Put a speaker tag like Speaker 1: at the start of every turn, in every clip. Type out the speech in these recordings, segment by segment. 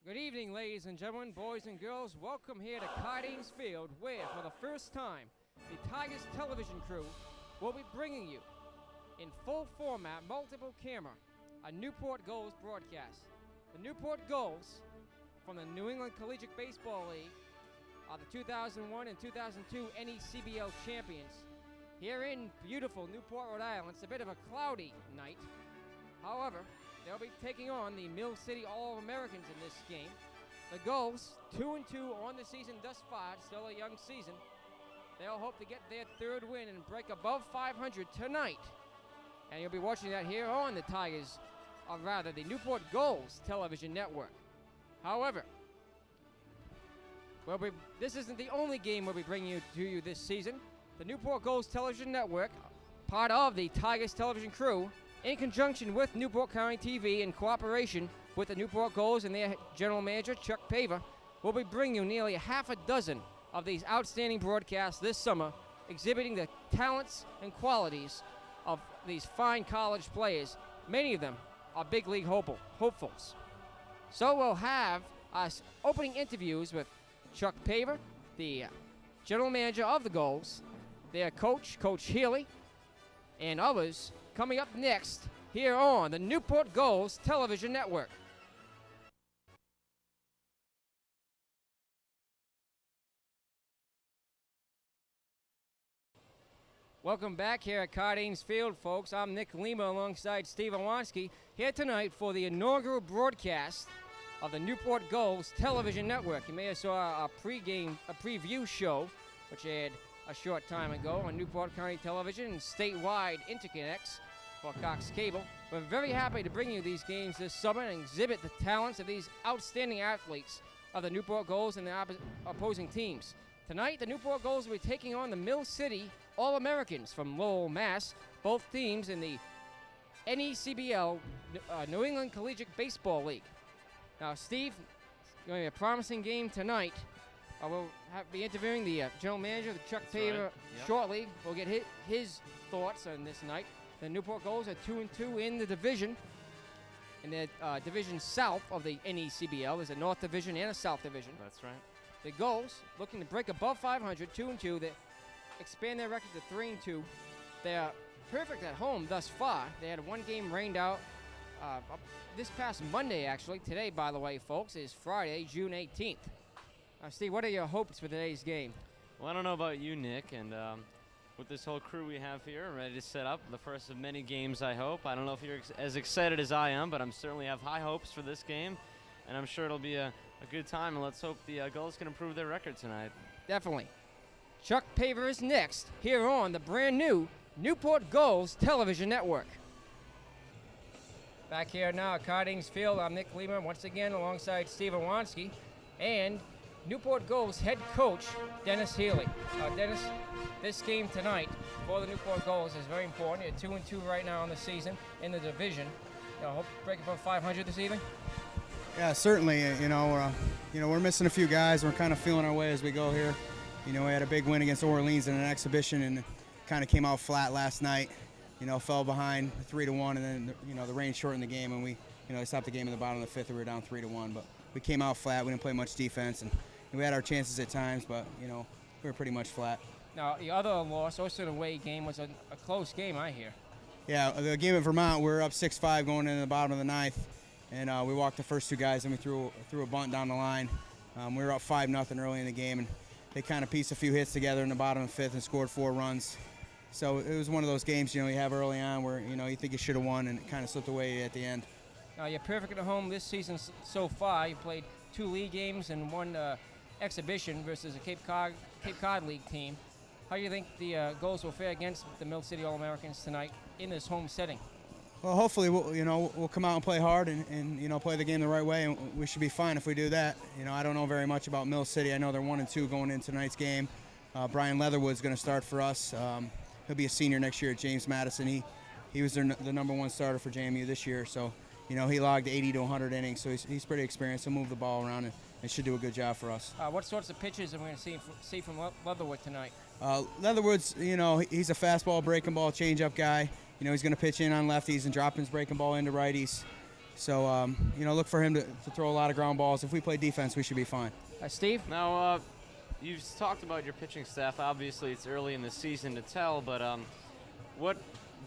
Speaker 1: Good evening, ladies and gentlemen, boys and girls. Welcome here to Cardines Field, where, for the first time, the Tigers television crew will be bringing you, in full format, multiple camera, a Newport Gulls broadcast. The Newport Gulls, from the New England Collegiate Baseball League, are the 2001 and 2002 NECBL champions. Here in beautiful Newport, Rhode Island, it's a bit of a cloudy night. However, they'll be taking on the Mill City All-Americans in this game. The Gulls, 2-2 on the season thus far, still a young season. They'll hope to get their third win and break above 500 tonight. And you'll be watching that here on the Tigers, or rather the Newport Gulls television network. However, this isn't the only game we'll be bringing to you this season. The Newport Gulls television network, part of the Tigers television crew, in conjunction with Newport County TV in cooperation with the Newport Gulls and their general manager, Chuck Paver, will be bringing you nearly half a dozen of these outstanding broadcasts this summer, exhibiting the talents and qualities of these fine college players. Many of them are big league hopefuls. So we'll have us opening interviews with Chuck Paver, the general manager of the Gulls, their coach, Coach Healy, and others coming up next here on the Newport Gulls television network. Welcome back here at Cardines Field, folks. I'm Nick Lima alongside Steve Iwanski here tonight for the inaugural broadcast of the Newport Gulls television network. You may have saw a preview show, which aired a short time ago on Newport County Television and statewide interconnects for Cox Cable. We're very happy to bring you these games this summer and exhibit the talents of these outstanding athletes of the Newport Gulls and their opposing teams. Tonight, the Newport Gulls will be taking on the Mill City All-Americans from Lowell, Mass. Both teams in the NECBL, New England Collegiate Baseball League. Now, Steve, it's going to be a promising game tonight. We'll be interviewing the general manager, Chuck Paver, shortly. We'll get his thoughts on this night. The Newport Gulls are 2-2 in the division. In the division south of the NECBL, there's a North Division and a South Division.
Speaker 2: That's right.
Speaker 1: The Gulls, looking to break above 500, 2-2. They expand their record to 3-2. They're perfect at home thus far. They had one game rained out this past Monday, actually. Today, by the way, folks, is Friday, June 18th. Steve, what are your hopes for today's game?
Speaker 2: Well, I don't know about you, Nick, and with this whole crew we have here, ready to set up the first of many games, I hope. I don't know if you're as excited as I am, but I certainly have high hopes for this game, and I'm sure it'll be a good time, and let's hope the Gulls can improve their record tonight.
Speaker 1: Definitely. Chuck Paver is next, here on the brand new Newport Gulls television network. Back here now at Cardines Field, I'm Nick Lima, once again alongside Steve Iwanski, and Newport Gulls head coach, Dennis Healy. Dennis, this game tonight for the Newport Gulls is very important. You're 2-2 right now in the season, in the division. Hope to break above 500 this evening.
Speaker 3: Yeah, certainly. We're missing a few guys. We're kind of feeling our way as we go here. We had a big win against Orleans in an exhibition and kind of came out flat last night. Fell behind 3-1, and then the rain shortened the game, and we stopped the game in the bottom of the fifth. And we were down 3-1, but we came out flat. We didn't play much defense, and we had our chances at times, but we were pretty much flat.
Speaker 1: Now, the other loss, also the away game, was a close game, I hear.
Speaker 3: Yeah, the game at Vermont, we were up 6-5 going into the bottom of the ninth, and we walked the first two guys, and we threw a bunt down the line. We were up 5-0 early in the game, and they kind of pieced a few hits together in the bottom of the fifth and scored 4 runs. So it was one of those games, you have early on where, you think you should have won, and it kind of slipped away at the end.
Speaker 1: Now, you're perfect at home this season so far. You played 2 league games and 1 exhibition versus a Cape Cod League team. How do you think the Gulls will fare against the Mill City All-Americans tonight in this home setting?
Speaker 3: Well, hopefully we'll come out and play hard and play the game the right way, and we should be fine if we do that. I don't know very much about Mill City. I know they're 1-2 going into tonight's game. Brian Leatherwood's going to start for us. He'll be a senior next year at James Madison. He was the number 1 starter for JMU this year, so he logged 80 to 100 innings, so he's pretty experienced. He'll move the ball around and should do a good job for us.
Speaker 1: What sorts of pitches are we going to see from Leatherwood tonight?
Speaker 3: Leatherwood's, he's a fastball, breaking ball, changeup guy. He's going to pitch in on lefties and drop his breaking ball into righties. So, look for him to throw a lot of ground balls. If we play defense, we should be fine.
Speaker 1: Steve?
Speaker 2: Now, you've talked about your pitching staff. Obviously, it's early in the season to tell, but what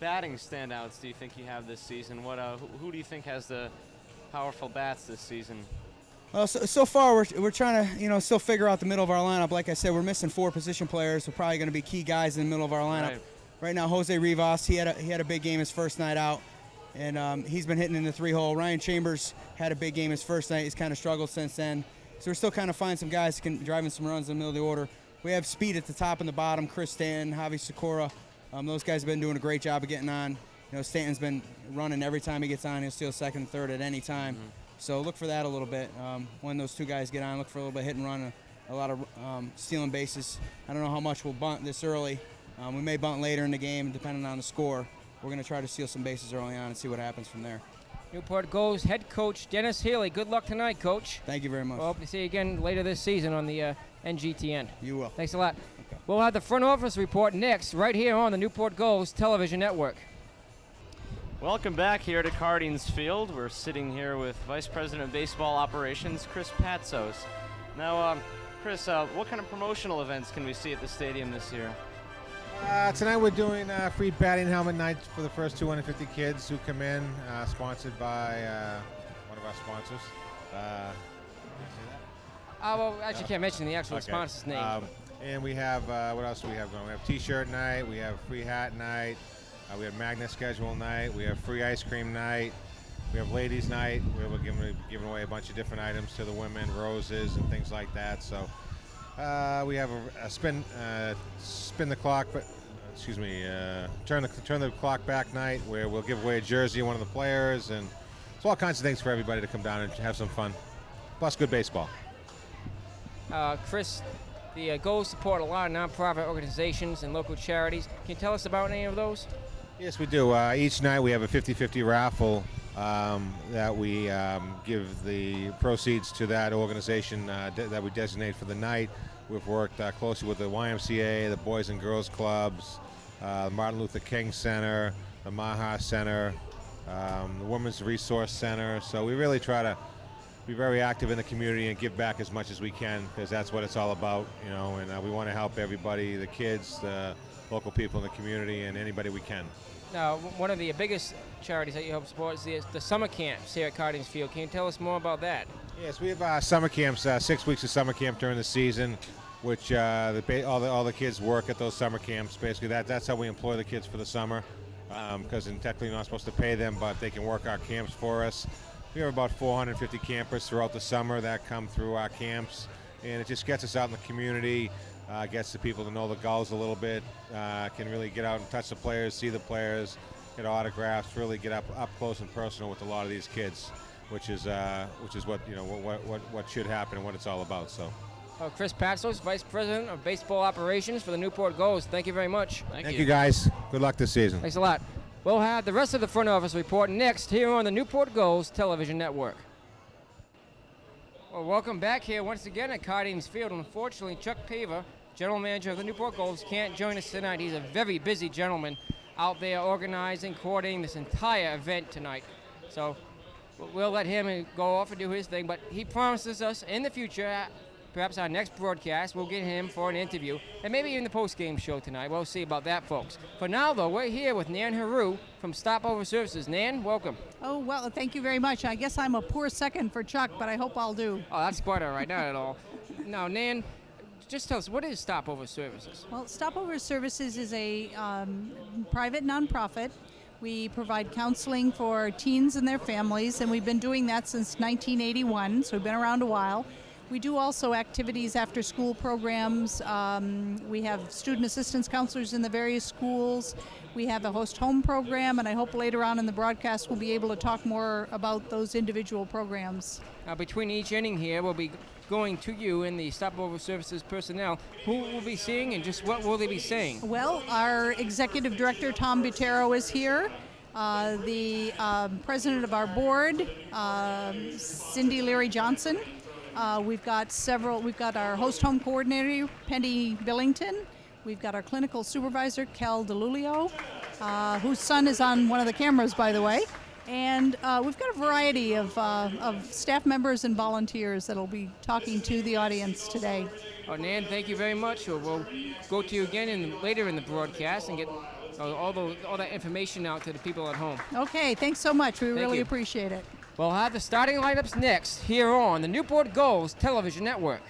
Speaker 2: batting standouts do you think you have this season? Who do you think has the powerful bats this season?
Speaker 3: Well, so far we're trying to still figure out the middle of our lineup. Like I said, we're missing 4 position players. We're probably going to be key guys in the middle of our lineup. Right now, Jose Rivas, he had a big game his first night out, and he's been hitting in the 3-hole. Ryan Chambers had a big game his first night. He's kind of struggled since then. So we're still kind of finding some guys who can drive in some runs in the middle of the order. We have speed at the top and the bottom. Chris Stanton, Javi Sakura, those guys have been doing a great job of getting on. Stanton's been running every time he gets on. He'll steal second, third at any time. Mm-hmm. So look for that a little bit. When those 2 guys get on, look for a little bit hit and run, a lot of stealing bases. I don't know how much we'll bunt this early. We may bunt later in the game, depending on the score. We're going to try to steal some bases early on and see what happens from there.
Speaker 1: Newport Gulls head coach Dennis Healy. Good luck tonight, Coach.
Speaker 3: Thank you very much.
Speaker 1: We'll hope to see you again later this season on the NGTN.
Speaker 3: You will.
Speaker 1: Thanks a lot.
Speaker 3: Okay.
Speaker 1: We'll have the front office report next, right here on the Newport Gulls television network.
Speaker 2: Welcome back here to Cardings Field. We're sitting here with Vice President of Baseball Operations, Chris Patsos. Now, Chris, what kind of promotional events can we see at the stadium this year?
Speaker 4: Tonight we're doing free batting helmet nights for the first 250 kids who come in, sponsored by one of our sponsors.
Speaker 1: Well, actually can't mention the actual sponsor's name.
Speaker 4: And we have, what else do we have going? We have t-shirt night, we have free hat night, we have magnet schedule night, we have free ice cream night, we have ladies night, where we're giving away a bunch of different items to the women, roses and things like that. So we have a spin the clock, turn the clock back night, where we'll give away a jersey of one of the players, and it's all kinds of things for everybody to come down and have some fun. Plus good baseball.
Speaker 1: Chris, the Gulls support a lot of nonprofit organizations and local charities. Can you tell us about any of those?
Speaker 4: Yes, we do. Each night we have a 50-50 raffle that we give the proceeds to that organization that we designate for the night. We've worked closely with the YMCA, the Boys and Girls Clubs, the Martin Luther King Center, the Maha Center, the Women's Resource Center. So we really try to be very active in the community and give back as much as we can, because that's what it's all about, and we want to help everybody, the kids, the local people in the community, and anybody we can.
Speaker 1: Now, one of the biggest charities that you help support is the summer camps here at Cardings Field. Can you tell us more about that?
Speaker 4: Yes, we have summer camps, 6 weeks of summer camp during the season, which all the kids work at those summer camps. Basically, that's how we employ the kids for the summer, because technically you're not supposed to pay them, but they can work our camps for us. We have about 450 campers throughout the summer that come through our camps, and it just gets us out in the community, gets the people to know the Gulls a little bit, can really get out and touch the players, see the players, get autographs, really get up close and personal with a lot of these kids, which is what should happen and what it's all about. So.
Speaker 1: Chris Patsos, Vice President of Baseball Operations for the Newport Gulls. Thank you very much.
Speaker 4: Thank you, guys. Good luck this season.
Speaker 1: Thanks a lot. We'll have the rest of the front office report next here on the Newport Gulls television network. Well, welcome back here once again at Cardings Field. Unfortunately, Chuck Paver, General Manager of the Newport Gulls, can't join us tonight. He's a very busy gentleman out there organizing, coordinating this entire event tonight. So we'll let him go off and do his thing, but he promises us in the future, perhaps our next broadcast, we'll get him for an interview, and maybe even the post-game show tonight. We'll see about that, folks. For now, though, we're here with Nan Haru from Stopover Services. Nan, welcome.
Speaker 5: Oh, well, thank you very much. I guess I'm a poor second for Chuck, but I hope I'll do.
Speaker 1: Oh, that's quite all right. Not at all. Now, Nan, just tell us, what is Stopover Services?
Speaker 5: Well, Stopover Services is a private nonprofit. We provide counseling for teens and their families, and we've been doing that since 1981, so we've been around a while. We do also activities after school programs. We have student assistance counselors in the various schools. We have a host home program, and I hope later on in the broadcast we'll be able to talk more about those individual programs.
Speaker 1: Between each inning here, we'll be going to you and the Stopover Services personnel. Who will be seeing and just what will they be saying?
Speaker 5: Well, our executive director, Tom Butero, is here. The president of our board, Cindy Leary Johnson. We've got our host home coordinator, Penny Billington. We've got our clinical supervisor, Cal DeLulio, whose son is on one of the cameras, by the way. And we've got a variety of staff members and volunteers that'll be talking to the audience today.
Speaker 1: Oh, Nan, thank you very much. We'll go to you again later in the broadcast and get all that information out to the people at home.
Speaker 5: Okay, thanks so much. We really
Speaker 1: you.
Speaker 5: appreciate it.
Speaker 1: We'll have the starting lineups next here on the Newport Gulls television network.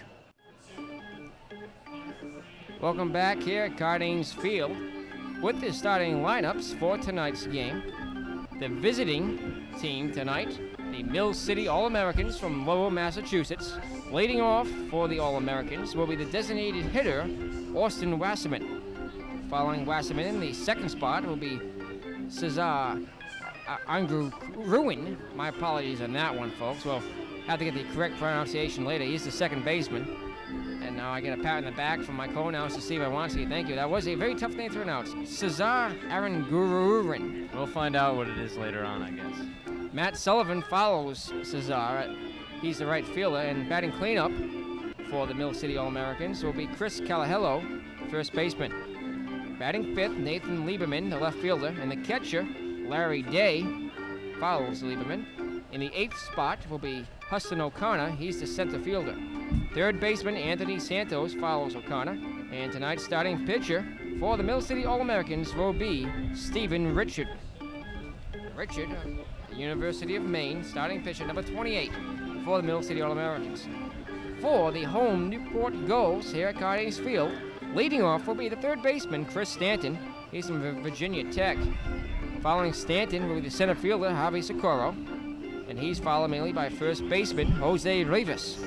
Speaker 1: Welcome back here at Cardines Field with the starting lineups for tonight's game. The visiting team tonight, the Mill City All-Americans from Lowell, Massachusetts. Leading off for the All-Americans will be the designated hitter, Austin Wasserman. Following Wasserman in the second spot will be Cesar Ruin. My apologies on that one, folks. We'll have to get the correct pronunciation later. He's the second baseman. And now I get a pat on the back from my co-announcer, Steve Iwanski. Thank you. That was a very tough name to pronounce. Cesar Arangururin.
Speaker 2: We'll find out what it is later on, I guess.
Speaker 1: Matt Sullivan follows Cesar. He's the right fielder. And batting cleanup for the Mill City All-Americans will be Chris Calahello, first baseman. Batting fifth, Nathan Lieberman, the left fielder. And the catcher, Larry Day, follows Lieberman. In the eighth spot will be Huston O'Connor. He's the center fielder. Third baseman Anthony Santos follows O'Connor. And tonight's starting pitcher for the Mill City All-Americans will be Stephen Richard. Richard, the University of Maine, starting pitcher number 28 for the Mill City All-Americans. For the home Newport Gulls here at Cardines Field, leading off will be the third baseman Chris Stanton. He's from Virginia Tech. Following Stanton will be the center fielder Javi Socorro. And he's followed mainly by first baseman Jose Rivas.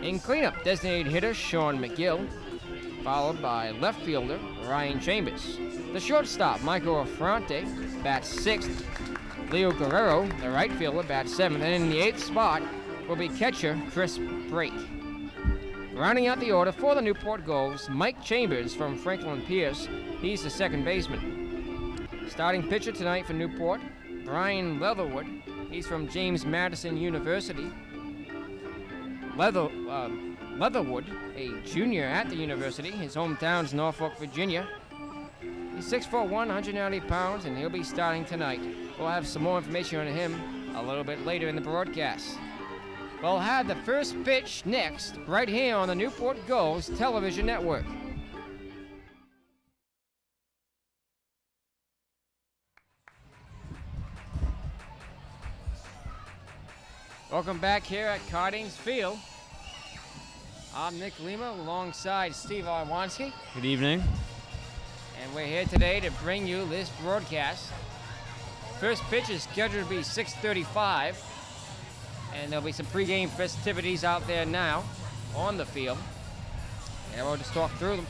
Speaker 1: In cleanup, designated hitter Sean McGill, followed by left fielder Ryan Chambers. The shortstop, Michael Affronte, bats sixth. Leo Guerrero, the right fielder, bats seventh. And in the eighth spot will be catcher Chris Brake. Rounding out the order for the Newport Gulls, Mike Chambers from Franklin Pierce. He's the second baseman. Starting pitcher tonight for Newport, Brian Leatherwood. He's from James Madison University. Leatherwood, a junior at the university. His hometown's Norfolk, Virginia. He's 6'1", 190 pounds, and he'll be starting tonight. We'll have some more information on him a little bit later in the broadcast. We'll have the first pitch next, right here on the Newport Gulls television network. Welcome back here at Cardines Field. I'm Nick Lima alongside Steve Iwanski.
Speaker 2: Good evening.
Speaker 1: And we're here today to bring you this broadcast. First pitch is scheduled to be 6:35. And there'll be some pregame festivities out there now on the field. And we'll just talk through them.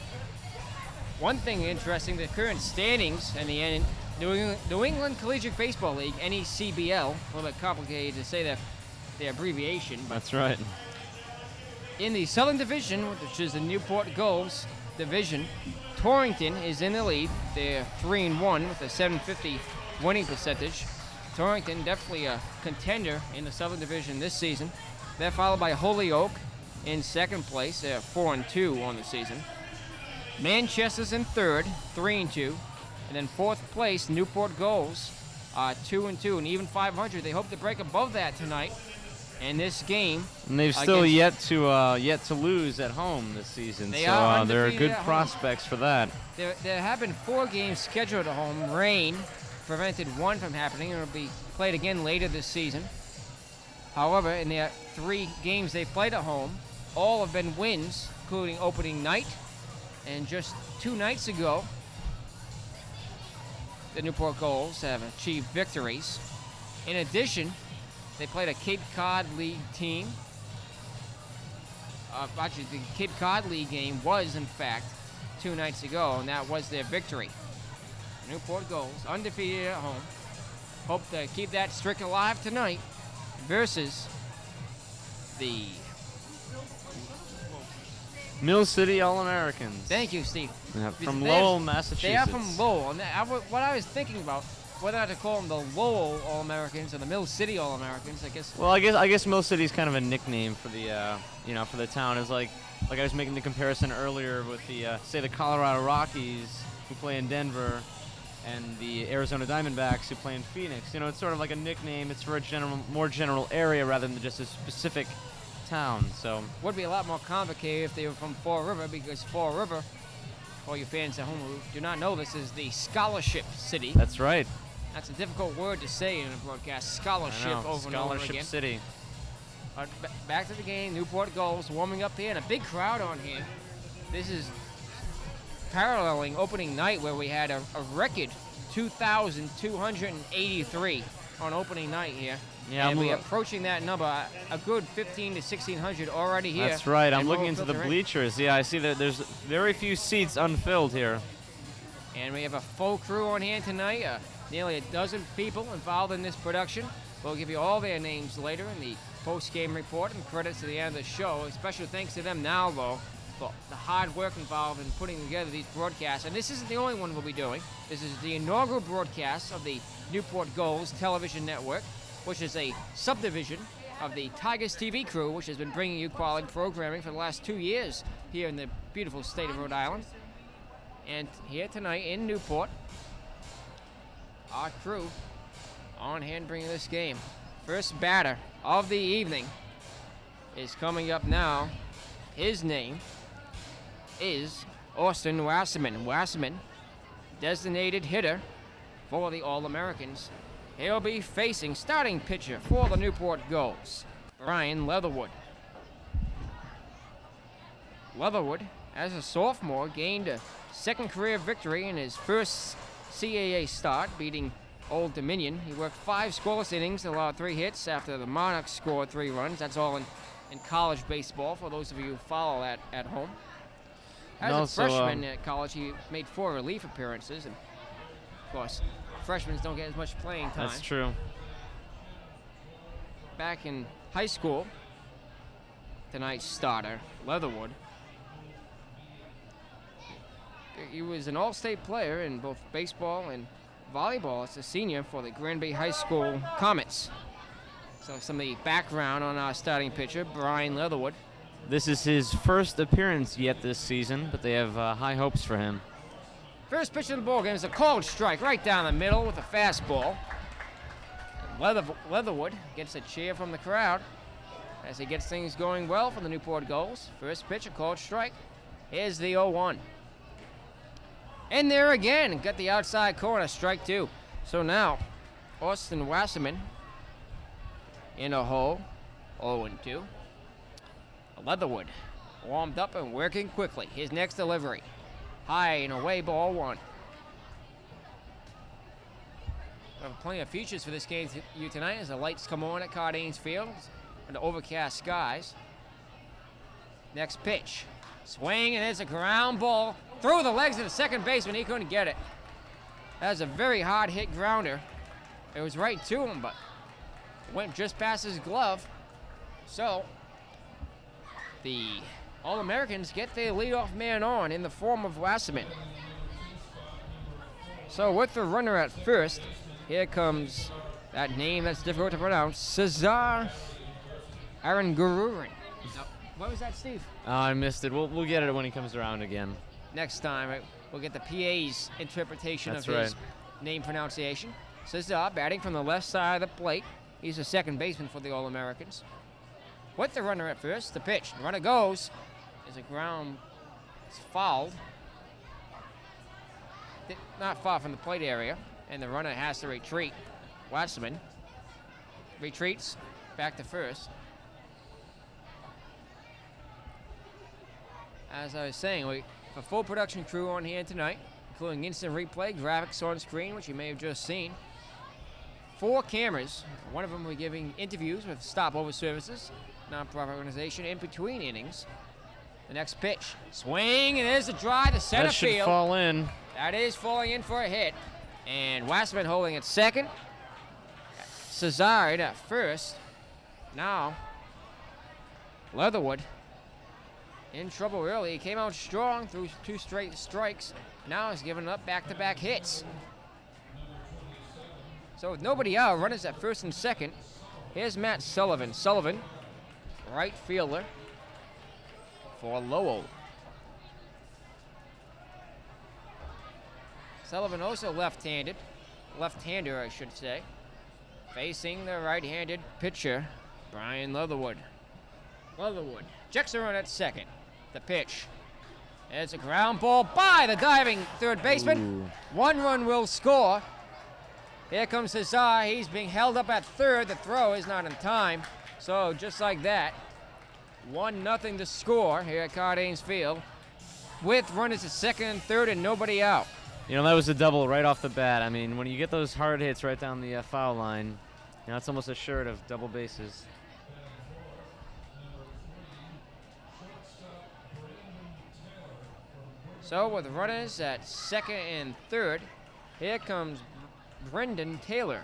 Speaker 1: One thing interesting, the current standings in the New England Collegiate Baseball League, NECBL, a little bit complicated to say the abbreviation. But
Speaker 2: That's right.
Speaker 1: in the Southern Division, which is the Newport Gulls division, Torrington is in the lead. They're 3-1 with a .750 winning percentage. Torrington definitely a contender in the Southern Division this season. They're followed by Holyoke in second place. They're 4-2 on the season. Manchester's in third, 3-2. And then fourth place, Newport Gulls, 2-2 and even 500. They hope to break above that tonight. And this game,
Speaker 2: And they've still yet to lose at home this season.
Speaker 1: They
Speaker 2: so
Speaker 1: are
Speaker 2: there are
Speaker 1: undefeated
Speaker 2: good
Speaker 1: at home.
Speaker 2: prospects for that.
Speaker 1: there have been 4 games scheduled at home. Rain prevented one from happening, and it'll be played again later this season. However, in the 3 games they played at home, all have been wins, including opening night. And just 2 nights ago, the Newport Gulls have achieved victories. In addition, they played a Cape Cod League team. Actually, the Cape Cod League game was, in fact, 2 nights ago, and that was their victory. Newport Gulls, undefeated at home. Hope to keep that streak alive tonight versus the...
Speaker 2: Mill City All-Americans.
Speaker 1: Thank you, Steve.
Speaker 2: From
Speaker 1: They're-
Speaker 2: Lowell, Massachusetts.
Speaker 1: They are from Lowell. And what I was thinking about, whether to call them the Lowell All-Americans or the Mill City All-Americans, I guess.
Speaker 2: Well, I guess Mill City is kind of a nickname for the for the town. It's like I was making the comparison earlier with the say the Colorado Rockies who play in Denver, and the Arizona Diamondbacks who play in Phoenix. It's sort of like a nickname. It's for a more general area rather than just a specific town. So
Speaker 1: Would be a lot more complicated if they were from Fall River, because Fall River, for you fans at home who do not know, this is the scholarship city.
Speaker 2: that's right.
Speaker 1: That's a difficult word to say in a broadcast. Scholarship
Speaker 2: I know.
Speaker 1: over and over
Speaker 2: Scholarship
Speaker 1: again.
Speaker 2: City.
Speaker 1: But back to the game. Newport Gulls warming up here, and a big crowd on here. This is paralleling opening night, where we had a record 2,283 on opening night here.
Speaker 2: Yeah,
Speaker 1: and we're approaching that number, a good 1,500 to 1,600 already here.
Speaker 2: That's right. I'm
Speaker 1: And
Speaker 2: looking
Speaker 1: more
Speaker 2: into the
Speaker 1: filter in.
Speaker 2: bleachers. Yeah, I see that there's very few seats unfilled here.
Speaker 1: And we have a full crew on hand tonight. Nearly a dozen people involved in this production. We'll give you all their names later in the post-game report and credits at the end of the show. A special thanks to them now, though, for the hard work involved in putting together these broadcasts. And this isn't the only one we'll be doing. This is the inaugural broadcast of the Newport Gulls television network, which is a subdivision of the Tigers TV crew, which has been bringing you quality programming for the last 2 years here in the beautiful state of Rhode Island. And here tonight in Newport, our crew on hand bringing this game. First batter of the evening is coming up now. His name is Austin Wasserman. Wasserman, designated hitter for the All-Americans. He'll be facing starting pitcher for the Newport Gulls, Brian Leatherwood. Leatherwood, as a sophomore, gained a second career victory in his first CAA start, beating Old Dominion. He worked 5 scoreless innings and allowed 3 hits after the Monarchs scored 3 runs. That's all in college baseball, for those of you who follow that at home. As a freshman at college, he made 4 relief appearances, and of course, freshmen don't get as much playing time.
Speaker 2: That's true.
Speaker 1: Back in high school, tonight's starter, Leatherwood, he was an all-state player in both baseball and volleyball as a senior for the Granby High School Comets. So some of the background on our starting pitcher, Brian Leatherwood.
Speaker 2: This is his first appearance yet this season, but they have high hopes for him.
Speaker 1: First pitch of the ball game is a cold strike right down the middle with a fastball. Leatherwood gets a cheer from the crowd as he gets things going well for the Newport Gulls. First pitch, a cold strike. Here's the 0-1. And there again, got the outside corner, strike 2. So now, Austin Wasserman in a hole, 0-2. Leatherwood warmed up and working quickly. His next delivery, high and away, ball 1. We have plenty of features for this game you tonight as the lights come on at Cardines Field under overcast skies. Next pitch, swing, and it's a ground ball through the legs of the second baseman. He couldn't get it. That was a very hard hit grounder. It was right to him, but went just past his glove. So the All-Americans get their leadoff man on in the form of Wasserman. So with the runner at first, here comes that name that's difficult to pronounce, Cesar Arangururin. What was that, Steve?
Speaker 2: I missed it. We'll get it when he comes around again.
Speaker 1: Next time, we'll get the PA's interpretation
Speaker 2: That's
Speaker 1: of his
Speaker 2: right.
Speaker 1: name pronunciation. Cesar batting from the left side of the plate. He's a second baseman for the All-Americans. With the runner at first, the pitch. The runner goes. There's a ground. It's fouled. Not far from the plate area. And the runner has to retreat. Wasserman retreats back to first. As I was saying, we have a full production crew on here tonight, including instant replay, graphics on screen, which you may have just seen. 4 cameras. One of them will be giving interviews with Stopover Services, nonprofit organization, in between innings. The next pitch, swing, and there's a drive to center
Speaker 2: That should
Speaker 1: field.
Speaker 2: fall in.
Speaker 1: That is falling in for a hit. And Wasserman holding at second. Cesar at first. Now, Leatherwood in trouble early. He came out strong through 2 straight strikes. Now he's giving up back-to-back hits. So with nobody out, runners at first and second. Here's Matt Sullivan. Sullivan, right fielder for Lowell. Sullivan also left-handed. Left-hander, I should say. Facing the right-handed pitcher, Brian Leatherwood. Leatherwood checks the run at second. The pitch. It's a ground ball by the diving third baseman.
Speaker 2: Ooh.
Speaker 1: 1 run will score. Here comes Cesar. He's being held up at third. The throw is not in time. So just like that, 1-0 to score here at Cardines Field, with runners at second and third and nobody out.
Speaker 2: You know, that was a double right off the bat. I mean, when you get those hard hits right down the foul line, you know, it's almost assured of double bases.
Speaker 1: So with runners at second and third, here comes Brendan Taylor.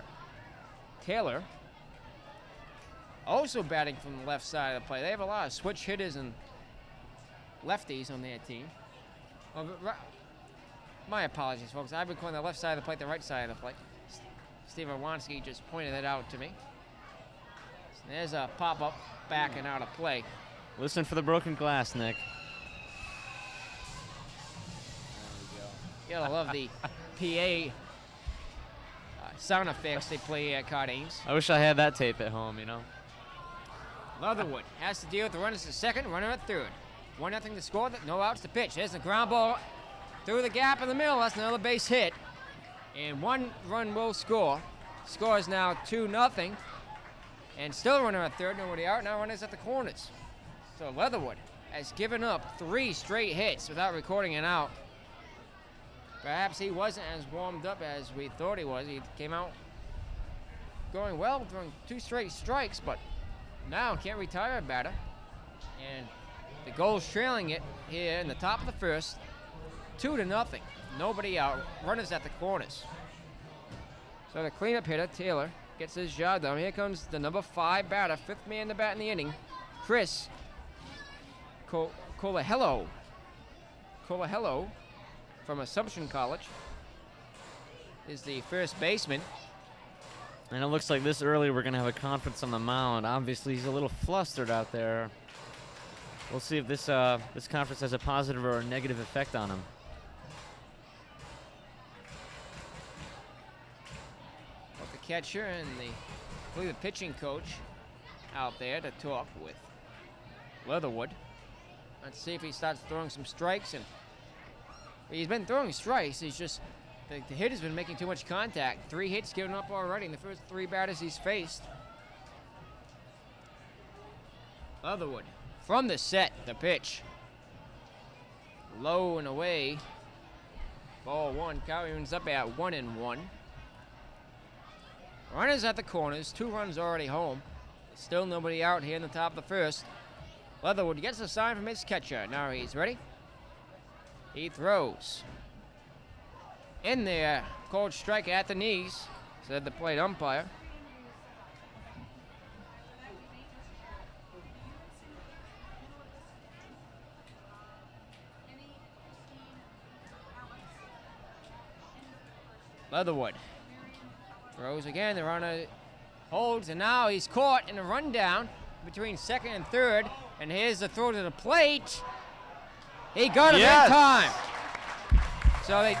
Speaker 1: Taylor also batting from the left side of the plate. They have a lot of switch hitters and lefties on their team. My apologies, folks. I've been calling the left side of the plate the right side of the plate. Steve Iwanski just pointed that out to me. So there's a pop-up back and out of play.
Speaker 2: Listen for the broken glass, Nick.
Speaker 1: You gotta love the PA sound effects they play at Cardines.
Speaker 2: I wish I had that tape at home, you know.
Speaker 1: Leatherwood has to deal with the runners at second, runner at third. 1-0 to score, no outs to pitch. There's the ground ball through the gap in the middle. That's another base hit. And 1 run will score. Score is now 2-0. And still runner at third, nobody out. Now runners at the corners. So Leatherwood has given up 3 straight hits without recording an out. Perhaps he wasn't as warmed up as we thought he was. He came out going well, throwing 2 straight strikes, but now can't retire a batter. And the Gulls trailing it here in the top of the first, 2-0. Nobody out. Runners at the corners. So the cleanup hitter, Taylor, gets his job done. Here comes the number 5 batter, 5th man to bat in the inning, Chris Colahello. Colahello from Assumption College is the first baseman.
Speaker 2: And it looks like this early we're going to have a conference on the mound. Obviously, he's a little flustered out there. We'll see if this this conference has a positive or a negative effect on him.
Speaker 1: Both the catcher and I believe the pitching coach out there to talk with Leatherwood. Let's see if he starts throwing some strikes. And he's been throwing strikes. He's just the hitter's been making too much contact. 3 hits given up already in the first 3 batters he's faced. Leatherwood from the set, the pitch. Low and away. Ball 1. Calhoun's up at 1-1. Runners at the corners. 2 runs already home. Still nobody out here in the top of the first. Leatherwood gets a sign from his catcher. Now he's ready. He throws. In there, cold strike at the knees, said the plate umpire. Leatherwood throws again. The runner holds, and now he's caught in a rundown between second and third. And here's the throw to the plate. He got him in time. So they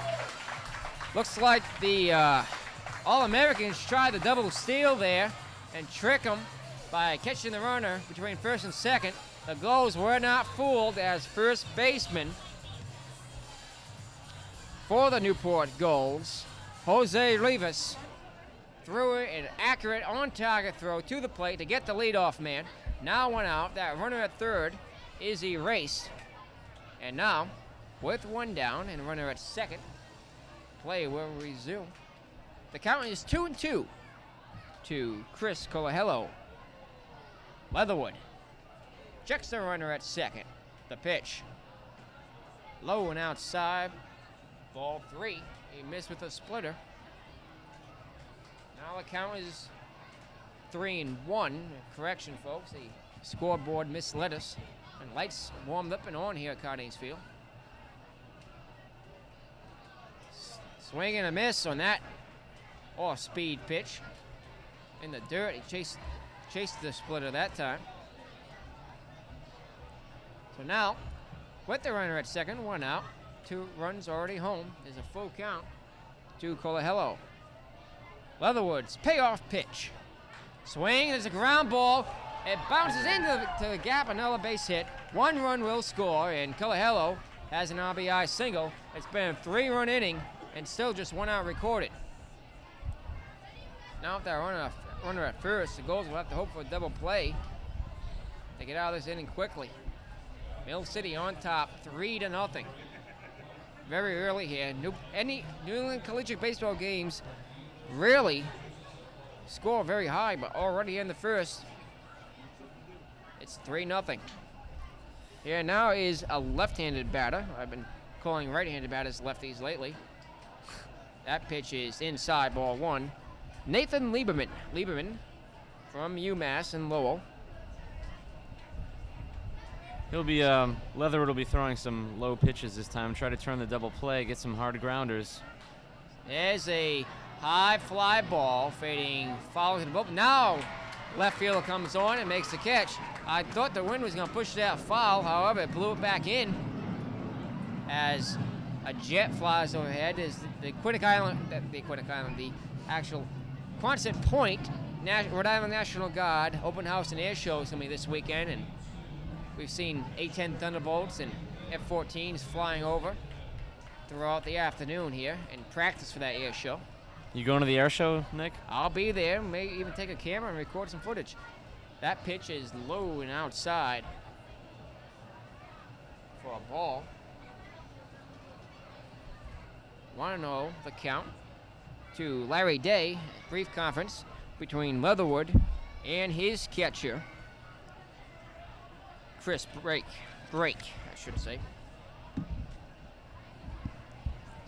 Speaker 1: looks like the All-Americans tried the double steal there and trick him by catching the runner between first and second. The Gulls were not fooled, as first baseman for the Newport Gulls, Jose Rivas, threw an accurate on-target throw to the plate to get the leadoff man. Now 1 out. That runner at third is erased. And now, with 1 down and runner at second, play will resume. The count is 2-2 to Chris Colahello. Leatherwood checks the runner at second. The pitch. Low and outside. Ball 3. He missed with a splitter. Now the count is 3-1. Correction, folks. The scoreboard misled us. And lights warmed up and on here at Cardines Field. Swing and a miss on that off-speed pitch. In the dirt, he chased the splitter that time. So now, with the runner at second, 1 out, 2 runs already home. There's a full count. to Colahello. Leatherwood's payoff pitch. Swing, there's a ground ball. It bounces into the gap, another base hit. 1 run will score, and Colahello has an RBI single. It's been a 3-run inning, and still just 1 out recorded. Now if they're runner at first, the Gulls will have to hope for a double play to get out of this inning quickly. Mill City on top, 3-0. Very early here. New England Collegiate Baseball games rarely score very high, but already in the first, it's 3-0. Here now is a left-handed batter. I've been calling right-handed batters lefties lately. That pitch is inside, ball 1. Nathan Lieberman. Lieberman from UMass in Lowell.
Speaker 2: He'll be Leatherwood will be throwing some low pitches this time. Try to turn the double play, get some hard grounders.
Speaker 1: There's a high fly ball fading foul to the bullpen. Now left fielder comes on and makes the catch. I thought the wind was going to push that foul. However, it blew it back in as a jet flies overhead. Is the actual Quonset Point Rhode Island National Guard open house and air show is going to be this weekend, and we've seen A-10 Thunderbolts and F-14s flying over throughout the afternoon here in practice for that air show.
Speaker 2: You going to the air show, Nick?
Speaker 1: I'll be there. May even take a camera and record some footage. That pitch is low and outside for a ball. 1-0 the count to Larry Day. Brief conference between Leatherwood and his catcher, Chris Brake, I should say.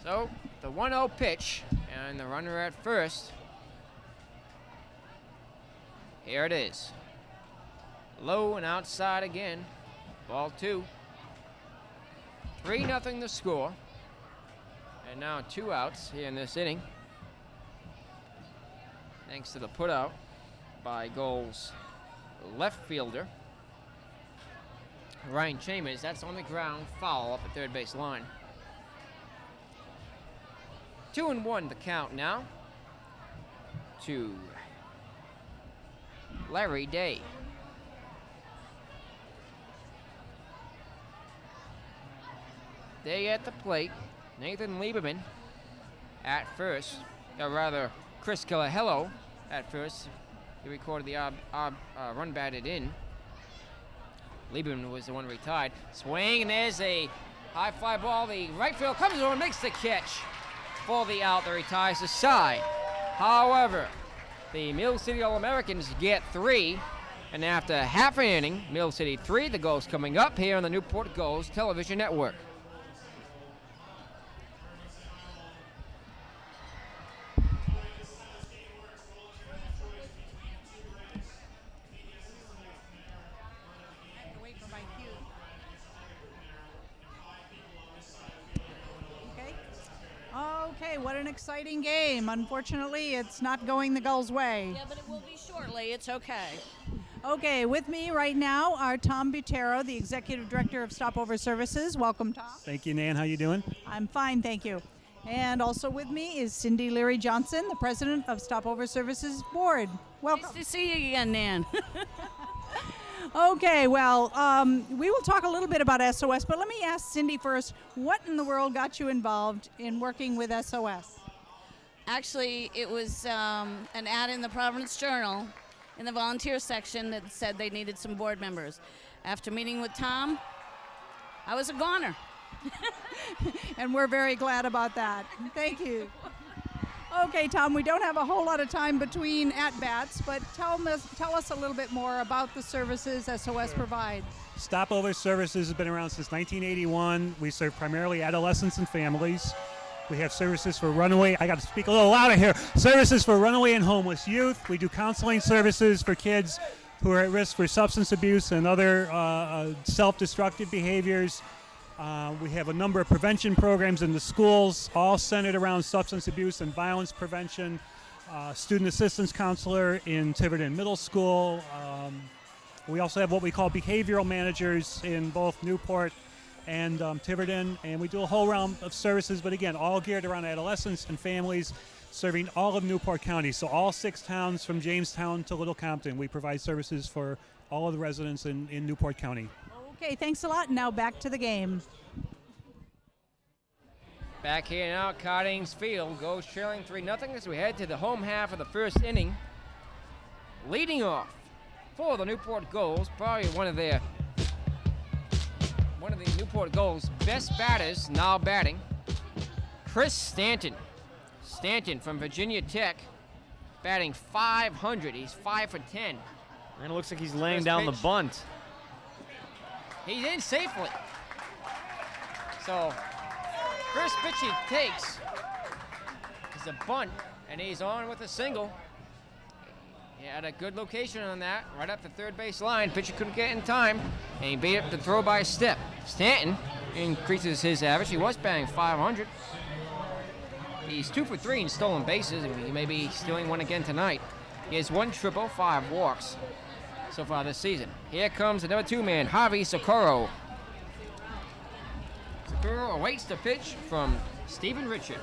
Speaker 1: So, the 1-0 pitch, and the runner at first. Here it is. Low and outside again. Ball 2. 3-0 the score. And now 2 outs here in this inning, thanks to the putout by Gulls left fielder Ryan Chambers. That's on the ground, foul up at third base line. 2-1 the count now to Larry Day. Day at the plate. Nathan Lieberman at first, or rather Chris Colahello at first. He recorded the run batted in. Lieberman was the one retired. Swing, and there's a high fly ball. The right field comes over and makes the catch for the out that retires the side. However, the Mill City All-Americans get 3, and after half an inning, Mill City 3, the Gulls coming up here on the Newport Gulls television network.
Speaker 5: Okay, what an exciting game. Unfortunately, it's not going the Gulls' way.
Speaker 6: Yeah, but it will be shortly. It's okay.
Speaker 5: Okay, with me right now are Tom Butero, the Executive Director of Stopover Services. Welcome, Tom.
Speaker 7: Thank you, Nan. How you doing?
Speaker 5: I'm fine, thank you. And also with me is Cindy Leary Johnson, the President of Stopover Services Board. Welcome.
Speaker 6: Nice to see you again, Nan.
Speaker 5: Okay, well, we will talk a little bit about SOS, but let me ask Cindy first, what in the world got you involved in working with SOS?
Speaker 6: Actually, it was an ad in the Providence Journal in the volunteer section that said they needed some board members. After meeting with Tom, I was a goner.
Speaker 5: And we're very glad about that. Thank you. Okay, Tom, we don't have a whole lot of time between at-bats, but tell us a little bit more about the services SOS provides.
Speaker 7: Stopover Services has been around since 1981. We serve primarily adolescents and families. We have services for runaway, I got to speak a little louder here, services for runaway and homeless youth. We do counseling services for kids who are at risk for substance abuse and other self-destructive behaviors. We have a number of prevention programs in the schools, all centered around substance abuse and violence prevention. Student assistance counselor in Tiverton Middle School. We also have what we call behavioral managers in both Newport and Tiverton, and we do a whole round of services, but again, all geared around adolescents and families, serving all of Newport County. So all 6 towns from Jamestown to Little Compton, we provide services for all of the residents in Newport County.
Speaker 5: Okay, thanks a lot. Now back to the game.
Speaker 1: Back here now, Cardings Field goes trailing 3-0 as we head to the home half of the first inning. Leading off for the Newport Gulls, probably one of the Newport Gulls' best batters now batting, Chris Stanton. Stanton from Virginia Tech, batting .500. He's 5 for 10.
Speaker 2: And it looks like he's laying
Speaker 1: First
Speaker 2: down
Speaker 1: pitch.
Speaker 2: the bunt.
Speaker 1: He's in safely. So, first pitch he takes is a bunt, and he's on with a single. He had a good location on that, right up the third base line. Pitcher couldn't get in time, and he beat up the throw by a step. Stanton increases his average. He was batting .500. He's 2 for 3 in stolen bases, and he may be stealing one again tonight. He has 1 triple, 5 walks so far this season. Here comes the number 2 man, Javi Socorro. Socorro awaits the pitch from Stephen Richard.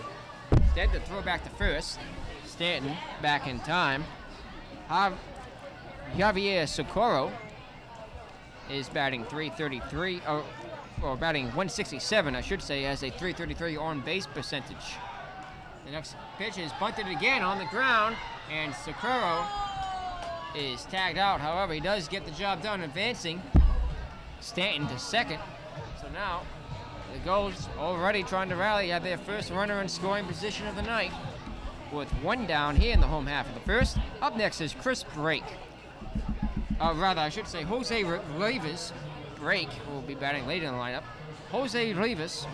Speaker 1: Instead, to throw back to first. Stanton back in time. Javier Socorro is batting .333, or batting .167, I should say, has a .333 on-base percentage. The next pitch is bunted again on the ground, and Socorro is tagged out. However, he does get the job done advancing Stanton to second. So now the Gulls already trying to rally, have their first runner in scoring position of the night with 1 down here in the home half of the first. Up next is Chris Brake. I should say Jose Rivas. Brake will be batting later in the lineup. Jose Rivas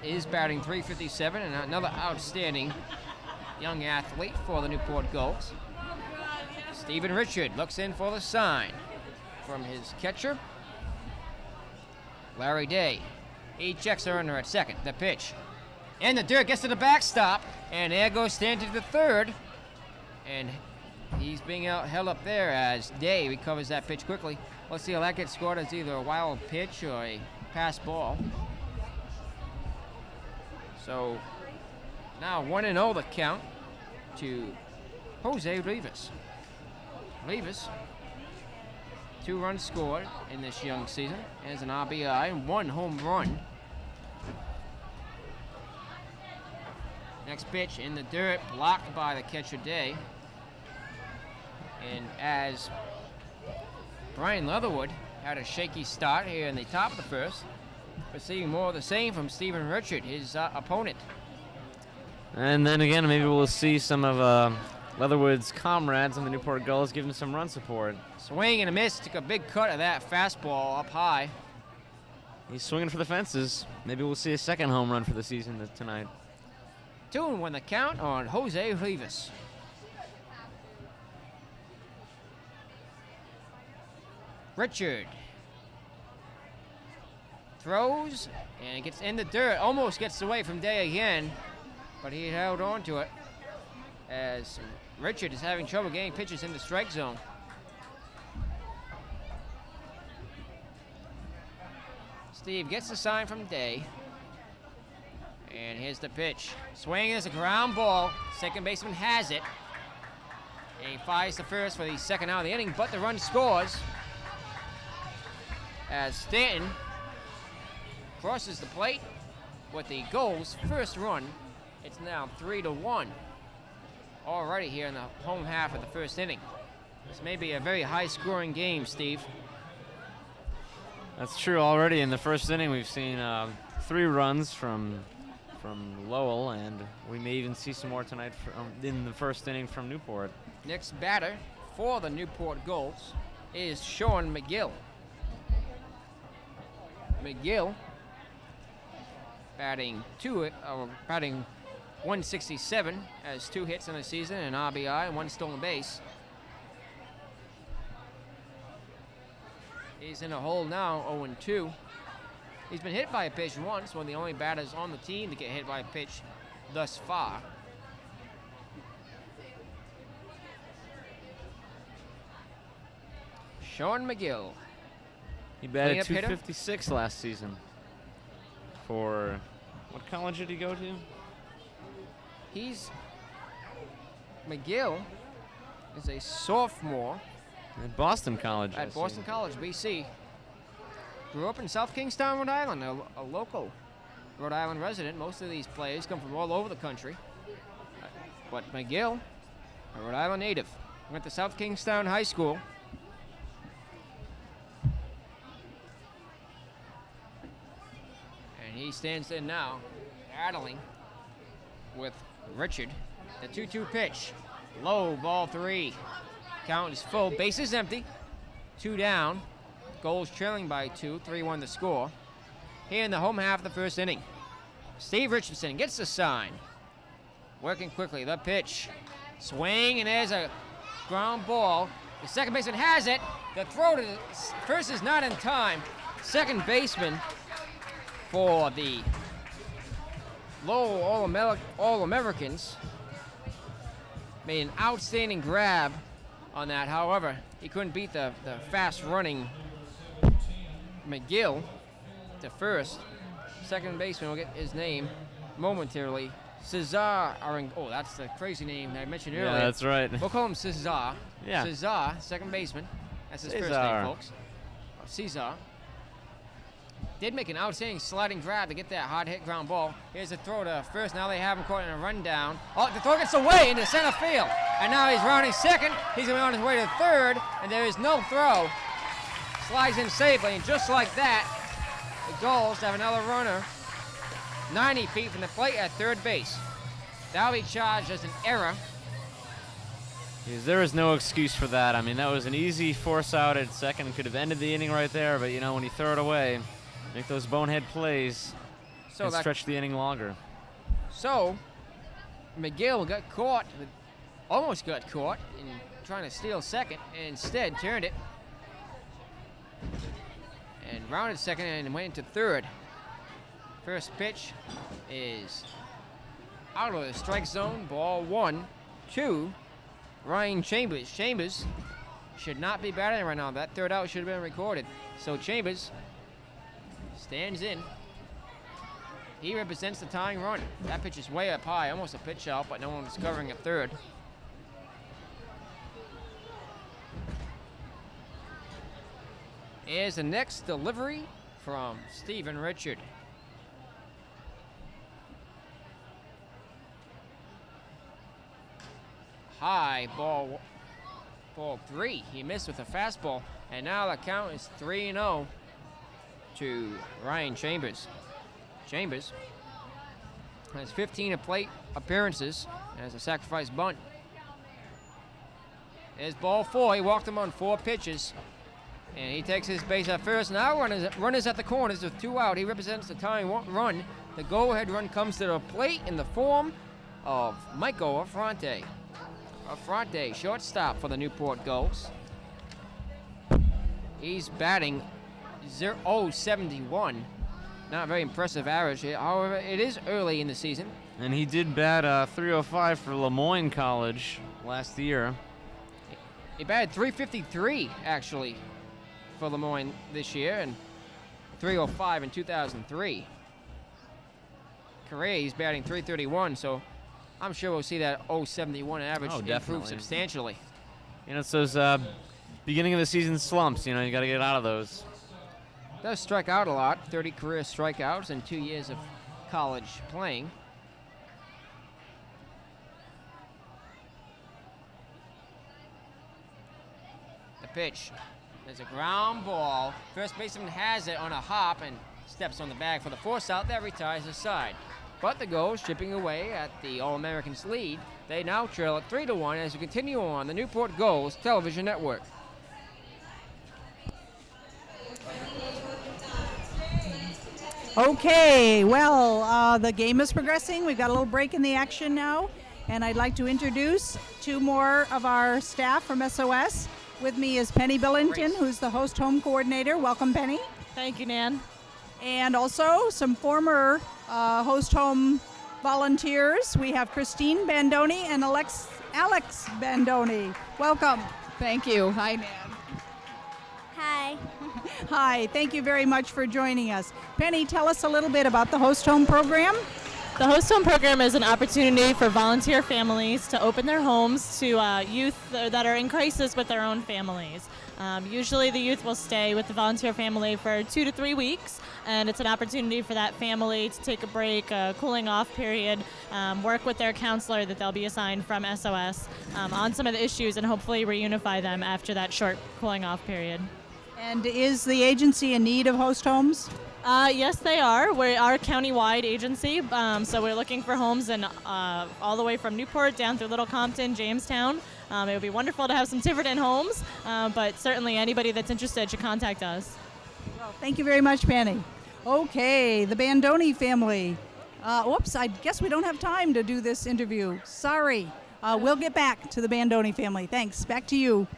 Speaker 1: is batting .357, and another outstanding young athlete for the Newport Gulls. Stephen Richard looks in for the sign from his catcher, Larry Day. He checks the runner at second. The pitch. And the dirt gets to the backstop, and there goes Stanton to the third. And he's being held up there as Day recovers that pitch quickly. Let's see how that gets scored as either a wild pitch or a pass ball. So now 1-0 the count to Jose Rivas. Rivas, 2 runs scored in this young season, has an RBI and 1 home run. Next pitch in the dirt, blocked by the catcher Day. And as Brian Leatherwood had a shaky start here in the top of the first, we're seeing more of the same from Stephen Richard, his opponent.
Speaker 2: And then again, maybe we'll see some of Leatherwood's comrades on the Newport Gulls give him some run support.
Speaker 1: Swing and a miss, took a big cut of that fastball up high.
Speaker 2: He's swinging for the fences. Maybe we'll see a second home run for the season tonight.
Speaker 1: 2-1 the count on Jose Rivas. Richard throws and it gets in the dirt, almost gets away from Day again, but he held on to it as Richard is having trouble getting pitches in the strike zone. Steve gets the sign from Day. And here's the pitch. Swing is a ground ball. Second baseman has it. And he fires the first for the second out of the inning, but the run scores as Stanton crosses the plate with the Gulls' first run. It's now 3-1 already here in the home half of the first inning. This may be a very high-scoring game, Steve.
Speaker 2: That's true. Already in the first inning, we've seen 3 runs from Lowell, and we may even see some more tonight in the first inning from Newport.
Speaker 1: Next batter for the Newport Gulls is Sean McGill. McGill batting 167, has 2 hits in the season, an RBI, and 1 stolen base. He's in a hole now, 0-2. He's been hit by a pitch once, one of the only batters on the team to get hit by a pitch thus far.
Speaker 2: Sean McGill. He batted .256 last season. for, what college did he go to?
Speaker 1: McGill is a sophomore
Speaker 2: At Boston College. I
Speaker 1: at
Speaker 2: see.
Speaker 1: Boston College, BC. Grew up in South Kingstown, Rhode Island, a local Rhode Island resident. Most of these players come from all over the country. But McGill, a Rhode Island native, went to South Kingstown High School. And he stands in now, battling with Richard. The 2-2 pitch. Low, ball 3. Count is full, bases empty. 2 down. Gulls trailing by 2, 3-1 the score. Here in the home half of the first inning. Steve Richardson gets the sign. Working quickly, the pitch. Swing, and there's a ground ball. The second baseman has it. The throw to the first is not in time. Second baseman for the Lowell All-Americans made an outstanding grab on that. However, he couldn't beat the fast-running McGill to first. Second baseman will get his name momentarily. Cesar oh, that's the crazy name I mentioned earlier.
Speaker 2: Yeah, that's right.
Speaker 1: We'll call him Cesar.
Speaker 2: Yeah.
Speaker 1: Cesar, second baseman. That's his first
Speaker 2: Cesar.
Speaker 1: name, folks. Cesar. Did make an outstanding sliding grab to get that hard hit ground ball. Here's a throw to first. Now they have him caught in a rundown. Oh, the throw gets away into center field. And now he's rounding second. He's going to be on his way to third. And there is no throw. Slides in safely. And just like that, the Gulls have another runner 90 feet from the plate at third base. That'll be charged as an error.
Speaker 2: Because there is no excuse for that. I mean, that was an easy force out at second. Could have ended the inning right there. But, you know, when you throw it away, make those bonehead plays and stretch the inning longer.
Speaker 1: So, McGill got caught, almost got caught in trying to steal second, and instead turned it and rounded second and went into third. First pitch is out of the strike zone, ball 1-2. Ryan Chambers. Chambers should not be batting right now. That third out should have been recorded. So Chambers stands in. He represents the tying run. That pitch is way up high, almost a pitch out, but no one's covering a third. Here's the next delivery from Stephen Richard. High, ball 3. He missed with a fastball, and now the count is 3-0 to Ryan Chambers. Chambers has 15 plate appearances and has a sacrifice bunt. There's ball 4. He walked him on 4 pitches, and he takes his base at first. Now runners at the corners with 2 out. He represents the tying run. The go-ahead run comes to the plate in the form of Michael Affronte. Affronte, shortstop for the Newport Gulls. He's batting 0.71. Not very impressive average here. However, it is early in the season.
Speaker 2: And he did bat 305 for Lemoyne College last year.
Speaker 1: He batted 353, actually, for Lemoyne this year, and 305 in 2003. Career, he's batting 331, so I'm sure we'll see that 0.71 average improve substantially.
Speaker 2: You know, it's those beginning of the season slumps. You know, you got to get out of those.
Speaker 1: Does strike out a lot, 30 career strikeouts in 2 years of college playing. The pitch. There's a ground ball. First baseman has it on a hop and steps on the bag for the force out. That retires the side. But the Gulls chipping away at the All-Americans lead. They now trail at 3-1 as we continue on the Newport Gulls television network.
Speaker 5: Okay, well, the game is progressing. We've got a little break in the action now, and I'd like to introduce 2 more of our staff from SOS. With me is Penny Billington, who's the host home coordinator. Welcome, Penny.
Speaker 8: Thank you, Nan.
Speaker 5: And also some former host home volunteers. We have Christine Bandoni and Alex Bandoni. Welcome.
Speaker 8: Thank you. Hi, Nan.
Speaker 9: Hi.
Speaker 5: Hi, thank you very much for joining us. Penny, tell us a little bit about the Host Home program.
Speaker 8: The Host Home program is an opportunity for volunteer families to open their homes to youth that are in crisis with their own families. Usually the youth will stay with the volunteer family for 2 to 3 weeks, and it's an opportunity for that family to take a break, a cooling off period, work with their counselor that they'll be assigned from SOS on some of the issues, and hopefully reunify them after that short cooling off period.
Speaker 5: And is the agency in need of host homes?
Speaker 8: Yes, they are. We are a county-wide agency, so we're looking for homes in all the way from Newport down through Little Compton, Jamestown. It would be wonderful to have some Tiverton homes, but certainly anybody that's interested should contact us.
Speaker 5: Well, thank you very much, Penny. Okay, the Bandoni family. Whoops, I guess we don't have time to do this interview. Sorry. We'll get back to the Bandoni family. Thanks. Back to you.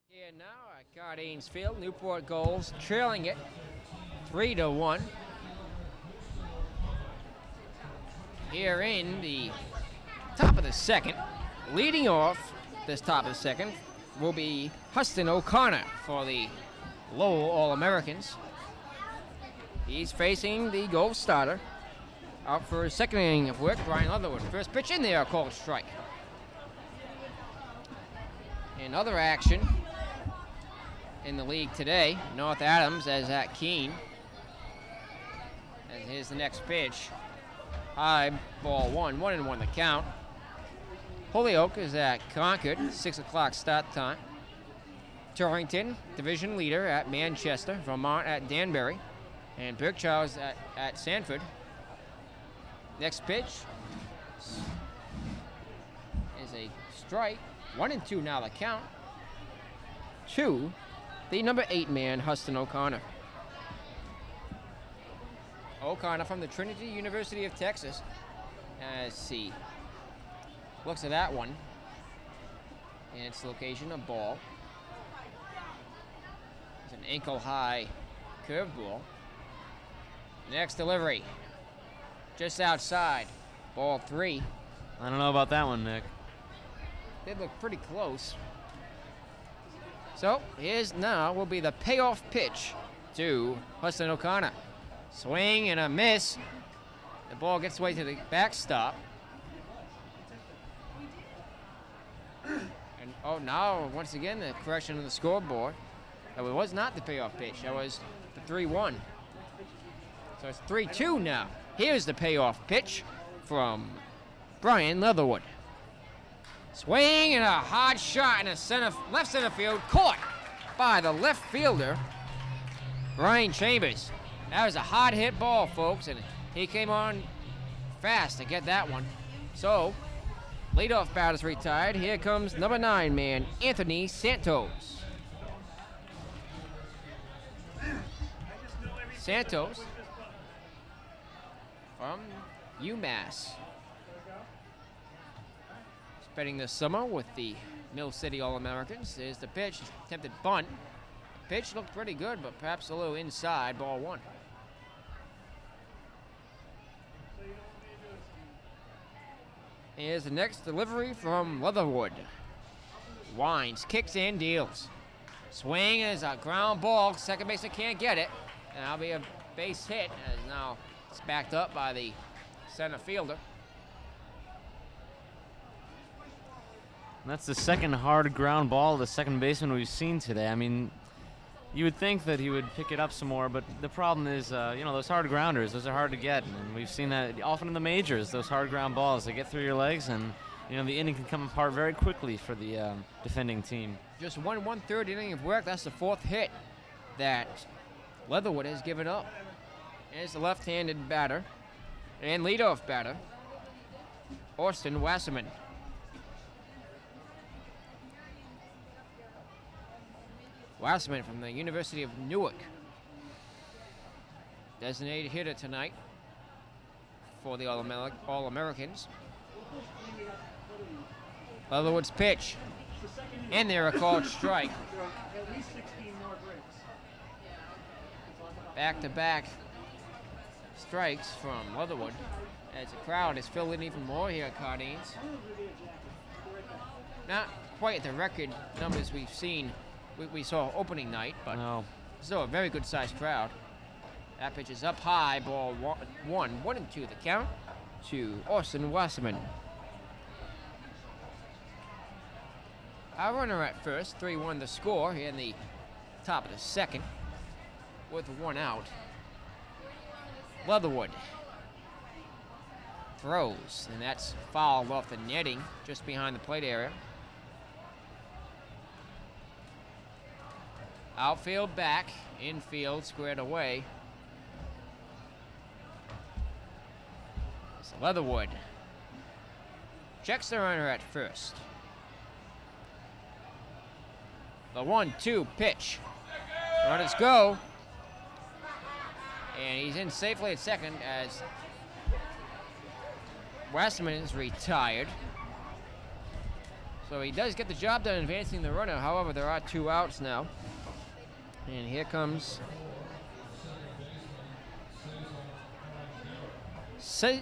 Speaker 1: Here now at Cardines Field, Newport Gulls trailing it 3-1. Here in the top of the second, leading off this top of the second will be Huston O'Connor for the Lowell All-Americans. He's facing the goal starter. Out for his second inning of work, Brian Leatherwood. First pitch in there, called strike. In other action in the league today, North Adams as at Keene. And here's the next pitch. High, ball 1-1 the count. Holyoke is at Concord, 6 o'clock start time. Torrington, division leader at Manchester. Vermont at Danbury. And Berkshire at Sanford. Next pitch is a strike. 1-2 now the count. To the number 8 man, Huston O'Connor. O'Connor from the Trinity University of Texas. Let's see. Looks at that one. And its location, a ball. It's an ankle-high curveball. Next delivery. Just outside. Ball 3.
Speaker 2: I don't know about that one, Nick.
Speaker 1: They look pretty close. So here's now will be the payoff pitch to Huston O'Connor. Swing and a miss. The ball gets away to the backstop. And now once again the correction on the scoreboard. That was not the payoff pitch. That was the 3-1. So it's 3-2 now. Here's the payoff pitch from Brian Leatherwood. Swing and a hard shot in the left center field, caught by the left fielder, Ryan Chambers. That was a hard hit ball, folks, and he came on fast to get that one. So, leadoff batter's retired. Here comes number 9 man, Anthony Santos. Santos from UMass. Spending the summer with the Mill City All-Americans. There's the pitch, attempted bunt. Pitch looked pretty good, but perhaps a little inside, ball 1. Here's the next delivery from Leatherwood. Winds, kicks and deals. Swing is a ground ball. Second baseman can't get it. And that'll be a base hit, as now it's backed up by the center fielder.
Speaker 2: And that's the second hard ground ball of the second baseman we've seen today. I mean, you would think that he would pick it up some more, but the problem is, those hard grounders, those are hard to get. And we've seen that often in the majors, those hard ground balls. They get through your legs, and, the inning can come apart very quickly for the defending team.
Speaker 1: Just 1/3 inning of work. That's the 4th hit that Leatherwood has given up. Here's the left-handed batter and leadoff batter, Austin Wasserman. Wasserman from the University of Newark. Designated hitter tonight for the All-Americans. Leatherwood's pitch. And there, a called strike. Back-to-back strikes from Leatherwood as the crowd is filled in even more here at Cardines. Not quite the record numbers we've seen we saw opening night, but
Speaker 2: No.
Speaker 1: still a very good-sized crowd. That pitch is up high, ball 1-2 the count to Austin Wasserman. Our runner at first, 3-1 the score here in the top of the second with 1 out. Leatherwood throws, and that's fouled off the netting just behind the plate area. Outfield back, infield squared away. It's Leatherwood. Checks the runner at first. The 1-2 pitch. Runners go. And he's in safely at second as Wasserman is retired. So he does get the job done advancing the runner. However, there are 2 outs now. And here comes Cesar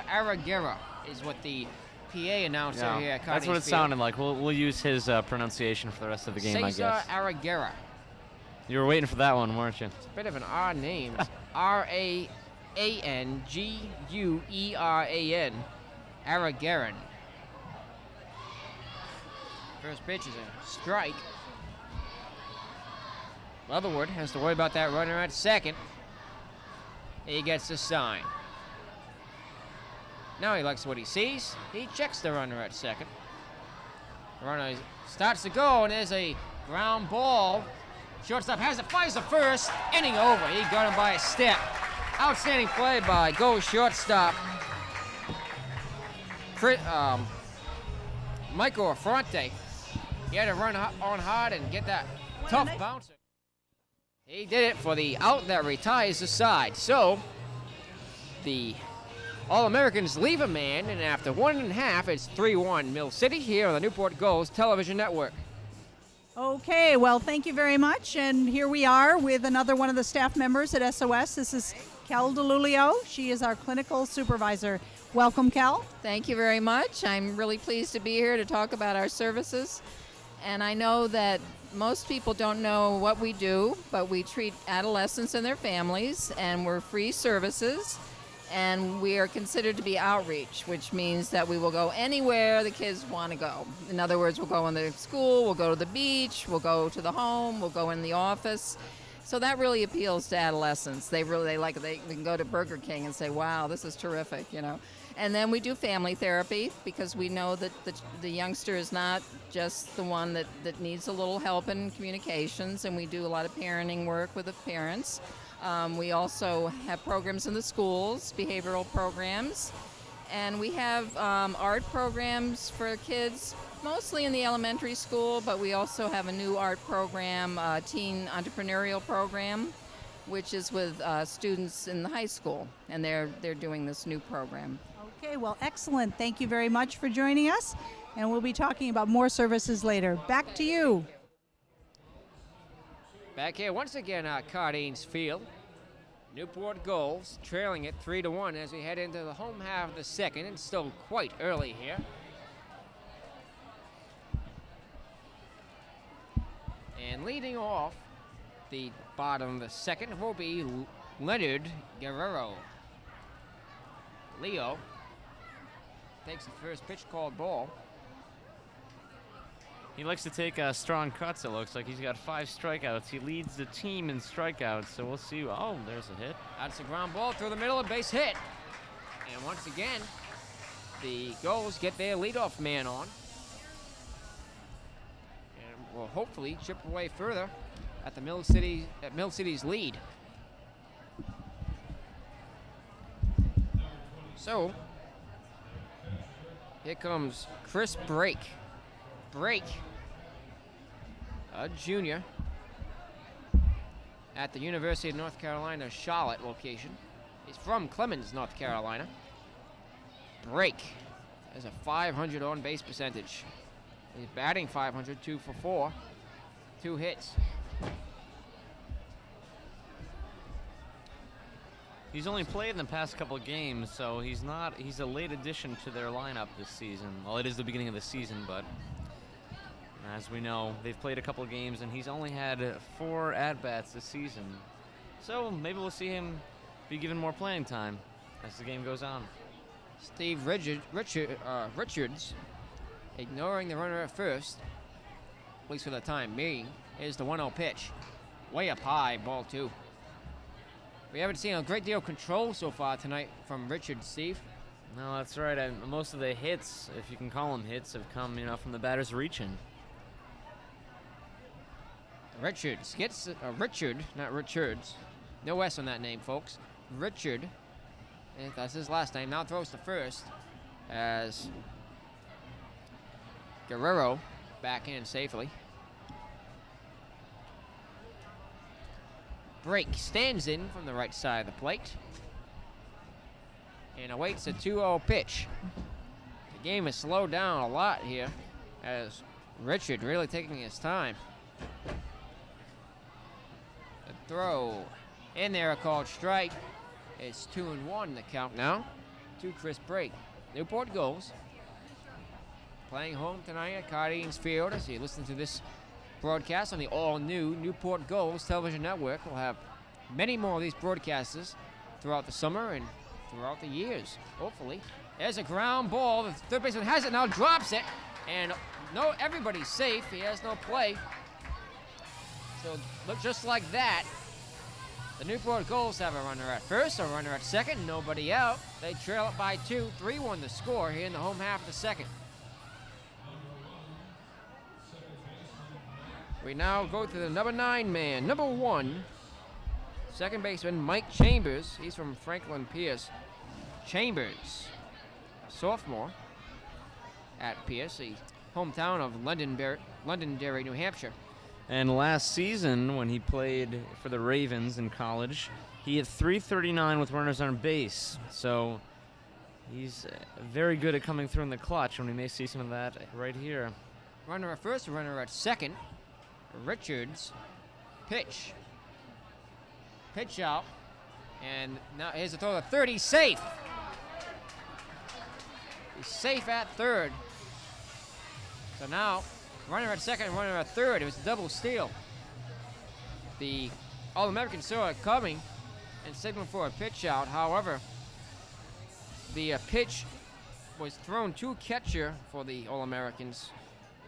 Speaker 1: Araguera is what the PA announcer here at
Speaker 2: that's what it sounded like. We'll use his pronunciation for the rest of the game,
Speaker 1: Cesar
Speaker 2: I guess.
Speaker 1: Araguera.
Speaker 2: You were waiting for that one, weren't you?
Speaker 1: It's a bit of an odd name. Rangueran. Aragueran. First pitch is a strike. Leatherwood has to worry about that runner at second. He gets the sign. Now he likes what he sees. He checks the runner at second. The runner starts to go, and there's a ground ball. Shortstop has it, fires the first. Inning over. He got him by a step. Outstanding play by Gulls shortstop Michael Affronte. He had to run on hard and get that tough bouncer. He did it for the out that retires the side. So the All-Americans leave a man, and after 1.5, it's 3-1 Mill City here on the Newport Gulls television network.
Speaker 5: Okay, well, thank you very much. And here we are with another one of the staff members at SOS. This is Cal DeLulio. She is our clinical supervisor. Welcome, Cal.
Speaker 9: Thank you very much. I'm really pleased to be here to talk about our services. And I know that most people don't know what we do, but we treat adolescents and their families, and we're free services. And we are considered to be outreach, which means that we will go anywhere the kids want to go. In other words, we'll go in the school, we'll go to the beach, we'll go to the home, we'll go in the office. So that really appeals to adolescents. They can go to Burger King and say, wow, this is terrific, you know. And then we do family therapy because we know that the youngster is not just the one that needs a little help in communications, and we do a lot of parenting work with the parents. We also have programs in the schools, behavioral programs, and we have art programs for kids, mostly in the elementary school, but we also have a new art program, teen entrepreneurial program, which is with students in the high school, and they're doing this new program.
Speaker 5: Okay, well, excellent. Thank you very much for joining us, and we'll be talking about more services later. Back to you.
Speaker 1: Back here once again at Cardines Field. Newport Gulls trailing it 3-1 as we head into the home half of the second. It's still quite early here. And leading off the bottom of the second will be Leonard Guerrero. Leo takes the first pitch, called ball.
Speaker 2: He likes to take strong cuts, it looks like. He's got 5 strikeouts. He leads the team in strikeouts, so we'll see. Oh, there's a hit.
Speaker 1: That's a ground ball through the middle, a base hit. And once again, the Gulls get their leadoff man on. And will hopefully chip away further at Mill City's lead. So, here comes Chris Brake. Brake, a junior at the University of North Carolina, Charlotte location. He's from Clemens, North Carolina. Brake has a 500 on-base percentage. He's batting 500, 2 for 4, 2 hits.
Speaker 2: He's only played in the past couple of games, so he's a late addition to their lineup this season. Well, it is the beginning of the season, but As we know, they've played a couple of games, and he's only had 4 at-bats this season. So maybe we'll see him be given more playing time as the game goes on.
Speaker 1: Steve Richards, ignoring the runner at first, at least for the time being, is the 1-0 pitch. Way up high, ball 2. We haven't seen a great deal of control so far tonight from Richards, Steve.
Speaker 2: No, that's right. Most of the hits, if you can call them hits, have come, from the batter's reaching.
Speaker 1: Richards gets Richard, not Richards. No S on that name, folks. Richard, that's his last name, now throws to first as Guerrero back in safely. Break stands in from the right side of the plate and awaits a 2-0 pitch. The game has slowed down a lot here as Richard really taking his time. The throw in there, a called strike. It's 2-1 the count now to Chris Break. Newport Gulls playing home tonight at Cardines Field. As you listen to this broadcast on the all-new Newport Gulls television network, we'll have many more of these broadcasts throughout the summer and throughout the years, hopefully. There's a ground ball. The third baseman has it now, drops it, and no, everybody's safe. He has no play. So look, just like that, the Newport Gulls have a runner at first, a runner at second, nobody out. They trail it by 2, 3-1 the score here in the home half of the second. We now go to the number 9 man, number 1, second baseman Mike Chambers. He's from Franklin Pierce. Chambers, a sophomore at Pierce, the hometown of Londonderry, New Hampshire.
Speaker 2: And last season, when he played for the Ravens in college, he hit .339 with runners on base. So he's very good at coming through in the clutch, and we may see some of that right here.
Speaker 1: Runner at first, runner at second. Richards, pitch out, and now here's a throw to third. He's safe. He's safe at third. So now, runner at second, runner at third. It was a double steal. The All-Americans saw it coming and signaled for a pitch out. However, the pitch was thrown to catcher for the All-Americans.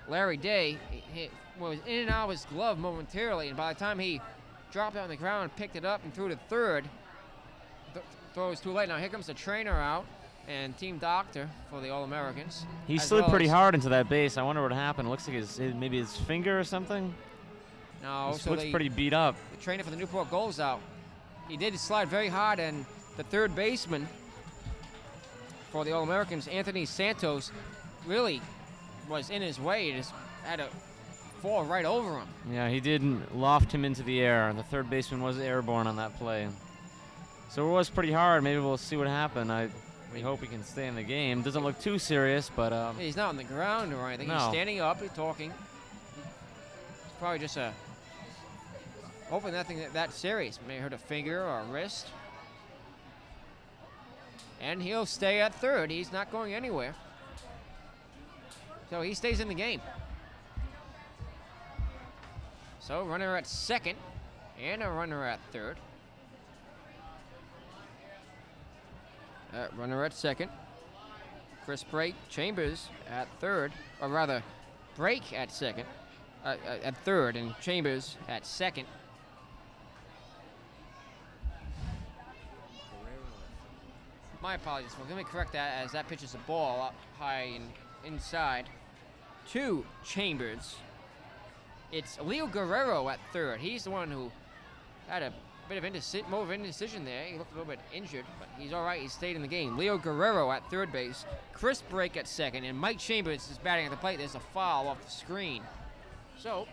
Speaker 1: Larry Day was in and out of his glove momentarily, and by the time he dropped it on the ground and picked it up and threw to third, throw was too late. Now here comes the trainer out and team doctor for the All-Americans.
Speaker 2: He slid pretty hard into that base. I wonder what happened. It looks like maybe his finger or something.
Speaker 1: No,
Speaker 2: he looks pretty beat up.
Speaker 1: The trainer for the Newport Gulls out. He did slide very hard, and the third baseman for the All-Americans, Anthony Santos, really was in his way. He just had to fall right over him.
Speaker 2: Yeah, he did loft him into the air. The third baseman was airborne on that play. So it was pretty hard. Maybe we'll see what happened. We hope he can stay in the game. Doesn't look too serious, but...
Speaker 1: he's not on the ground or anything.
Speaker 2: No.
Speaker 1: He's standing up. He's talking. It's probably just hopefully nothing that serious. May hurt a finger or a wrist. And he'll stay at third. He's not going anywhere. So he stays in the game. So runner at second and a runner at third. Runner at second. Chris Break, Chambers at third, or rather, Break at second, at third, and Chambers at second. My apologies, folks. Let me correct that, as that pitch is a ball up high and inside to Chambers. It's Leo Guerrero at third. He's the one who had a bit of more of indecision there. He looked a little bit injured, but he's all right. He stayed in the game. Leo Guerrero at third base. Chris Break at second, and Mike Chambers is batting at the plate. There's a foul off the screen. So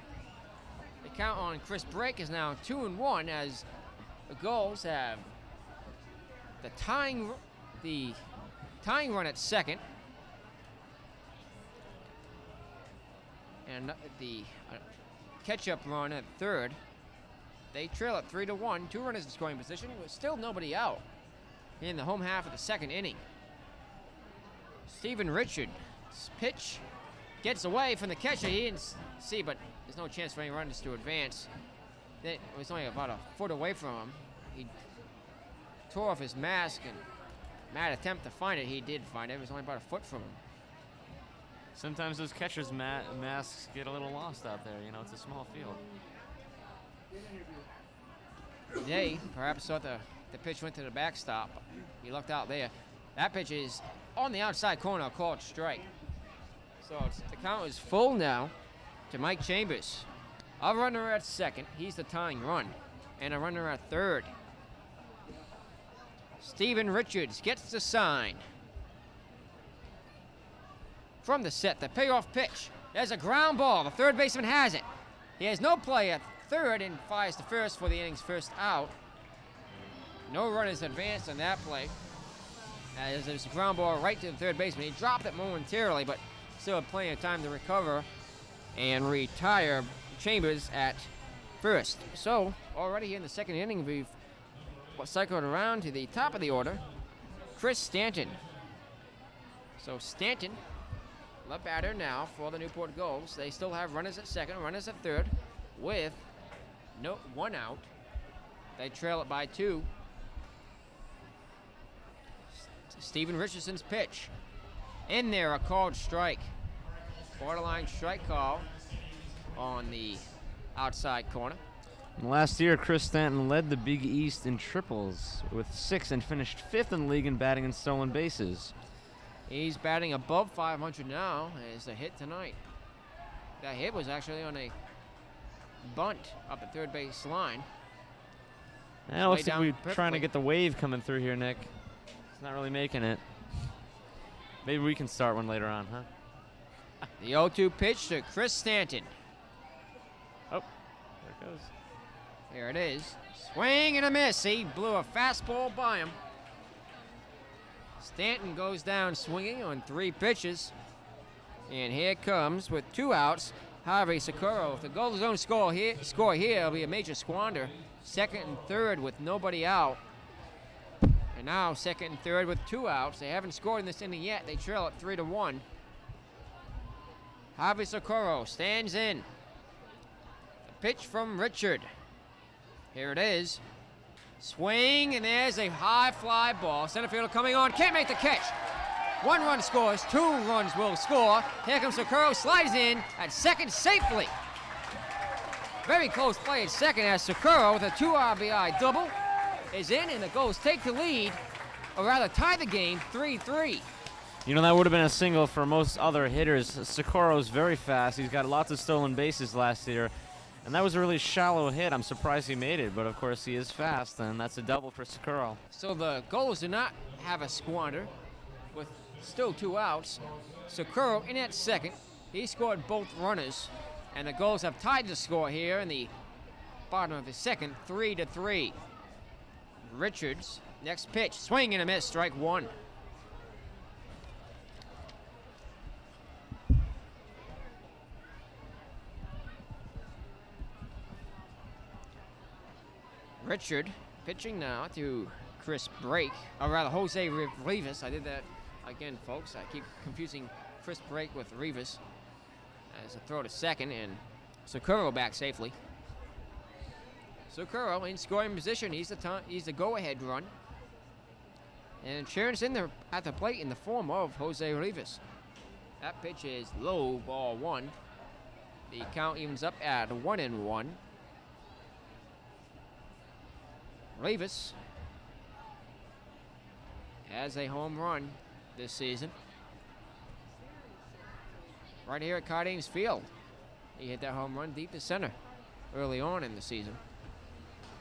Speaker 1: the count on Chris Break is now 2-1 as the Gulls have the tying run at second, and the catch-up run at third. They trail at 3-1. 2 runners in scoring position with still nobody out in the home half of the second inning. Stephen Richards' pitch gets away from the catcher. He didn't see, but there's no chance for any runners to advance. It was only about a foot away from him. He tore off his mask, and mad attempt to find it. He did find it. It was only about a foot from him.
Speaker 2: Sometimes those catchers' masks get a little lost out there. You know, it's a small field.
Speaker 1: They perhaps thought the pitch went to the backstop. He lucked out there. That pitch is on the outside corner, called strike. So the count is full now to Mike Chambers. A runner at second. He's the tying run. And a runner at third. Steven Richards gets the sign. From the set, the payoff pitch. There's a ground ball. The third baseman has it. He has no play at third and fires to first for the inning's first out. No runners advanced on that play. As there's a ground ball right to the third baseman. He dropped it momentarily, but still had plenty of time to recover and retire Chambers at first. So, already in the second inning, we've cycled around to the top of the order. Chris Stanton. So Stanton, the batter now for the Newport Gulls. They still have runners at second, runners at third, with one out. They trail it by 2. Steven Richardson's pitch. In there, a called strike. Borderline strike call on the outside corner.
Speaker 2: And last year, Chris Stanton led the Big East in triples with 6 and finished 5th in the league in batting and stolen bases.
Speaker 1: He's batting above 500 now as a hit tonight. That hit was actually on a bunt up the third base line.
Speaker 2: It looks like we're trying to get the wave coming through here, Nick. It's not really making it. Maybe we can start one later on, huh?
Speaker 1: The 0-2 pitch to Chris Stanton.
Speaker 2: Oh, there it goes.
Speaker 1: There it is. Swing and a miss. He blew a fastball by him. Stanton goes down swinging on 3 pitches. And here comes, with 2 outs, Harvey Socorro. If the Gulls don't score here, it'll be a major squander. Second and third with nobody out. And now second and third with 2 outs. They haven't scored in this inning yet. They trail it 3-1. Harvey Socorro stands in. The pitch from Richard. Here it is. Swing, and there's a high fly ball. Center fielder coming on, can't make the catch. 1 run scores, 2 runs will score. Here comes Socorro, slides in at second safely. Very close play at second as Socorro with a 2 RBI double is in, and the Gulls take the lead, or rather tie the game 3-3.
Speaker 2: You know, that would have been a single for most other hitters. Socorro's very fast. He's got lots of stolen bases last year. And that was a really shallow hit. I'm surprised he made it, but of course he is fast, and that's a double for Socorro.
Speaker 1: So the Gulls do not have a squander with still 2 outs. Socorro in at second. He scored both runners, and the Gulls have tied the score here in the bottom of the second, 3-3. Richards, next pitch, swing and a miss, strike 1. Richard pitching now to Chris Brake, or rather Jose Rivas. I did that again, folks. I keep confusing Chris Brake with Rivas as a throw to second, and Socorro back safely. Socorro in scoring position. He's the go-ahead run, and Sharon's in there at the plate in the form of Jose Rivas. That pitch is low, ball 1. The count evens up at 1-1. Rivas has a home run this season. Right here at Cardines Field. He hit that home run deep to center early on in the season.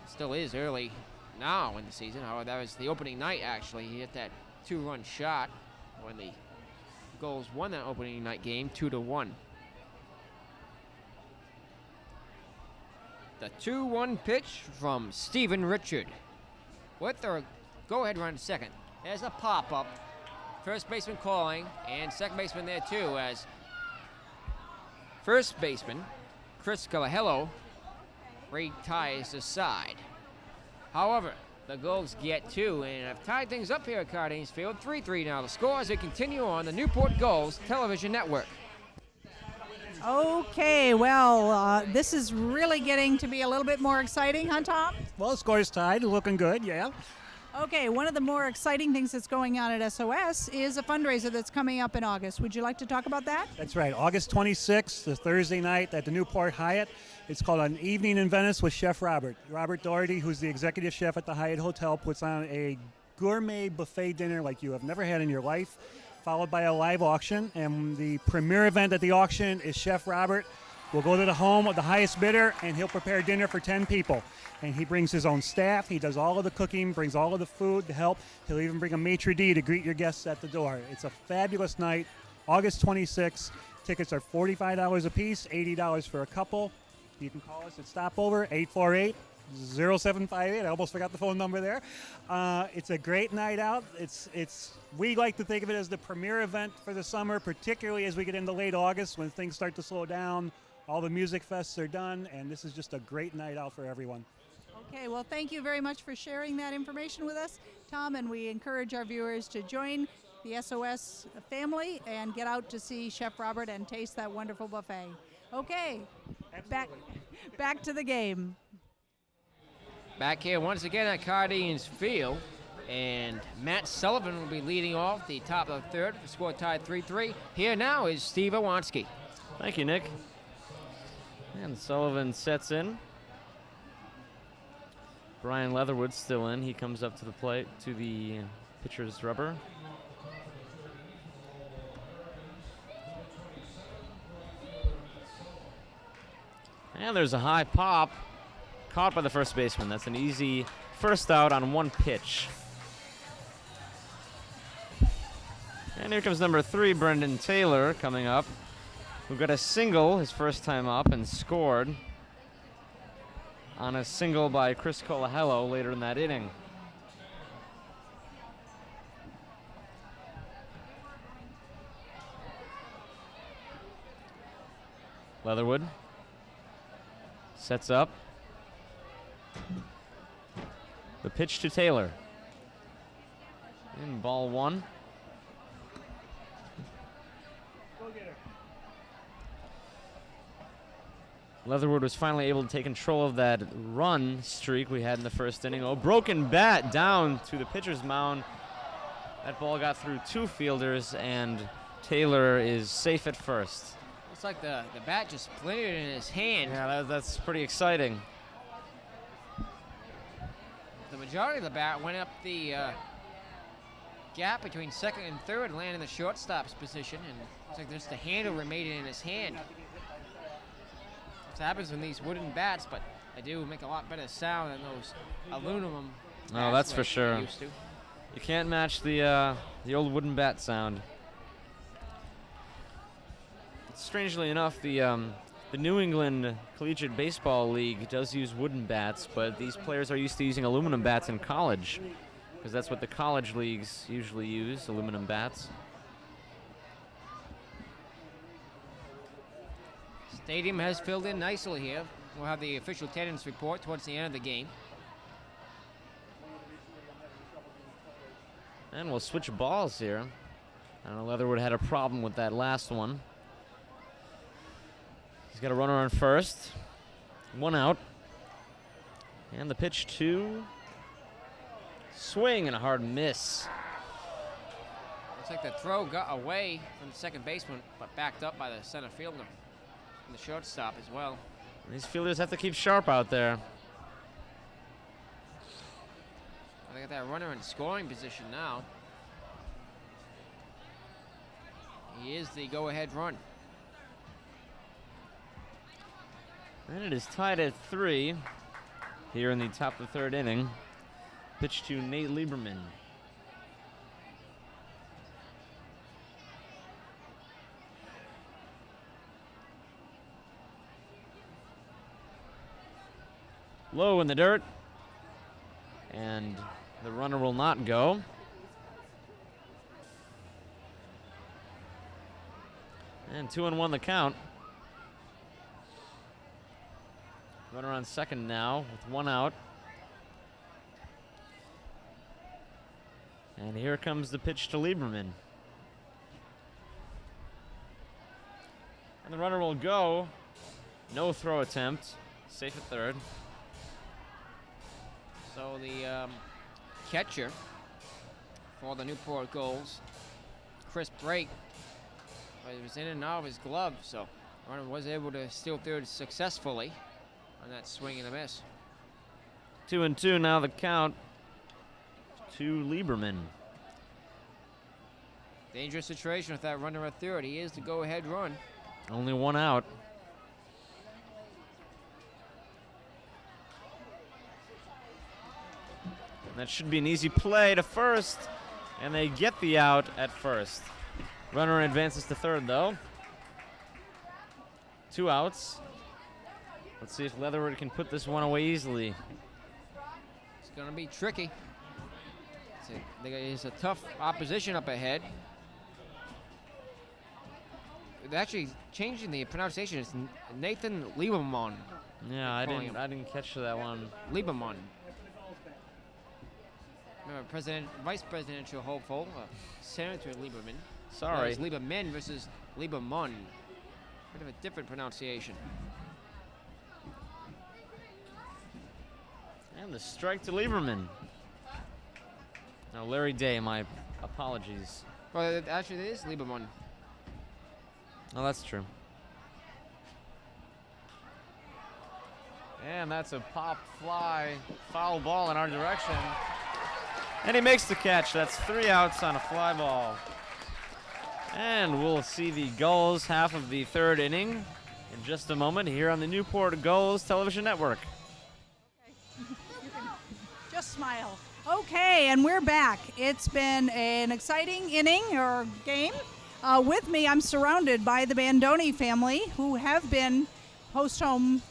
Speaker 1: Still is early now in the season. However, that was the opening night, actually. He hit that 2-run shot when the Gulls won that opening night game 2-1. The 2-1 pitch from Steven Richard. With the go-ahead run to second. There's a pop-up. First baseman calling, and second baseman there too, as first baseman Chris Calahello reties the side. However, the Gulls get 2 and have tied things up here at Cardines Field. 3-3 now the score as we continue on the Newport Gulls television network.
Speaker 5: Okay, well, this is really getting to be a little bit more exciting, huh, Tom?
Speaker 7: Well, the score's tied, looking good, yeah.
Speaker 5: Okay, one of the more exciting things that's going on at SOS is a fundraiser that's coming up in August. Would you like to talk about that?
Speaker 7: That's right, August 26th, the Thursday night at the Newport Hyatt. It's called An Evening in Venice with Chef Robert. Robert Doherty, who's the executive chef at the Hyatt Hotel, puts on a gourmet buffet dinner like you have never had in your life, followed by a live auction. And the premier event at the auction is Chef Robert will go to the home of the highest bidder, and he'll prepare dinner for 10 people. And he brings his own staff. He does all of the cooking, brings all of the food to help. He'll even bring a maitre d' to greet your guests at the door. It's a fabulous night, August 26th. Tickets are $45 a piece, $80 for a couple. You can call us at Stopover, 848-0758. I almost forgot the phone number there. It's a great night out. We like to think of it as the premier event for the summer, particularly as we get into late August when things start to slow down. All the music fests are done, and this is just a great night out for everyone.
Speaker 5: Okay, well, thank you very much for sharing that information with us, Tom, and we encourage our viewers to join the SOS family and get out to see Chef Robert and taste that wonderful buffet. Okay, back to the game.
Speaker 1: Back here once again at Cardines Field, and Matt Sullivan will be leading off the top of the third. The score tied 3-3. Here now is Steve Iwanski.
Speaker 2: Thank you, Nick. And Sullivan sets in. Brian Leatherwood's still in. He comes up to the plate, to the pitcher's rubber. And there's a high pop caught by the first baseman. That's an easy first out on one pitch. And here comes number 3, Brendan Taylor, coming up, who got a single his first time up and scored on a single by Chris Colahello later in that inning. Leatherwood sets up. The pitch to Taylor. In ball 1. Leatherwood was finally able to take control of that run streak we had in the first inning. Oh, broken bat down to the pitcher's mound. That ball got through 2 fielders, and Taylor is safe at first.
Speaker 1: Looks like the bat just splintered in his hand.
Speaker 2: Yeah, that's pretty exciting.
Speaker 1: The majority of the bat went up the gap between second and third, landing in the shortstop's position, and looks like just the handle remained in his hand. What happens with these wooden bats, but they do make a lot better sound than those aluminum bats.
Speaker 2: Oh, that's for
Speaker 1: like
Speaker 2: sure.
Speaker 1: they used to.
Speaker 2: You can't match the old wooden bat sound. Strangely enough, the New England Collegiate Baseball League does use wooden bats, but these players are used to using aluminum bats in college, because that's what the college leagues usually use, aluminum bats.
Speaker 1: Stadium has filled in nicely here. We'll have the official attendance report towards the end of the game.
Speaker 2: And we'll switch balls here. I know Leatherwood had a problem with that last one. He's got a runner on first. 1 out. And the pitch to swing and a hard miss.
Speaker 1: Looks like the throw got away from the second baseman, but backed up by the center fielder and the shortstop as well.
Speaker 2: These fielders have to keep sharp out there.
Speaker 1: They got that runner in scoring position now. He is the go-ahead run.
Speaker 2: And it is tied at 3 here in the top of the third inning. Pitch to Nate Lieberman. Low in the dirt. And the runner will not go. And 2-1 the count. Runner on second now with 1 out. And here comes the pitch to Lieberman. And the runner will go. No throw attempt. Safe at third.
Speaker 1: So the catcher for the Newport Gulls, Chris Brake, it was in and out of his glove, so runner was able to steal third successfully on that swing and a miss.
Speaker 2: 2-2 now the count to Lieberman.
Speaker 1: Dangerous situation with that runner at third. He is the go-ahead run.
Speaker 2: Only one out. That should be an easy play to first, and they get the out at first. Runner advances to third, though. 2 outs. Let's see if Leatherwood can put this one away easily.
Speaker 1: It's going to be tricky. It's a tough opposition up ahead. They're actually changing the pronunciation. It's Nathan Lieberman.
Speaker 2: Yeah, I didn't catch that one.
Speaker 1: Lieberman. Vice presidential hopeful, Senator Lieberman.
Speaker 2: Sorry.
Speaker 1: It's Lieberman versus Lieberman. Bit of a different pronunciation.
Speaker 2: And the strike to Lieberman. Now Larry Day, my apologies.
Speaker 1: Well, actually, it is Lieberman.
Speaker 2: Oh, that's true. And that's a pop fly foul ball in our direction. And he makes the catch. That's 3 outs on a fly ball. And we'll see the Gulls half of the third inning in just a moment here on the Newport Gulls Television Network.
Speaker 5: Just smile. Okay, and we're back. It's been an exciting inning or game. With me, I'm surrounded by the Bandoni family, who have been host-home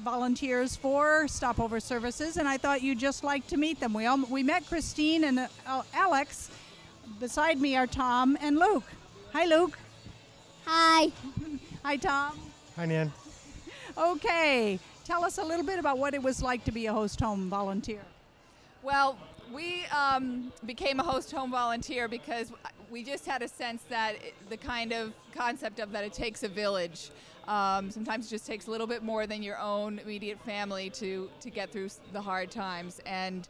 Speaker 5: volunteers for stopover services, and I thought you'd just like to meet them. We met Christine and Alex. Beside me are Tom and Luke. Hi, Luke.
Speaker 10: Hi.
Speaker 5: Hi, Tom.
Speaker 11: Hi, Nan.
Speaker 5: Okay, tell us a little bit about what it was like to be a host-home volunteer.
Speaker 12: Well, we became a host home volunteer because we just had a sense that the kind of concept of that it takes a village. Sometimes it just takes a little bit more than your own immediate family to get through the hard times. And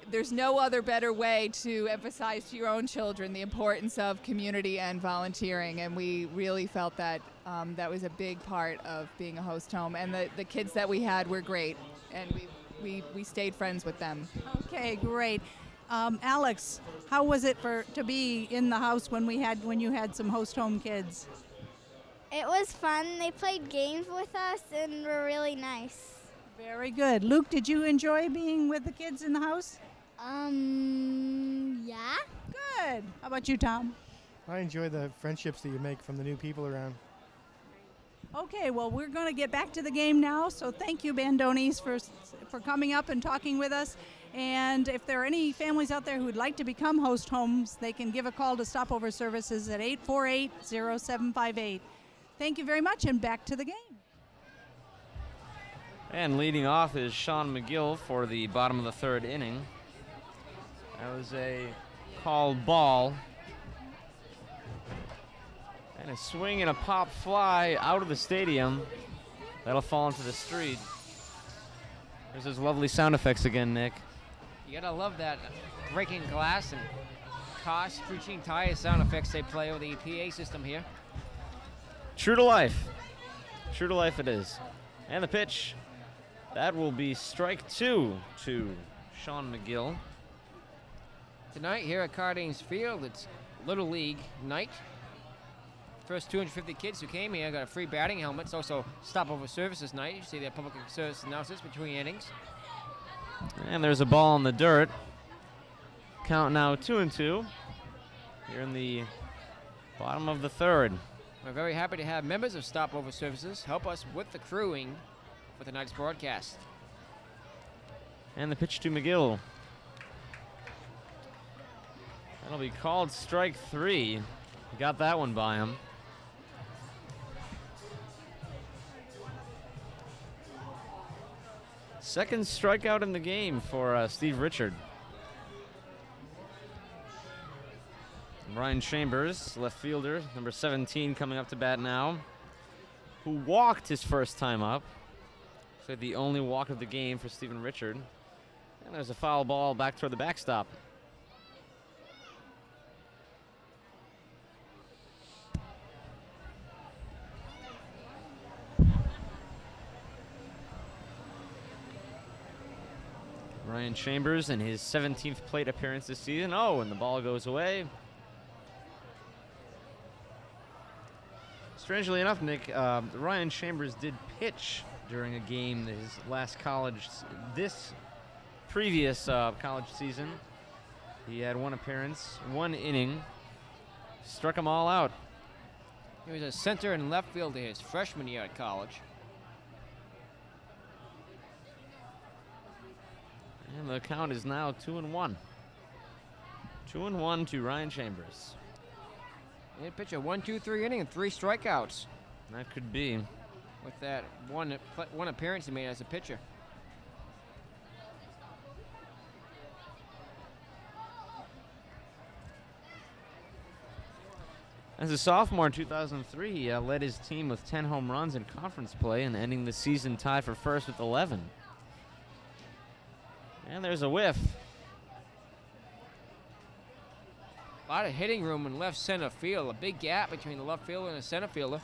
Speaker 12: there's no other better way to emphasize to your own children the importance of community and volunteering. And we really felt that that was a big part of being a host home. And the kids that we had were great. And we stayed friends with them.
Speaker 5: Okay, great. Alex, how was it to be in the house when you had some host home kids?
Speaker 10: It was fun. They played games with us and were really nice.
Speaker 5: Very good. Luke, did you enjoy being with the kids in the house?
Speaker 10: Yeah.
Speaker 5: Good. How about you, Tom?
Speaker 11: I enjoy the friendships that you make from the new people around.
Speaker 5: Okay, well, we're going to get back to the game now, so thank you, Bandonis, for coming up and talking with us. And if there are any families out there who would like to become host homes, they can give a call to Stopover Services at 848-0758. Thank you very much, and back to the game.
Speaker 2: And leading off is Sean McGill for the bottom of the third inning. That was a called ball. And a swing and a pop fly out of the stadium. That'll fall into the street. There's those lovely sound effects again, Nick.
Speaker 1: You gotta love that breaking glass and car screeching tire sound effects they play with the PA system here.
Speaker 2: True to life. True to life it is. And the pitch. That will be strike 2 to Sean McGill.
Speaker 1: Tonight here at Cardines Field, it's Little League night. First 250 kids who came here got a free batting helmet. It's also Stopover Services night. You see their public service announcements between innings.
Speaker 2: And there's a ball in the dirt. Count now 2-2. Here in the bottom of the third.
Speaker 1: We're very happy to have members of Stopover Services help us with the crewing for tonight's broadcast.
Speaker 2: And the pitch to McGill. That'll be called strike 3. Got that one by him. Second strikeout in the game for Steve Richard. Ryan Chambers, left fielder, number 17, coming up to bat now. who walked his first time up. So the only walk of the game for Stephen Richard. And there's a foul ball back toward the backstop. Ryan Chambers in his 17th plate appearance this season. Oh, and the ball goes away. Strangely enough, Nick, Ryan Chambers did pitch during a game his last this previous college season. He had one appearance, one inning, struck them all out.
Speaker 1: He was a center and left fielder his freshman year at college.
Speaker 2: And the count is now 2-1. 2-1 to Ryan Chambers.
Speaker 1: He pitched a 1-2-3 inning and 3 strikeouts.
Speaker 2: That could be.
Speaker 1: With that one appearance he made as a pitcher.
Speaker 2: As a sophomore in 2003, he led his team with 10 home runs in conference play and ending the season tied for first with 11. And there's a whiff.
Speaker 1: A lot of hitting room in left center field. A big gap between the left fielder and the center fielder.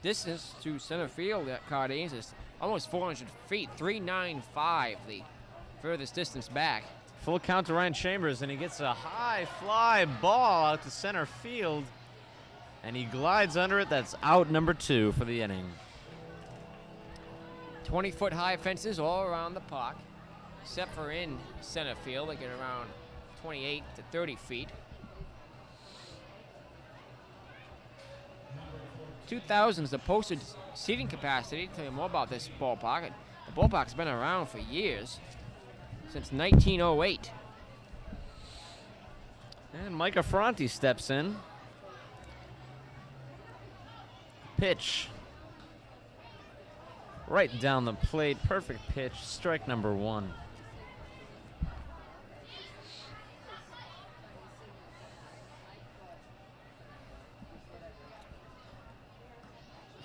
Speaker 1: Distance to center field at Cardines is almost 400 feet, 395, the furthest distance back.
Speaker 2: Full count to Ryan Chambers, and he gets a high fly ball out to center field, and he glides under it. That's out number 2 for the inning.
Speaker 1: 20-foot high fences all around the park, except for in center field. They get around 28 to 30 feet. 2,000 is the posted seating capacity. Tell you more about this ballpark. The ballpark's been around for years, since 1908.
Speaker 2: And Mike Affronti steps in. Pitch. Right down the plate. Perfect pitch. Strike number 1.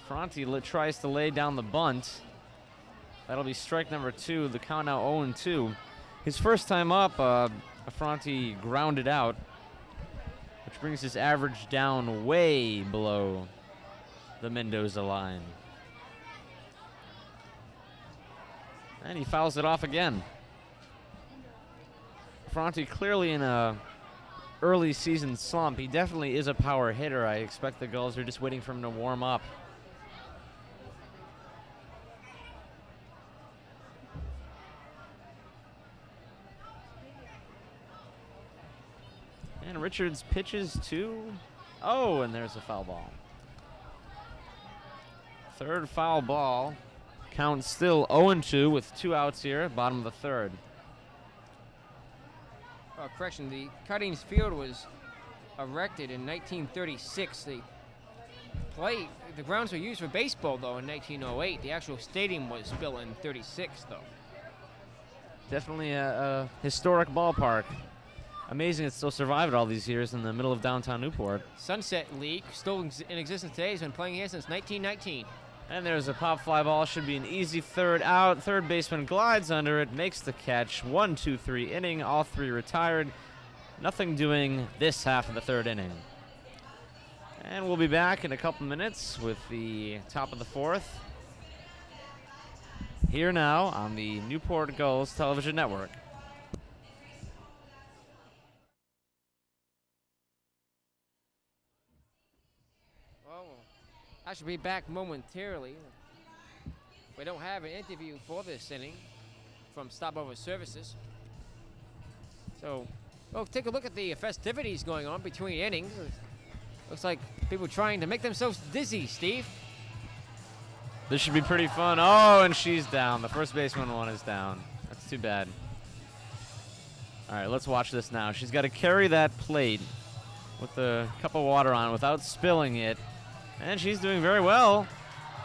Speaker 2: Affronti tries to lay down the bunt. That'll be strike number 2. The count now 0-2. His first time up, Affronti grounded out, which brings his average down way below the Mendoza line. And he fouls it off again. Affronti clearly in a early season slump. He definitely is a power hitter. I expect the Gulls are just waiting for him to warm up. And Richards pitches to... Oh, and there's a foul ball. Third foul ball. Count still 0-2 with 2 outs here, bottom of the third.
Speaker 1: Correction, the Cardines Field was erected in 1936. The grounds were used for baseball, though, in 1908. The actual stadium was built in 36, though.
Speaker 2: Definitely a historic ballpark. Amazing it still survived all these years in the middle of downtown Newport.
Speaker 1: Sunset League, still in existence today, has been playing here since 1919.
Speaker 2: And there's a pop fly ball. Should be an easy third out. Third baseman glides under it, makes the catch. 1-2-3 inning. All 3 retired. Nothing doing this half of the third inning. And we'll be back in a couple minutes with the top of the 4th. Here now on the Newport Gulls television network.
Speaker 1: I should be back momentarily. We don't have an interview for this inning from Stopover Services. So, we'll take a look at the festivities going on between innings. Looks like people trying to make themselves dizzy, Steve.
Speaker 2: This should be pretty fun. Oh, and she's down. The first baseman one is down. That's too bad. All right, let's watch this now. She's got to carry that plate with a cup of water on without spilling it. And she's doing very well.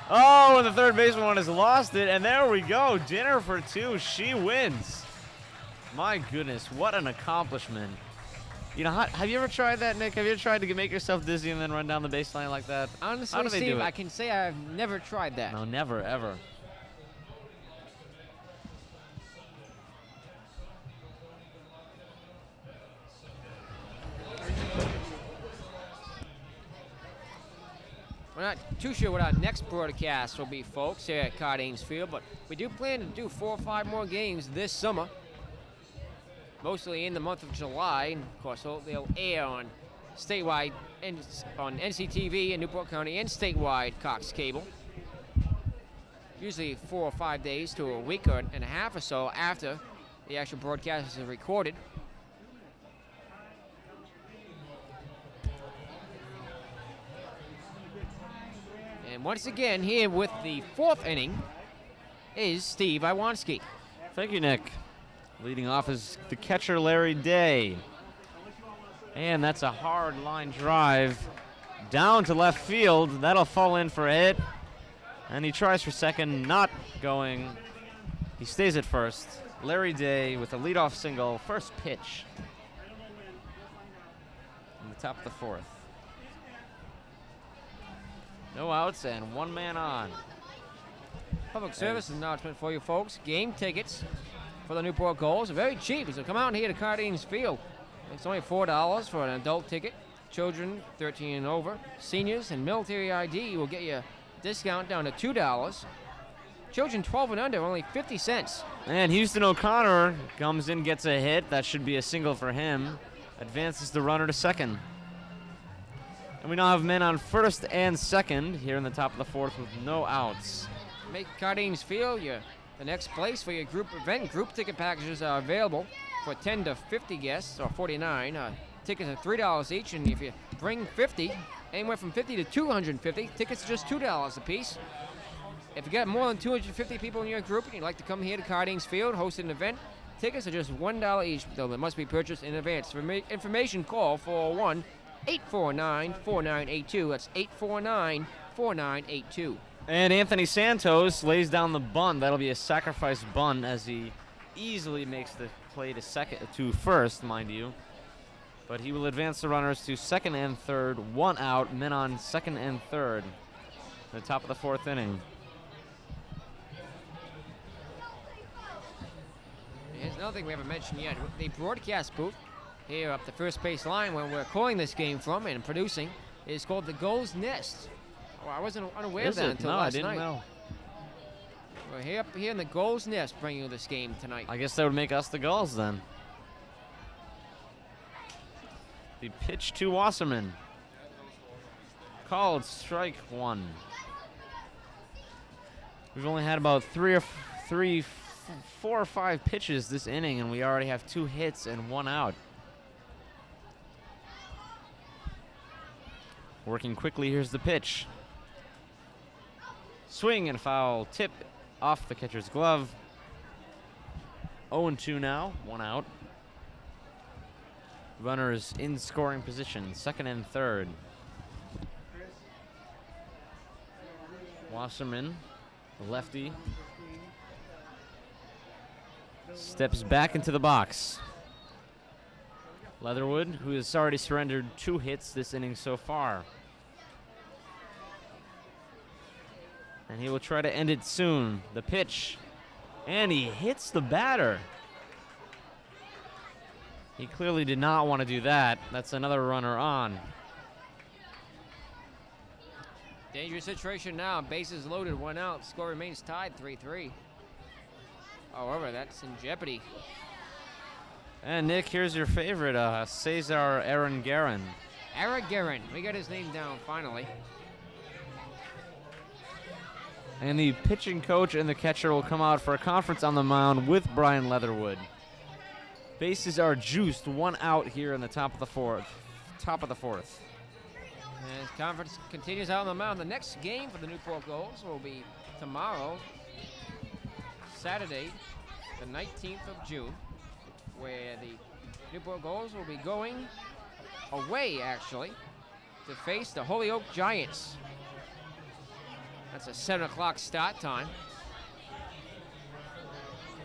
Speaker 2: Oh, and the third baseman one has lost it. And there we go. Dinner for 2. She wins. My goodness, what an accomplishment. You know, have you ever tried that, Nick? Have you ever tried to make yourself dizzy and then run down the baseline like that?
Speaker 1: Honestly,
Speaker 2: How do they
Speaker 1: Steve,
Speaker 2: do it?
Speaker 1: I can say I've never tried that.
Speaker 2: No, never, ever.
Speaker 1: We're not too sure what our next broadcast will be, folks, here at Cardines Field, but we do plan to do 4 or 5 more games this summer, mostly in the month of July. And of course, they'll air on statewide and on NCTV in Newport County and statewide Cox Cable. Usually 4 or 5 days to a week and a half or so after the actual broadcast is recorded. And once again, here with the 4th inning is Steve Iwanski.
Speaker 2: Thank you, Nick. Leading off is the catcher, Larry Day. And that's a hard line drive down to left field. That'll fall in for a hit. And he tries for second, not going. He stays at first. Larry Day with a leadoff single, first pitch. In the top of the 4th. No outs and 1 man on.
Speaker 1: Public service announcement for you folks. Game tickets for the Newport Gulls are very cheap, so come out here to Cardines Field. It's only $4 for an adult ticket. Children 13 and over, seniors and military ID will get you a discount down to $2. Children 12 and under, only 50 cents.
Speaker 2: And Houston O'Connor comes in, gets a hit. That should be a single for him. Advances the runner to second. And we now have men on first and second here in the top of the 4th with no outs.
Speaker 1: Make Cardines Field the next place for your group event. Group ticket packages are available for 10 to 50 guests, or 49. Tickets are $3 each, and if you bring 50, anywhere from 50 to 250, tickets are just $2 a piece. If you got more than 250 people in your group and you'd like to come here to Cardines Field, host an event, tickets are just $1 each, though they must be purchased in advance. For information, call 401-849-4982. That's 849-4982.
Speaker 2: And Anthony Santos lays down the bunt. That'll be a sacrifice bunt as he easily makes the play to first, mind you. But he will advance the runners to second and third, 1 out, men on second and third. At the top of the 4th inning.
Speaker 1: Here's another thing we haven't mentioned yet. The broadcast booth here up the first base line where we're calling this game from and producing is called the Gulls Nest. Oh, I wasn't unaware of that until last night.
Speaker 2: No, I didn't know.
Speaker 1: We're here in the Gulls Nest bringing you this game tonight.
Speaker 2: I guess that would make us the Gulls then. The pitch to Wasserman. Called strike 1. We've only had about 4 or 5 pitches this inning, and we already have 2 hits and 1 out. Working quickly, here's the pitch. Swing and foul, tip off the catcher's glove. 0-2 now, 1 out. Runners in scoring position, second and third. Wasserman, the lefty, steps back into the box. Leatherwood, who has already surrendered 2 hits this inning so far. And he will try to end it soon. The pitch, and he hits the batter. He clearly did not want to do that. That's another runner on.
Speaker 1: Dangerous situation now. Bases loaded, 1 out. Score remains tied, 3-3. However, that's in jeopardy.
Speaker 2: And Nick, here's your favorite, Cesar Aranguren.
Speaker 1: Aranguren. We got his name down finally.
Speaker 2: And the pitching coach and the catcher will come out for a conference on the mound with Brian Leatherwood. Bases are juiced, 1 out here in the top of the 4th.
Speaker 1: As conference continues out on the mound, the next game for the Newport Gulls will be tomorrow, Saturday, the 19th of June, where the Newport Gulls will be going away, actually, to face the Holyoke Giants. That's a 7 o'clock start time.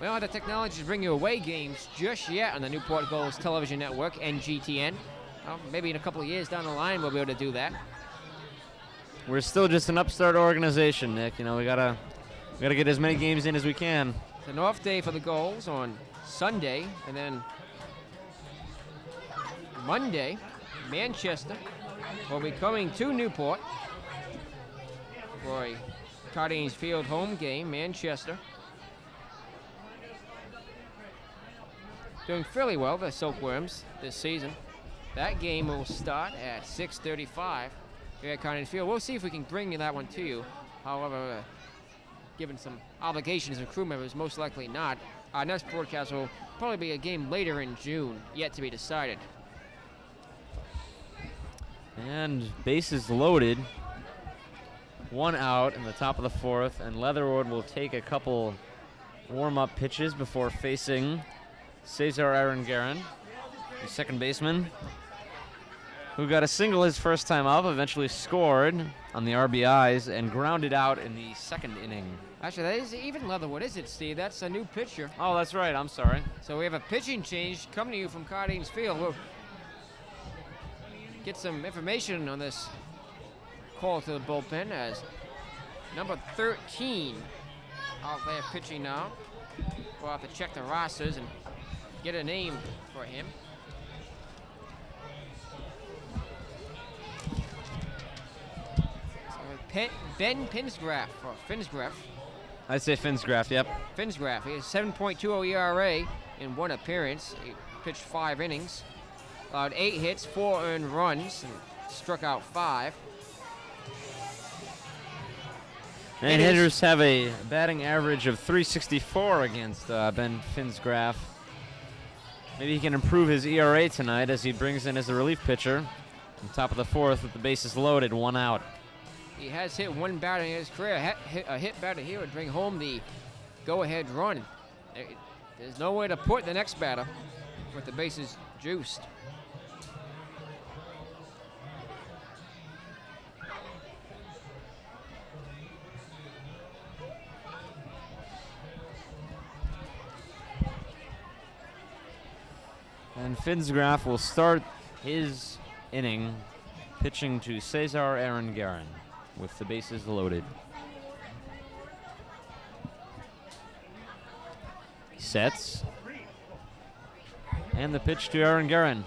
Speaker 1: We don't have the technology to bring you away games just yet on the Newport Gulls television network, NGTN. Well, maybe in a couple of years down the line we'll be able to do that.
Speaker 2: We're still just an upstart organization, Nick. You know, we gotta get as many games in as we can.
Speaker 1: It's an off day for the Gulls on Sunday, and then Monday, Manchester will be coming to Newport for a Cardines Field home game. Manchester doing fairly well, the Silkworms, this season. That game will start at 6:35 here at Cardines Field. We'll see if we can bring that one to you. However, given some obligations of crew members, most likely not. Our next broadcast will probably be a game later in June, yet to be decided.
Speaker 2: And bases loaded. 1 out in the top of the 4th, and Leatherwood will take a couple warm-up pitches before facing Cesar Aranguren, the second baseman, who got a single his first time up, eventually scored on the RBIs and grounded out in the second inning.
Speaker 1: Actually, that is even Leatherwood, is it, Steve? That's a new pitcher.
Speaker 2: Oh, that's right. I'm sorry.
Speaker 1: So we have a pitching change coming to you from Cardines Field. We'll get some information on this call to the bullpen as number 13 out there pitching now. We'll have to check the rosters and get a name for him. So Ben Finsgraff, or Finsgraff.
Speaker 2: I'd say Finsgraff, yep.
Speaker 1: Finsgraff, he has 7.20 ERA in 1 appearance. He pitched 5 innings, allowed 8 hits, 4 earned runs, and struck out 5.
Speaker 2: And hitters have a batting average of .364 against Ben Finsgraff. Maybe he can improve his ERA tonight as he brings in as a relief pitcher. On top of the 4th with the bases loaded, 1 out.
Speaker 1: He has hit 1 batter in his career. A hit batter here would bring home the go-ahead run. There's no way to put the next batter with the bases juiced.
Speaker 2: And Finsgraff will start his inning pitching to Cesar Aranguren with the bases loaded. He sets. And the pitch to Aranguren.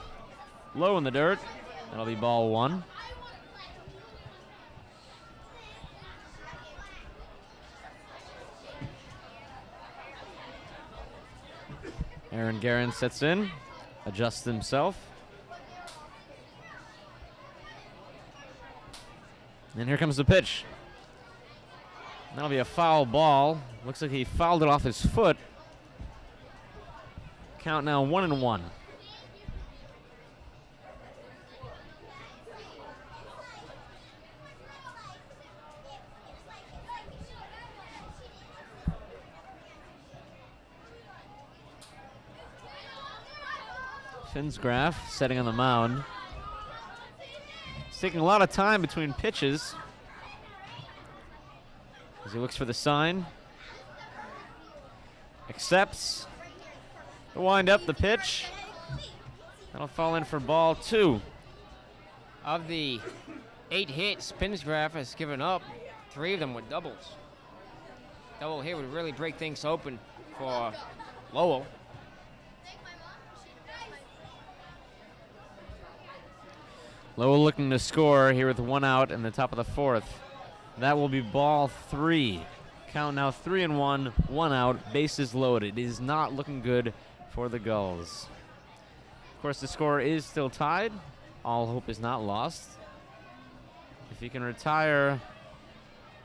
Speaker 2: Low in the dirt. That'll be ball 1. Aranguren sets in. Adjusts himself. And here comes the pitch. That'll be a foul ball. Looks like he fouled it off his foot. Count now 1-1. Finsgraff setting on the mound. It's taking a lot of time between pitches as he looks for the sign. Accepts the wind up, the pitch. That'll fall in for ball 2.
Speaker 1: Of the 8 hits Finsgraff has given up, 3 of them were doubles. Double here would really break things open for Lowell.
Speaker 2: Lowell looking to score here with 1 out in the top of the 4th. That will be ball 3. Count now 3-1, 1 out, bases loaded. It is not looking good for the Gulls. Of course, the score is still tied. All hope is not lost. If he can retire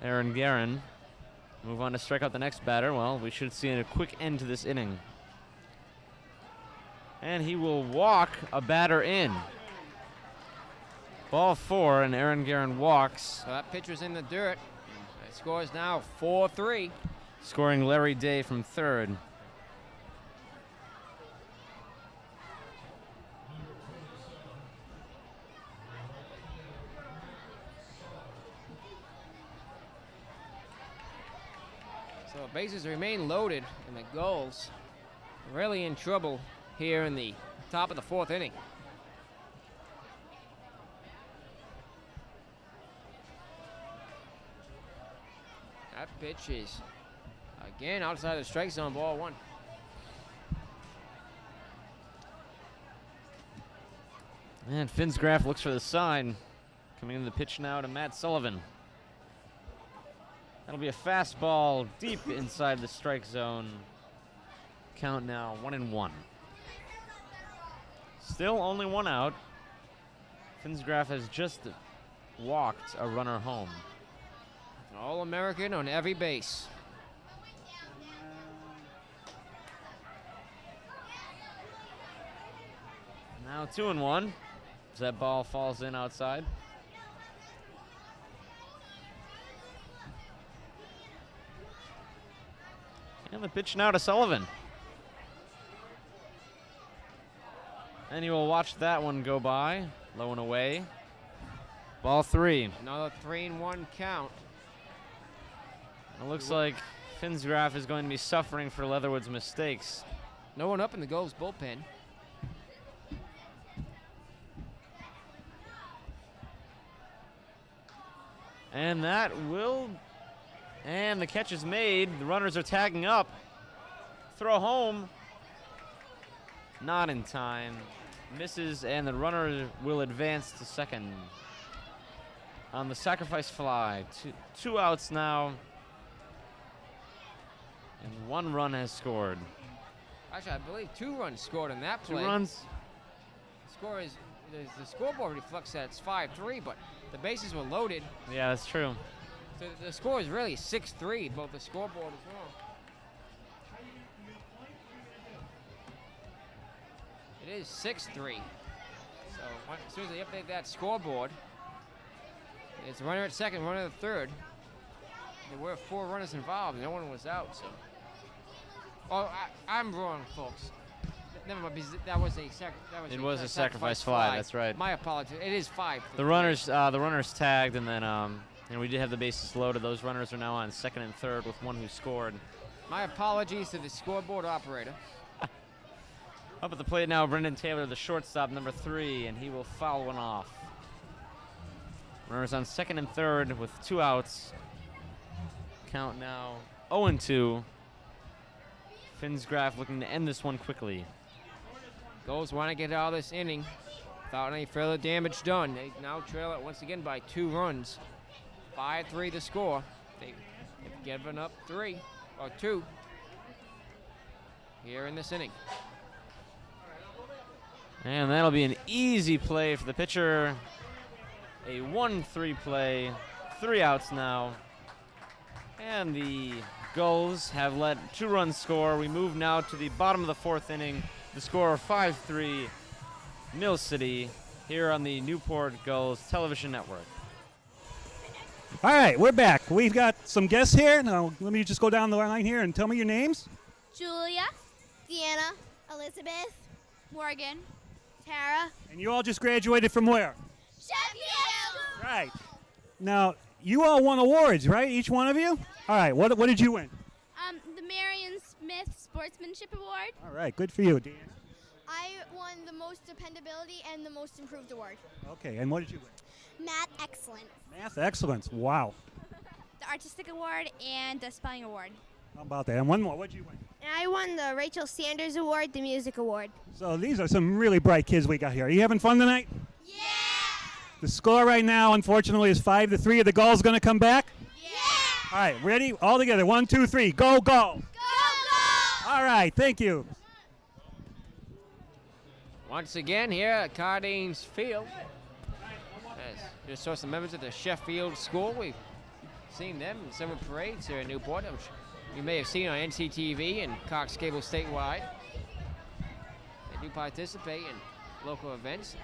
Speaker 2: Aranguren, move on to strike out the next batter, well, we should see a quick end to this inning. And he will walk a batter in. Ball 4, and Aranguren walks.
Speaker 1: So that pitch was in the dirt. It scores now 4-3.
Speaker 2: Scoring Larry Day from third.
Speaker 1: So Bases remain loaded, and the Gulls really in trouble here in the top of the 4th inning. That pitch is, again, outside the strike zone, ball 1.
Speaker 2: And Finsgraf looks for the sign. Coming in the pitch now to Matt Sullivan. That'll be a fastball deep inside the strike zone. Count now 1-1. Still only 1 out. Finsgraf has just walked a runner home.
Speaker 1: An All-American on every base.
Speaker 2: Now 2-1. As that ball falls in outside. And the pitch now to Sullivan. And you will watch that one go by. Low and away. Ball 3.
Speaker 1: Another 3-1 count.
Speaker 2: It looks like Finsgraf is going to be suffering for Leatherwood's mistakes.
Speaker 1: No one up in the Gulls bullpen.
Speaker 2: And that will, and the catch is made. The runners are tagging up. Throw home. Not in time. Misses, and the runner will advance to second. On the sacrifice fly. Two outs now. And 1 run has scored.
Speaker 1: Actually, I believe 2 runs scored in that play.
Speaker 2: 2 runs.
Speaker 1: Score is, the scoreboard reflects that it's 5-3, but the bases were loaded.
Speaker 2: Yeah, that's true.
Speaker 1: So the score is really 6-3, but the scoreboard is wrong. It is 6-3. So as soon as they update that scoreboard, it's a runner at second, runner at third. There were 4 runners involved. No one was out. So, I'm wrong, folks. Never mind. Because that was a
Speaker 2: sacrifice fly. That's right.
Speaker 1: My apologies. It is 5.
Speaker 2: The runners tagged, and then we did have the bases loaded. Those runners are now on second and third with 1 who scored.
Speaker 1: My apologies to the scoreboard operator.
Speaker 2: Up at the plate now, Brendan Taylor, the shortstop, number 3, and he will foul one off. Runners on second and third with 2 outs. Count now 0-2. Finsgraf looking to end this one quickly.
Speaker 1: Gulls want to get out of this inning without any further damage done. They now trail it once again by 2 runs. 5-3 the score. They've given up 2 here in this inning.
Speaker 2: And that'll be an easy play for the pitcher. A 1-3 play. 3 outs now. And the Gulls have let 2 runs score. We move now to the bottom of the 4th inning. The score 5-3 Mill City here on the Newport Gulls television network.
Speaker 7: All right, we're back. We've got some guests here. Now, let me just go down the line here and tell me your names.
Speaker 10: Julia, Deanna, Elizabeth, Morgan, Tara.
Speaker 7: And you all just graduated from where?
Speaker 10: Sheffield!
Speaker 7: Right. Now, you all won awards, right? Each one of you? All right, what did you win?
Speaker 10: The Marion Smith Sportsmanship Award.
Speaker 7: All right, good for you, Deanna.
Speaker 10: I won the most dependability and the most improved award.
Speaker 7: Okay, and what did you win?
Speaker 10: Math excellence.
Speaker 7: Math excellence, wow.
Speaker 10: The artistic award and the spelling award.
Speaker 7: How about that? And one more, what did you win?
Speaker 10: And I won the Rachel Sanders Award, the music award.
Speaker 7: So these are some really bright kids we got here. Are you having fun tonight?
Speaker 10: Yeah!
Speaker 7: The score right now, unfortunately, is 5-3. Are the Gulls going to come back?
Speaker 10: Yeah!
Speaker 7: All right, ready? All together. 1, 2, 3. Go, go!
Speaker 10: Go, go!
Speaker 7: All right, thank you.
Speaker 1: Once again here at Cardines Field. Just saw some members of the Sheffield School. We've seen them in summer parades here in Newport, which you may have seen on NCTV and Cox Cable statewide. They do participate in local events.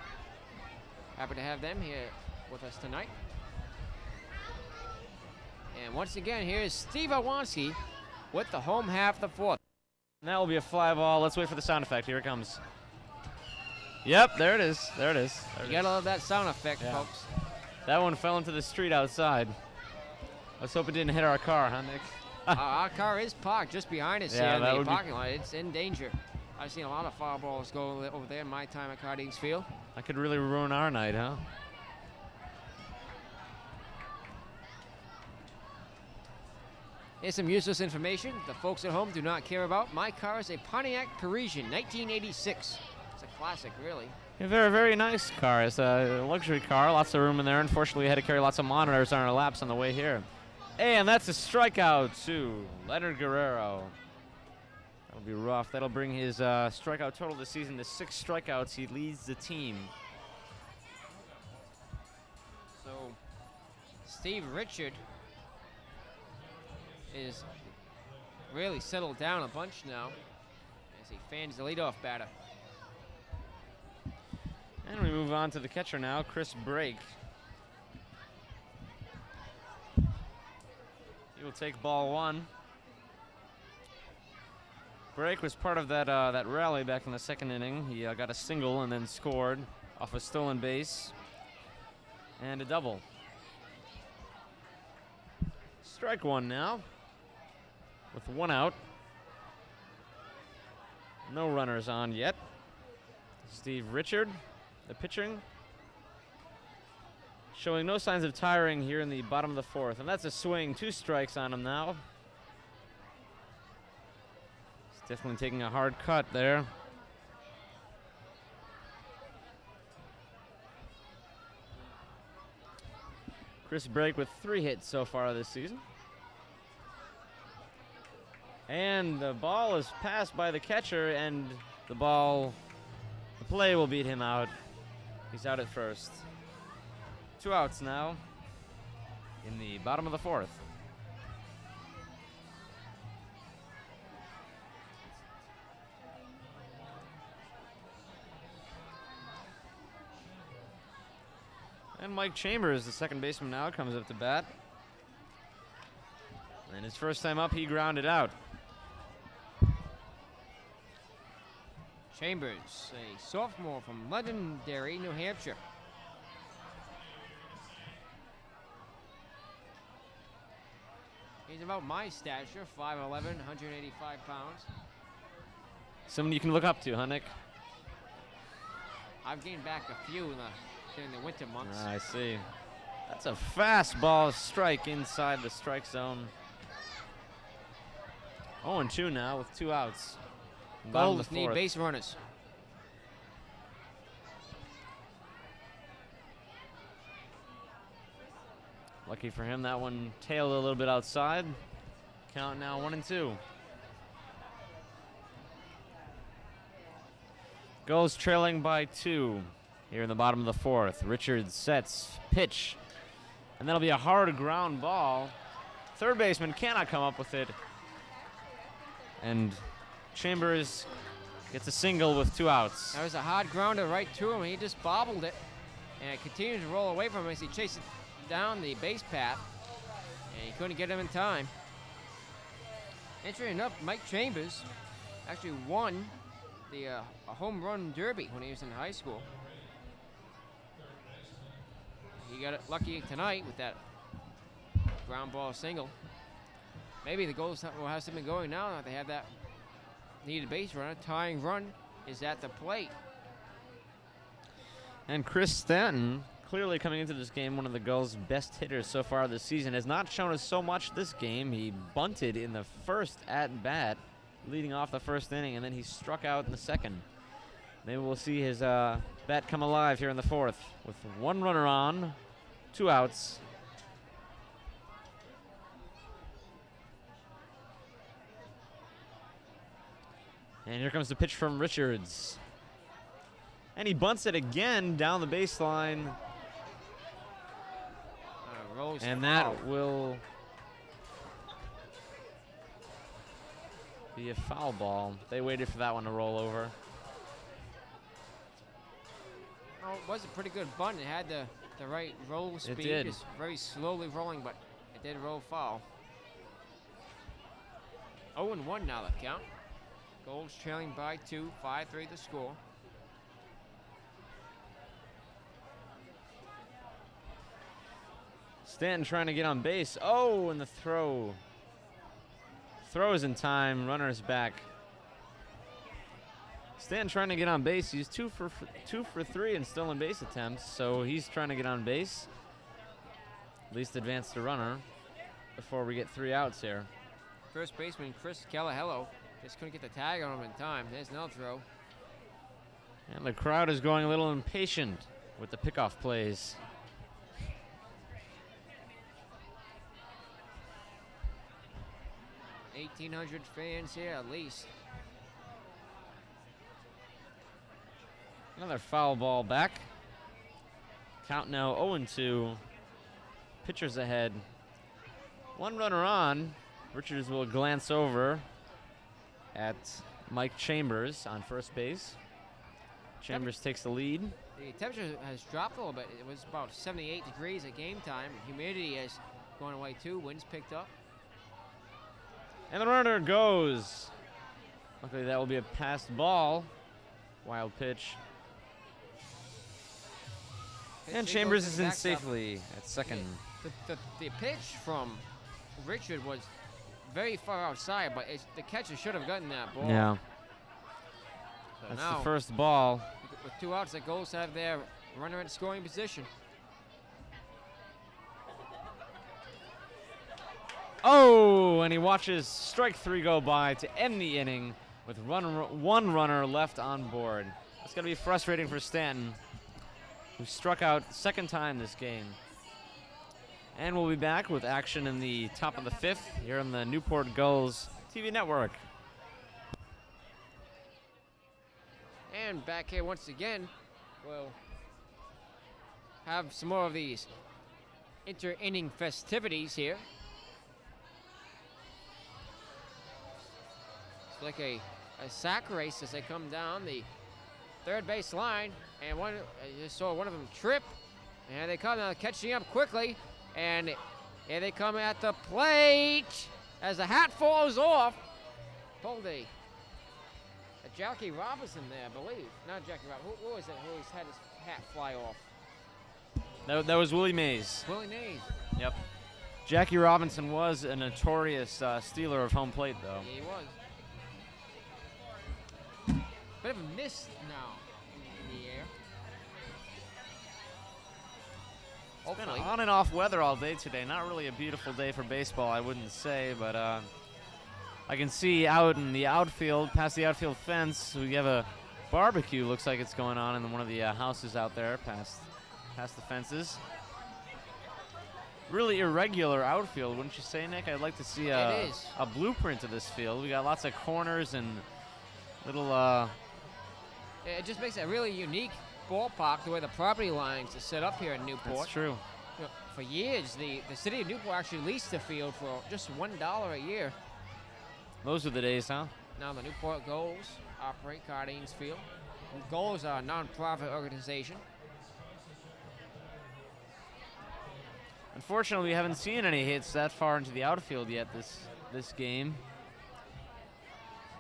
Speaker 1: Happy to have them here with us tonight. And once again, here's Steve Owanski with the home half of the 4th.
Speaker 2: And that will be a fly ball. Let's wait for the sound effect. Here it comes. Yep, there it is. There it is.
Speaker 1: You gotta love that sound effect,
Speaker 2: Yeah.
Speaker 1: folks.
Speaker 2: That one fell into the street outside. Let's hope it didn't hit our car, huh, Nick?
Speaker 1: Our car is parked just behind us
Speaker 2: Yeah,
Speaker 1: here
Speaker 2: that
Speaker 1: in the
Speaker 2: would be-
Speaker 1: parking lot. It's in danger. I've seen a lot of foul balls go over there in my time at Cardines Field.
Speaker 2: That could really ruin our night, huh?
Speaker 1: Here's some useless information the folks at home do not care about. My car is a Pontiac Parisian, 1986. It's a classic, really.
Speaker 2: A very, very nice car. It's a luxury car, lots of room in there. Unfortunately, we had to carry lots of monitors on our laps on the way here. And that's a strikeout to Leonard Guerrero. That'll be rough. That'll bring his strikeout total this season to 6 strikeouts. He leads the team.
Speaker 1: So, Steve Richard is really settled down a bunch now as he fans the leadoff batter.
Speaker 2: And we move on to the catcher now, Chris Brake. He will take ball 1. Brake was part of that rally back in the second inning. He got a single and then scored off a stolen base and a double. Strike 1 now with 1 out. No runners on yet. Steve Richard, the pitching, showing no signs of tiring here in the bottom of the 4th. And that's a swing. 2 strikes on him now. He's definitely taking a hard cut there. Chris Brake with 3 hits so far this season. And the ball is passed by the catcher, and the play will beat him out. He's out at first. 2 outs now in the bottom of the 4th. And Mike Chambers, the second baseman now, comes up to bat. And his first time up, he grounded out.
Speaker 1: Chambers, a sophomore from Londonderry, New Hampshire. He's about my stature, 5'11", 185 pounds.
Speaker 2: Someone you can look up to, huh, Nick?
Speaker 1: I've gained back a few during the winter months.
Speaker 2: I see. That's a fastball strike inside the strike zone. 0-2 now with 2 outs. Bottom of
Speaker 1: Gulls
Speaker 2: the
Speaker 1: need
Speaker 2: 4th.
Speaker 1: base runners.
Speaker 2: Lucky for him, that one tailed a little bit outside. Count now 1-2. Gulls trailing by 2 here in the bottom of the 4th. Richards sets, pitch, and that'll be a hard ground ball. Third baseman cannot come up with it. And Chambers gets a single with 2 outs.
Speaker 1: That was a hard grounder right to him. He just bobbled it, and it continued to roll away from him as he chased it down the base path, and he couldn't get him in time. Interesting enough, Mike Chambers actually won the a home run derby when he was in high school. He got it lucky tonight with that ground ball single. Maybe the Gulls will have something going now that they have that needed base runner. Tying run is at the plate.
Speaker 2: And Chris Stanton, clearly coming into this game, one of the Gulls' best hitters so far this season, has not shown us so much this game. He bunted in the first at-bat, leading off the first inning, and then he struck out in the second. Maybe we'll see his bat come alive here in the 4th with 1 runner on, 2 outs. And here comes the pitch from Richards. And he bunts it again down the baseline. And that will be a foul ball. They waited for that one to roll over.
Speaker 1: Oh, it was a pretty good bunt. It had the right roll speed.
Speaker 2: It did.
Speaker 1: Just very slowly rolling, but it did roll foul. 0-1 now the count. Gulls trailing by 2, 5-3 the score.
Speaker 2: Stanton trying to get on base. Oh, and the throw Throw is in time. Runner's back. Stan trying to get on base. He's 2 for 3 in stolen base attempts, so he's trying to get on base. At least advance the runner before we get 3 outs here.
Speaker 1: First baseman Chris Calahello just couldn't get the tag on him in time. There's no throw.
Speaker 2: And the crowd is growing a little impatient with the pickoff plays.
Speaker 1: $1,800 fans here at least.
Speaker 2: Another foul ball back. Count now 0-2. Pitchers ahead. 1 runner on. Richards will glance over at Mike Chambers on first base. Chambers takes the lead.
Speaker 1: The temperature has dropped a little bit. It was about 78 degrees at game time. Humidity has gone away too. Winds picked up.
Speaker 2: And the runner goes. Luckily that will be a passed ball. Wild pitch. And Chambers is in safely at second.
Speaker 1: The pitch from Richard was very far outside, but the catcher should have gotten that ball.
Speaker 2: Yeah.
Speaker 1: So
Speaker 2: That's
Speaker 1: now,
Speaker 2: the first ball.
Speaker 1: with 2 outs, the Gulls have their runner in scoring position.
Speaker 2: Oh, and he watches strike 3 go by to end the inning with 1 runner left on board. It's going to be frustrating for Stanton, who struck out second time this game. And we'll be back with action in the top of the 5th here on the Newport Gulls TV network.
Speaker 1: And back here once again, we'll have some more of these inter-inning festivities here. It's like a sack race as they come down the third base line, and I just saw one of them trip, and they come catching up quickly, and here they come at the plate as the hat falls off. Pulled a Jackie Robinson there, I believe. Not Jackie Robinson. Who was it who had his hat fly off?
Speaker 2: That was Willie Mays.
Speaker 1: Willie Mays.
Speaker 2: Yep. Jackie Robinson was a notorious stealer of home plate, though.
Speaker 1: Yeah, he was. Bit of a mist now in the air.
Speaker 2: It's been
Speaker 1: Hopefully.
Speaker 2: on and off weather all day today. Not really a beautiful day for baseball, I wouldn't say, but I can see out in the outfield, past the outfield fence, we have a barbecue. Looks like it's going on in one of the houses out there, past the fences. Really irregular outfield, wouldn't you say, Nick? I'd like to see a blueprint of this field. We got lots of corners and little.
Speaker 1: It just makes it a really unique ballpark the way the property lines are set up here in Newport.
Speaker 2: That's true.
Speaker 1: You know, for years, the city of Newport actually leased the field for just $1 a year.
Speaker 2: Those are the days, huh?
Speaker 1: Now the Newport Gulls operate Cardines Field. The Gulls are a non-profit organization.
Speaker 2: Unfortunately, we haven't seen any hits that far into the outfield yet this game.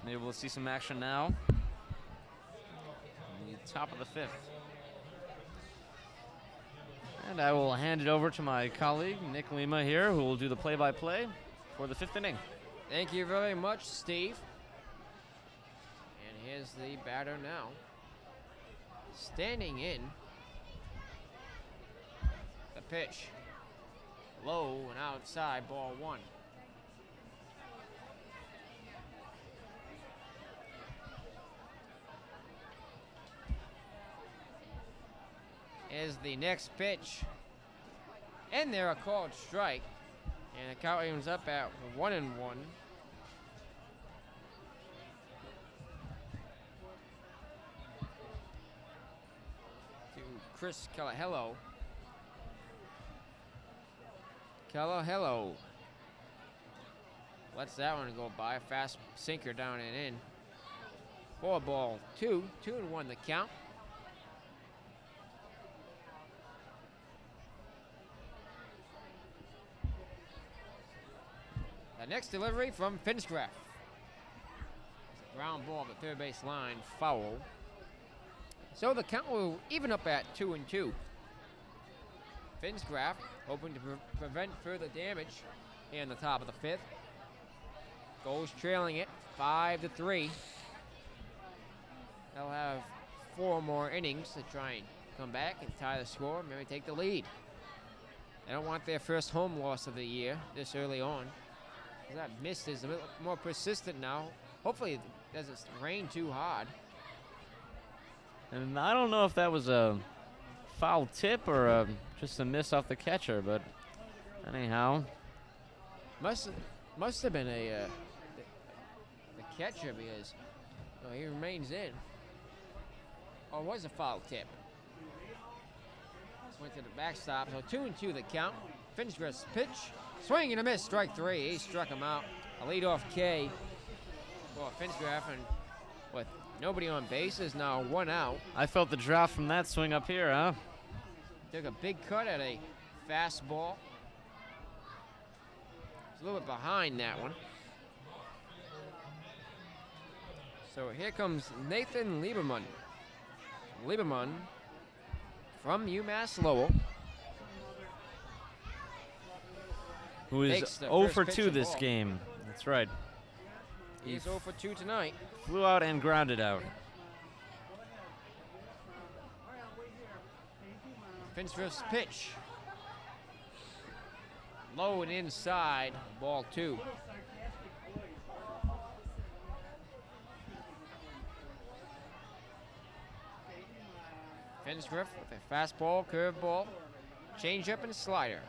Speaker 2: Maybe we'll see some action now. In the top of the 5th. And I will hand it over to my colleague, Nick Lima here, who will do the play-by-play for the 5th inning.
Speaker 1: Thank you very much, Steve. And here's the batter now. Standing in. The pitch. Low and outside, ball 1. Is the next pitch. And there, a called strike. And the count ends up at 1-1. To Chris Calahello. Calahello lets that one go by. Fast sinker down and in. 4-2. 2-1 the count. The next delivery from Finsgraff. Ground ball at the third base line, foul. So the count will even up at 2-2. Finsgraff hoping to prevent further damage here in the top of the 5th. Goals trailing it 5-3. They'll have 4 more innings to try and come back and tie the score, maybe take the lead. They don't want their first home loss of the year this early on. That mist is a bit more persistent now. Hopefully it doesn't rain too hard.
Speaker 2: And I don't know if that was a foul tip or just a miss off the catcher, but anyhow.
Speaker 1: Must have been the catcher because he remains in. Oh, it was a foul tip. Went to the backstop, so 2-2 the count. Finsgrif's pitch, swing and a miss, strike 3. He struck him out. A leadoff K for Finsgrif, and with nobody on base, is now 1 out.
Speaker 2: I felt the draft from that swing up here, huh?
Speaker 1: Took a big cut at a fastball. It's a little bit behind that one. So here comes Nathan Lieberman. Lieberman from UMass Lowell.
Speaker 2: Who is
Speaker 1: Takes the
Speaker 2: 0
Speaker 1: first
Speaker 2: for
Speaker 1: pitch
Speaker 2: 2
Speaker 1: and
Speaker 2: this
Speaker 1: ball.
Speaker 2: game. That's right.
Speaker 1: He's 0 for 2 tonight.
Speaker 2: Flew out and grounded out.
Speaker 1: Finsgrif's pitch. Low and inside, ball 2. Finsgrif with a fastball, curveball, changeup, and slider.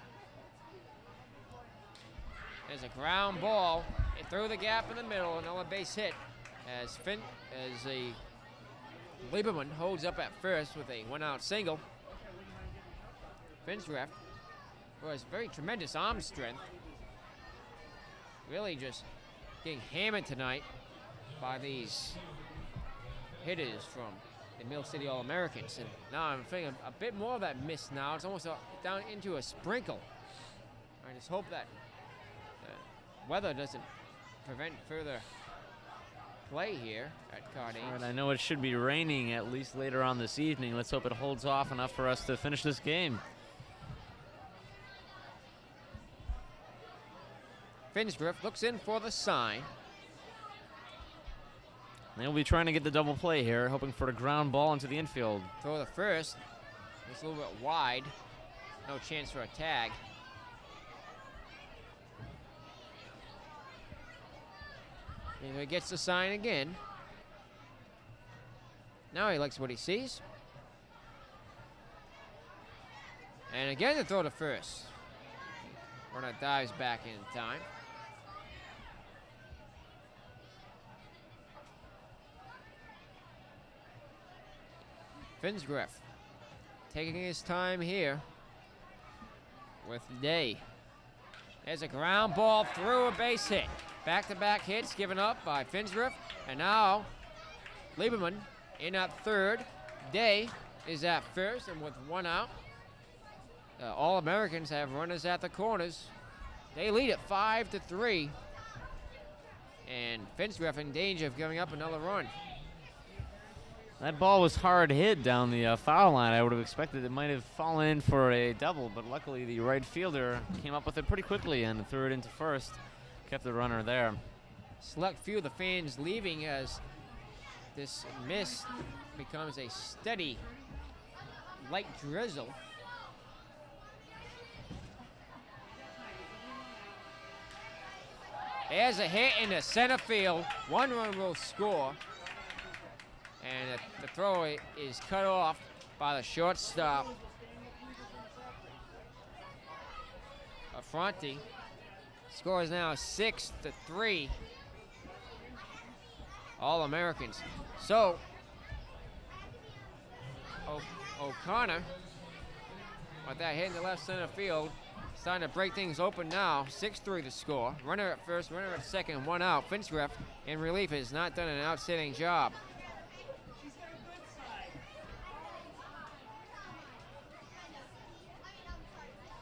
Speaker 1: There's a ground ball. It threw the gap in the middle, another base hit as Lieberman holds up at first with a 1-out single. Finsgrif, who has very tremendous arm strength, really just getting hammered tonight by these hitters from the Mill City All-Americans. And now I'm feeling a bit more of that mist now. It's almost down into a sprinkle. I just hope that the weather doesn't prevent further play here at Cardines.
Speaker 2: And I know it should be raining at least later on this evening. Let's hope it holds off enough for us to finish this game.
Speaker 1: Finsgrif looks in for the sign.
Speaker 2: They'll be trying to get the double play here, hoping for a ground ball into the infield.
Speaker 1: Throw the first. It's a little bit wide. No chance for a tag. And he gets the sign again. Now he likes what he sees. And again to throw to first. Runner dives back in time. Finsgrif taking his time here with Day. There's a ground ball through a base hit. Back-to-back hits given up by Finsgrif. And now Lieberman in at third. Day is at first, and with 1 out. All-Americans have runners at the corners. They lead it 5-3. And Finsgrif in danger of giving up another run.
Speaker 2: That ball was hard hit down the foul line. I would have expected it might have fallen in for a double, but luckily the right fielder came up with it pretty quickly and threw it into first. Kept the runner there.
Speaker 1: Select few of the fans leaving as this mist becomes a steady light drizzle. There's a hit in the center field. 1 run will score. And the throw is cut off by the shortstop. Affronti. Score is now 6-3. All-Americans. So, O'Connor, with that hit in the left center field, starting to break things open now. 6-3 the score. Runner at first, runner at second, 1 out. Finsgrif in relief has not done an outstanding job.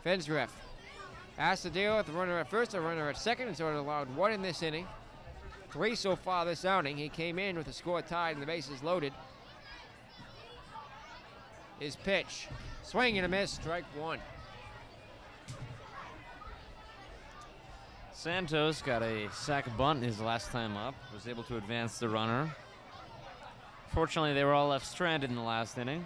Speaker 1: Finsgrif has to deal with a runner at first, a runner at second, and so it allowed 1 in this inning. 3 so far this outing. He came in with the score tied and the bases loaded. His pitch, swing and a miss, strike 1.
Speaker 2: Santos got a sac bunt his last time up, was able to advance the runner. Fortunately, they were all left stranded in the last inning.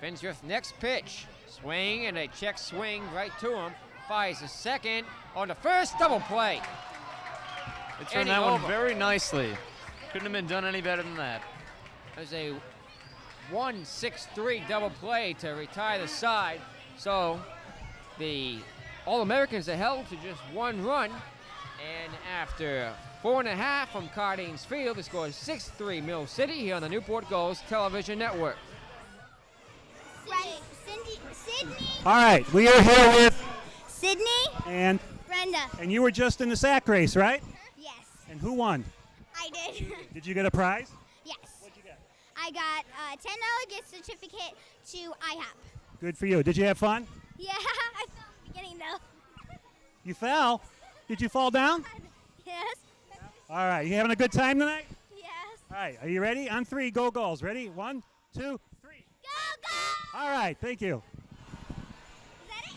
Speaker 1: Finsworth's next pitch. Swing and a check swing right to him. Fires a second on the first double play.
Speaker 2: They turned
Speaker 1: Inning
Speaker 2: that one
Speaker 1: over.
Speaker 2: very nicely. Couldn't have been done any better than that.
Speaker 1: There's a 1-6-3 double play to retire the side. So the All-Americans are held to just one run. And after 4.5 from Cardines Field, the score is 6-3 Mill City here on the Newport Gulls Television Network.
Speaker 10: Sydney.
Speaker 7: All right, we are here with
Speaker 10: Sydney.
Speaker 7: and
Speaker 10: Brenda.
Speaker 7: you were just in the sack race, right?
Speaker 10: Yes,
Speaker 7: And who won?
Speaker 10: I did.
Speaker 7: Did you get a prize?
Speaker 10: Yes.
Speaker 7: What'd you get?
Speaker 10: I got a $10 gift certificate to IHOP.
Speaker 7: Good for you. Did you have fun?
Speaker 10: Yeah, I fell at the beginning though.
Speaker 7: You fell. Did you fall down?
Speaker 10: Yes.
Speaker 7: All right, you having a good time tonight?
Speaker 10: Yes.
Speaker 7: All right, are you ready? On 3, go Gulls. Ready? 1, 2, 3.
Speaker 10: Go, go!
Speaker 7: All right, thank you.
Speaker 10: Is that it?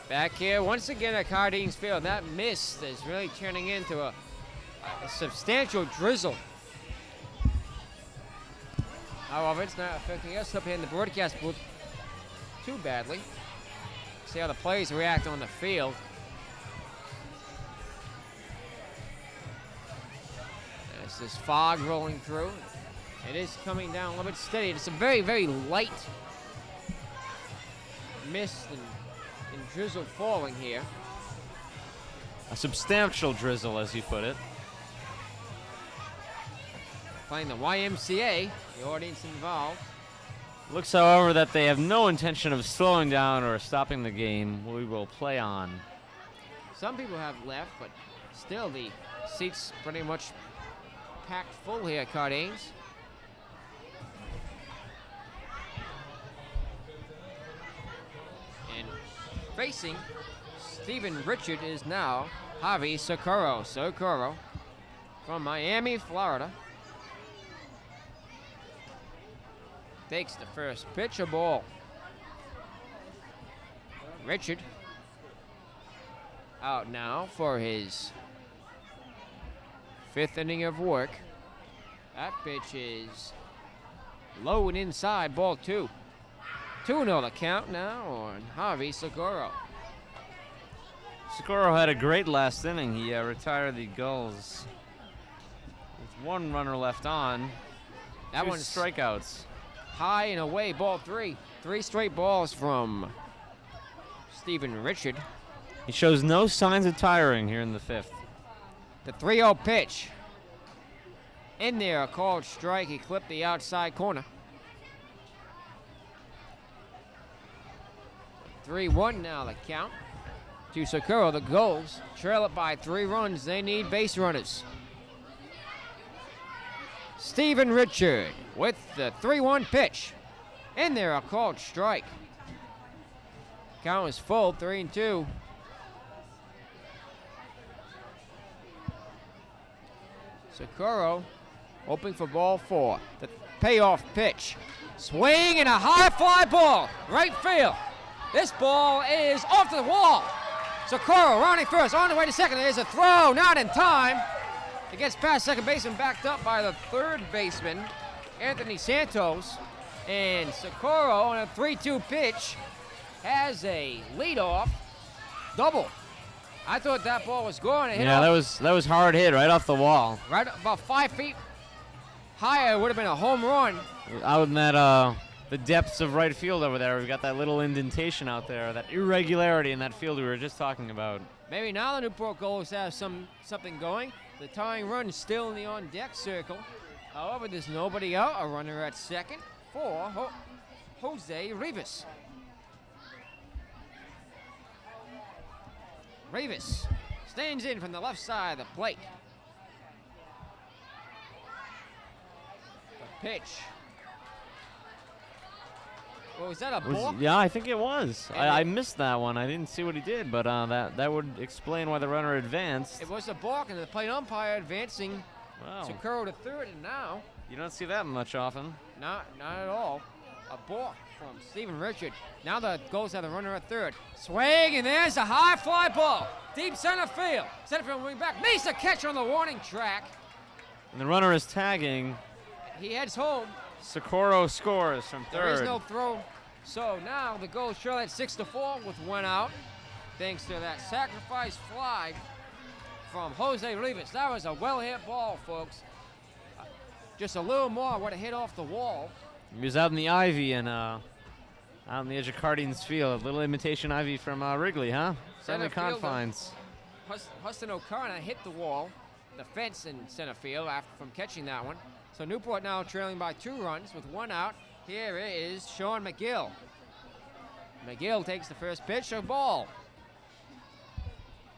Speaker 1: Back here once again at Cardines Field. That mist is really turning into a substantial drizzle. However, it's not affecting us up here in the broadcast booth too badly. See how the players react on the field. There's this fog rolling through. It is coming down a little bit steady. It's a very, very light mist and drizzle falling here.
Speaker 2: A substantial drizzle, as you put it.
Speaker 1: Playing the YMCA, the audience involved.
Speaker 2: Looks, however, that they have no intention of slowing down or stopping the game. We will play on.
Speaker 1: Some people have left, but still the seats pretty much packed full here at Cardines. And facing Stephen Richard is now Javi Socorro. Socorro from Miami, Florida. Takes the first pitch, a ball. Richard out now for his 5th inning of work. That pitch is low and inside, ball 2. 2-0 the count now on Javi Socorro.
Speaker 2: Socorro had a great last inning. He retired the Gulls with 1 runner left on.
Speaker 1: That
Speaker 2: 2
Speaker 1: one's
Speaker 2: strikeouts.
Speaker 1: high and away, ball 3. 3 straight balls from Stephen Richard.
Speaker 2: He shows no signs of tiring here in the 5th.
Speaker 1: The 3-0 pitch. In there, a called strike. He clipped the outside corner. 3-1 now the count to Socorro. The Gulls trail it by 3 runs. They need base runners. Stephen Richard with the 3-1 pitch. In there, a called strike. Count is full, 3-2. Socorro hoping for ball 4. The payoff pitch. Swing and a high fly ball. Right field. This ball is off the wall. Socorro rounding first, on the way to second. There's a throw, not in time. It gets past second baseman, backed up by the third baseman, Anthony Santos. And Socorro on a 3-2 pitch has a leadoff double. I thought that ball was going to hit
Speaker 2: Yeah,
Speaker 1: off
Speaker 2: that was hard hit right off the wall.
Speaker 1: right about 5 feet higher. It would have been a home run.
Speaker 2: Out in that the depths of right field over there, we've got that little indentation out there, that irregularity in that field we were just talking about.
Speaker 1: Maybe now the Newport Gulls have something going. The tying run is still in the on-deck circle. However, there's nobody out. A runner at second for Jose Rivas. Rivas stands in from the left side of the plate. The pitch. Well, was that a balk?
Speaker 2: Yeah, I think it was.
Speaker 1: And
Speaker 2: I
Speaker 1: it-
Speaker 2: missed that one. I didn't see what he did, but that would explain why the runner advanced.
Speaker 1: It was a balk, and the plate umpire advancing
Speaker 2: Wow.
Speaker 1: Socorro to third, and now
Speaker 2: You don't see that much often.
Speaker 1: Not at all. A ball from Stephen Richard. Now the Gulls have the runner at third. Swing, and there's a high fly ball. Deep center field. Center field moving back. Makes the catch on the warning track.
Speaker 2: And the runner is tagging.
Speaker 1: He heads home.
Speaker 2: Socorro scores from third.
Speaker 1: There is no throw. So now the Gulls trail at 6-4 with one out. Thanks to that sacrifice fly from Jose Rivas. That was a well-hit ball, folks. Just a little more would have hit off the wall.
Speaker 2: He was out in the ivy and out on the edge of Cardines Field. A little imitation ivy from Wrigley, huh? Certainly confines.
Speaker 1: Huston O'Connor hit the wall, the fence in center field from catching that one. So Newport now trailing by 2 runs with 1 out. Here is Sean McGill. McGill takes the first pitch, a ball.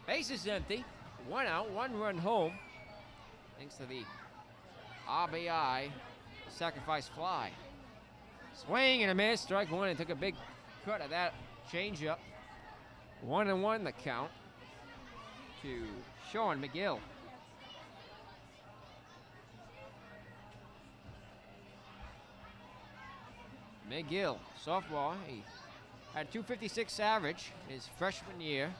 Speaker 1: Base is empty. 1 out, 1 run home. Thanks to the RBI sacrifice fly. Swing and a miss, strike 1, and took a big cut of that changeup. 1-1 the count to Sean McGill. McGill, sophomore, he had a 256 average his freshman year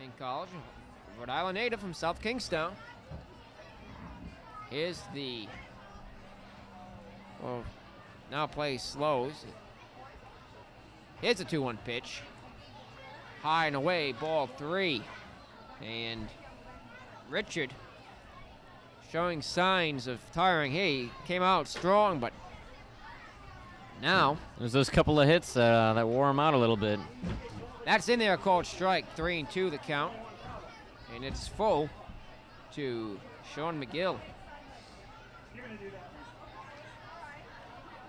Speaker 1: in college. Rhode Island native from South Kingstown. Here's the, now plays slows. Here's a 2-1 pitch. High and away, ball 3. And Richard showing signs of tiring. He came out strong, but now
Speaker 2: there's those couple of hits that wore him out a little bit.
Speaker 1: That's in there, called strike. 3-2 the count. And it's full to Sean McGill.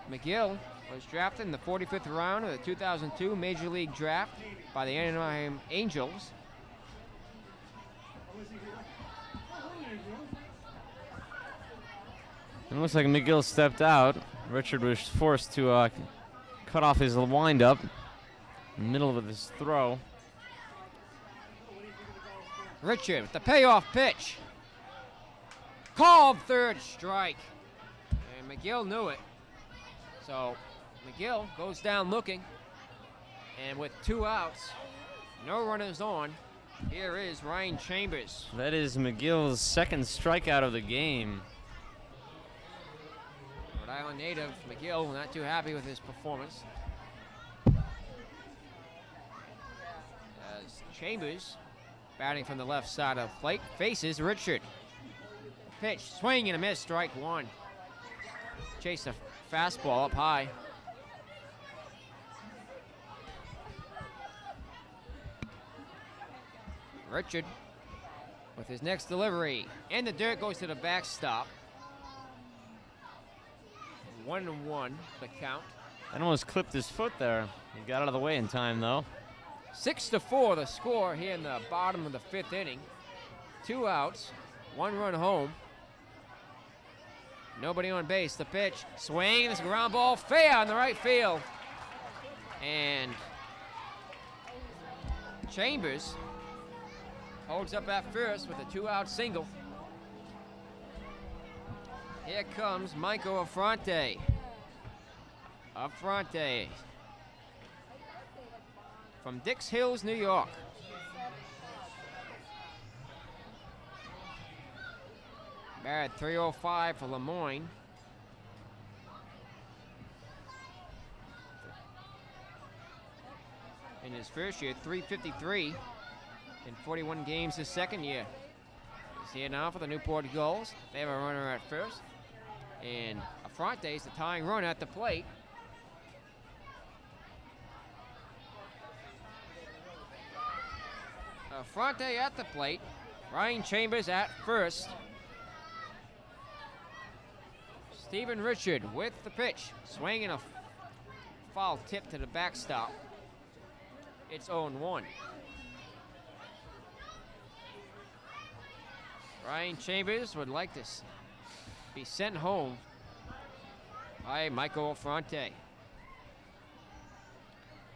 Speaker 1: McGill was drafted in the 45th round of the 2002 Major League Draft by the Anaheim Angels.
Speaker 2: It looks like McGill stepped out. Richard was forced to cut off his windup in the middle of his throw.
Speaker 1: Richard with the payoff pitch. Called third strike. And McGill knew it. So McGill goes down looking. And with 2 outs, no runners on, here is Ryan Chambers.
Speaker 2: That is McGill's second strikeout of the game.
Speaker 1: Rhode Island native McGill not too happy with his performance. As Chambers, batting from the left side of the plate, faces Richard. Pitch, swing and a miss, strike 1. Chase the fastball up high. Richard with his next delivery. And the dirt goes to the backstop. 1-1 the count.
Speaker 2: That almost clipped his foot there. He got out of the way in time, though.
Speaker 1: 6-4 the score here in the bottom of the 5th inning. 2 outs, 1 run home. Nobody on base. The pitch, swing, this ground ball, fair on the right field. And Chambers holds up at first with a 2-out single. Here comes Michael Affronte. Affronte from Dix Hills, New York. Batted .305 for Lemoyne. In his first year, .353 in 41 games his second year. He's here now for the Newport Gulls. They have a runner at first. And Affronte is the tying run at the plate. Affronte at the plate. Ryan Chambers at first. Stephen Richard with the pitch. Swinging a foul tip to the backstop. It's 0-1. Ryan Chambers would like to be sent home by Michael Affronte.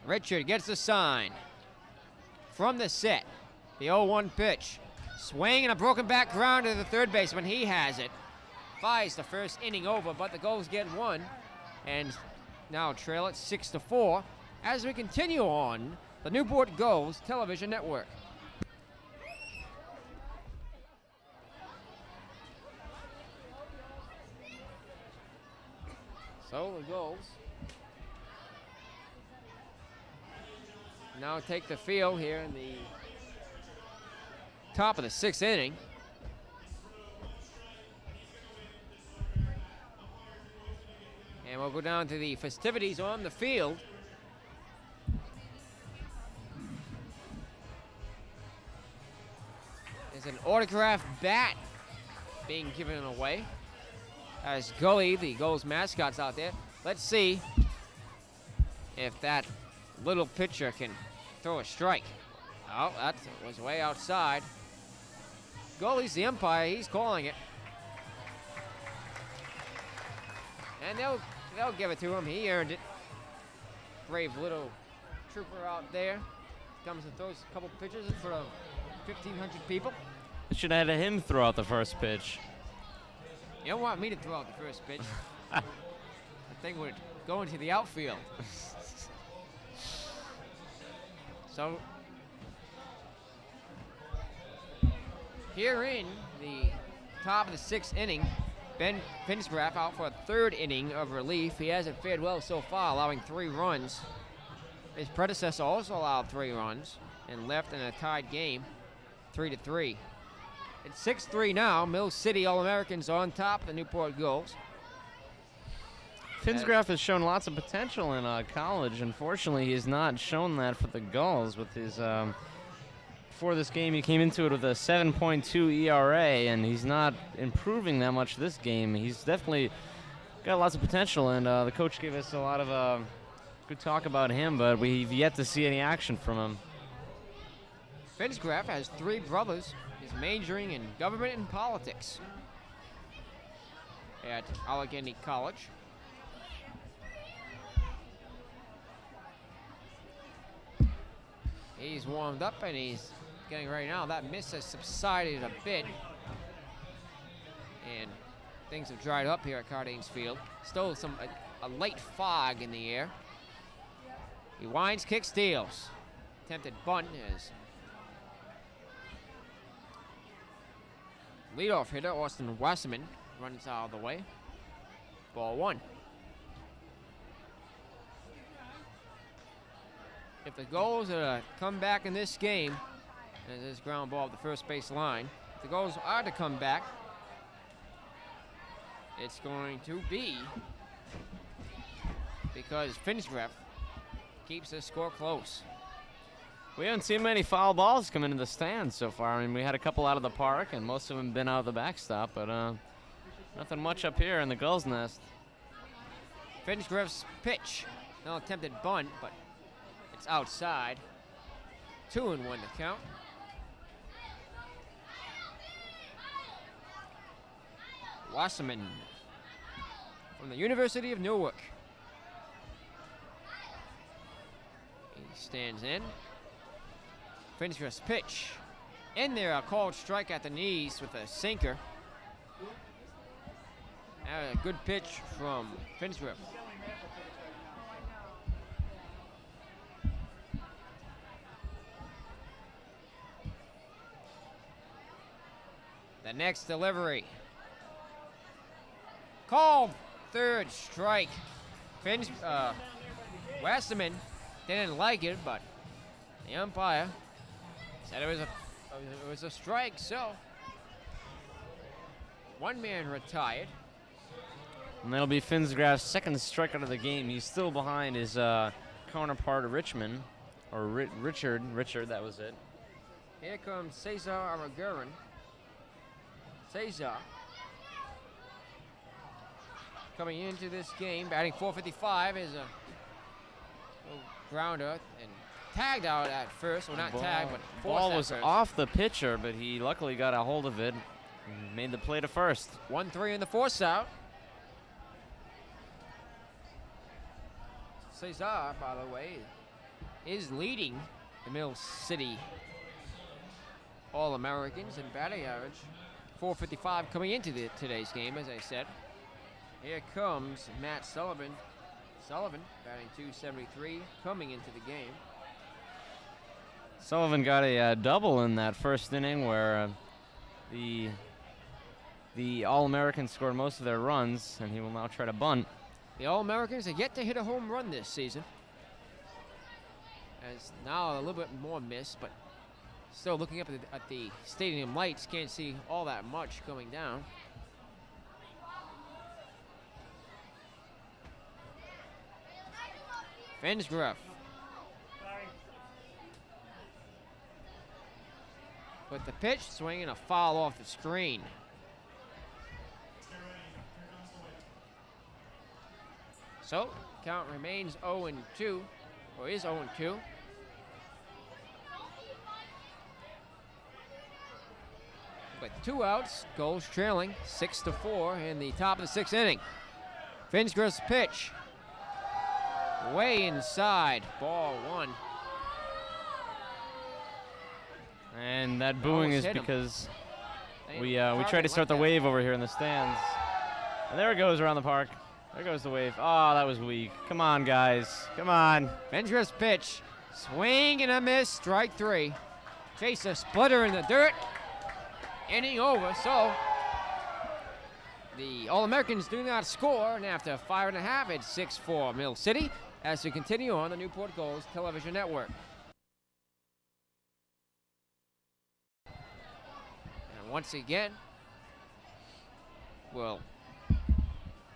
Speaker 1: Richard gets the sign from the set. The 0-1 pitch. Swing and a broken back ground to the third baseman. He has it. fires the first inning over, but the Gulls get one and now trail it 6-4 as we continue on the Newport Gulls television network. So the Gulls now take the field here in the top of the 6th inning. And we'll go down to the festivities on the field. There's an autographed bat being given away. As Gully, the Gulls mascot's out there. Let's see if that little pitcher can throw a strike. Oh, that was way outside. Gully's the umpire. He's calling it. And they'll give it to him. He earned it. Brave little trooper out there. Comes and throws a couple pitches in front of 1,500 people.
Speaker 2: Should have had him throw out the first pitch.
Speaker 1: You don't want me to throw out the first pitch. The thing would go into the outfield. So, here in the top of the 6th inning, Ben Finsgraff out for a 3rd inning of relief. He hasn't fared well so far, allowing 3 runs. His predecessor also allowed 3 runs and left in a tied game, 3-3. It's 6-3 now. Mill City All-Americans on top of the Newport Gulls.
Speaker 2: Finsgraff has shown lots of potential in college. Unfortunately, he has not shown that for the Gulls. With his before this game, he came into it with a 7.2 ERA, and he's not improving that much this game. He's definitely got lots of potential, and the coach gave us a lot of good talk about him, but we've yet to see any action from him.
Speaker 1: Finsgraff has 3 brothers. He's majoring in government and politics at Allegheny College. He's warmed up and he's getting ready now. That miss has subsided a bit. And things have dried up here at Cardines Field. Still a light fog in the air. He winds, kicks, steals. Attempted bunt is leadoff hitter Austin Wasserman runs out of the way. Ball 1. If the Gulls are to come back in this game, and this ground ball at the first base line, if the Gulls are to come back, it's going to be because Finsgraff keeps the score close.
Speaker 2: We haven't seen many foul balls come into the stands so far. I mean, we had a couple out of the park, and most of them been out of the backstop, but nothing much up here in the Gulls' nest.
Speaker 1: Finsgraff's pitch. No attempted bunt, but it's outside. 2-1 to count. Wasserman from the University of Newark. He stands in. Finsgraff's pitch. In there, a called strike at the knees with a sinker. A good pitch from Finsgraff. The next delivery. Called 3rd strike. Wasserman didn't like it, but the umpire said it was a strike, so 1 man retired.
Speaker 2: And that'll be Finsgraff's 2nd strikeout of the game. He's still behind his counterpart Richmond, or Richard, that was it.
Speaker 1: Here comes Cesar Araguren. Cesar coming into this game, batting .455 is a grounder and tagged out at first. Well, not tagged, but
Speaker 2: ball was
Speaker 1: first.
Speaker 2: off the pitcher, but he luckily got a hold of it and made the play to first.
Speaker 1: 1-3 in the force out. Cesar, by the way, is leading the Mill City All-Americans in batting average. 4:55 coming into today's game, as I said. Here comes Matt Sullivan. Sullivan batting .273 coming into the game.
Speaker 2: Sullivan got a double in that first inning where the All-Americans scored most of their runs, and he will now try to bunt.
Speaker 1: The All-Americans have yet to hit a home run this season. As now a little bit more missed, but still looking up at the stadium lights, can't see all that much going down. Fensgruff. With the pitch, swinging a foul off the screen. So, count remains 0-2, or is 0-2. With 2 outs, Gulls trailing 6-4 in the top of the 6th inning. Finsgruff's pitch. Way inside, ball 1.
Speaker 2: And that booing is because we tried to start the
Speaker 1: that.
Speaker 2: wave over here in the stands. And there it goes around the park. There goes the wave. Oh, that was weak. Come on, guys. Come on.
Speaker 1: Finsgruff's pitch. Swing and a miss, strike 3. Chase a splitter in the dirt. Inning over, so the All-Americans do not score, and after 5.5, it's 6-4 Mill City as we continue on the Newport Gulls television network. And once again, we'll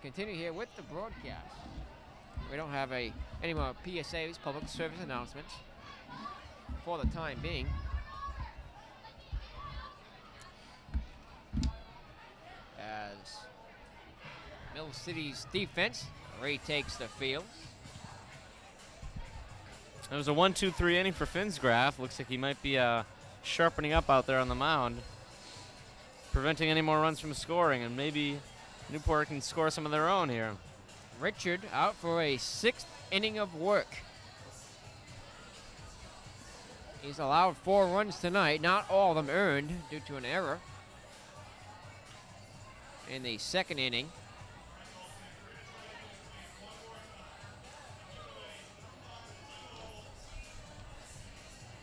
Speaker 1: continue here with the broadcast. We don't have any more PSAs, public service announcements, for the time being. As Mill City's defense retakes the field.
Speaker 2: It was a 1-2-3 inning for Finsgraf. Looks like he might be sharpening up out there on the mound, preventing any more runs from scoring, and maybe Newport can score some of their own here.
Speaker 1: Richard out for a 6th inning of work. He's allowed 4 runs tonight, not all of them earned due to an error in the 2nd inning.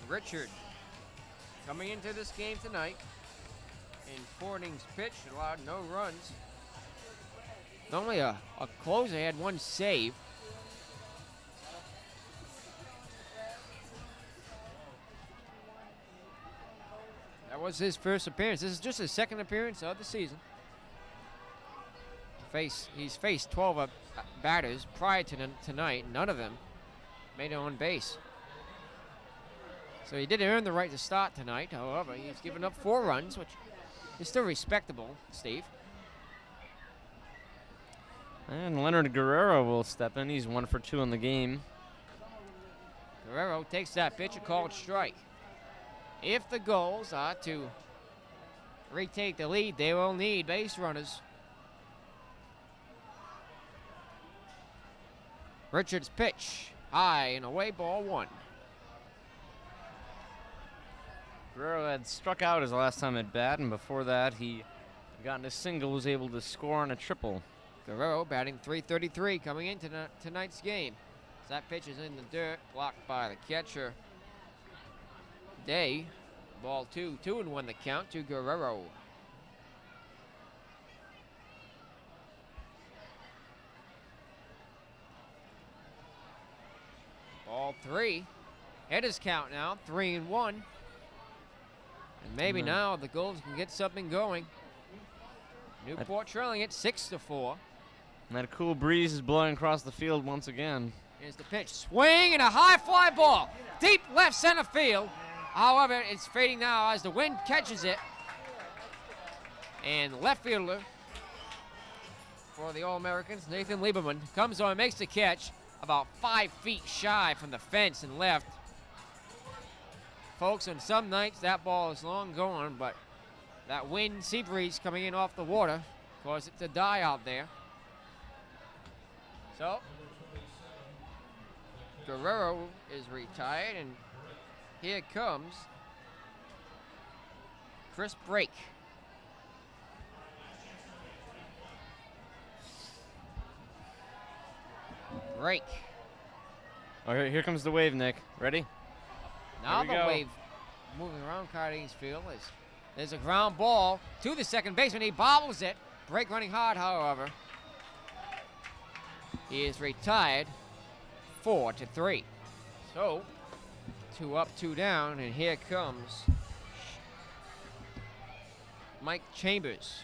Speaker 1: Richard coming into this game tonight in 4 innings pitched, allowed no runs. Normally a closer had 1 save. That was his first appearance. This is just his 2nd appearance of the season. He's faced 12 batters prior to tonight. None of them made it on base. So he did earn the right to start tonight. However, he's given up 4 runs, which is still respectable, Steve.
Speaker 2: And Leonard Guerrero will step in. He's 1 for 2 in the game.
Speaker 1: Guerrero takes that pitch, a called strike. If the Gulls are to retake the lead, they will need base runners. Richard's pitch, high and away, ball 1.
Speaker 2: Guerrero had struck out his last time at bat, and before that he got a single, was able to score on a triple.
Speaker 1: Guerrero batting .333 coming into tonight's game. As that pitch is in the dirt, blocked by the catcher. Day, ball 2, 2-1 the count to Guerrero. Ball 3, hitters count now, 3-1. And maybe now the Gulls can get something going. Newport trailing it 6-4.
Speaker 2: And that cool breeze is blowing across the field once again.
Speaker 1: Here's the pitch. Swing and a high fly ball. Deep left center field. However, it's fading now as the wind catches it. And the left fielder for the All-Americans, Nathan Lieberman, comes on and makes the catch about 5 feet shy from the fence and left. Folks, on some nights that ball is long gone, but that wind, sea breeze coming in off the water caused it to die out there. So, Guerrero is retired, and here comes Chris Brake. break.
Speaker 2: Oh, here comes the wave, Nick. Ready?
Speaker 1: Now
Speaker 2: Here
Speaker 1: the
Speaker 2: we go.
Speaker 1: wave moving around Cardinals Field. There's a ground ball to the second baseman. He bobbles it. Break running hard, however. He is retired 4-3. So, 2 up, 2 down, and here comes Mike Chambers.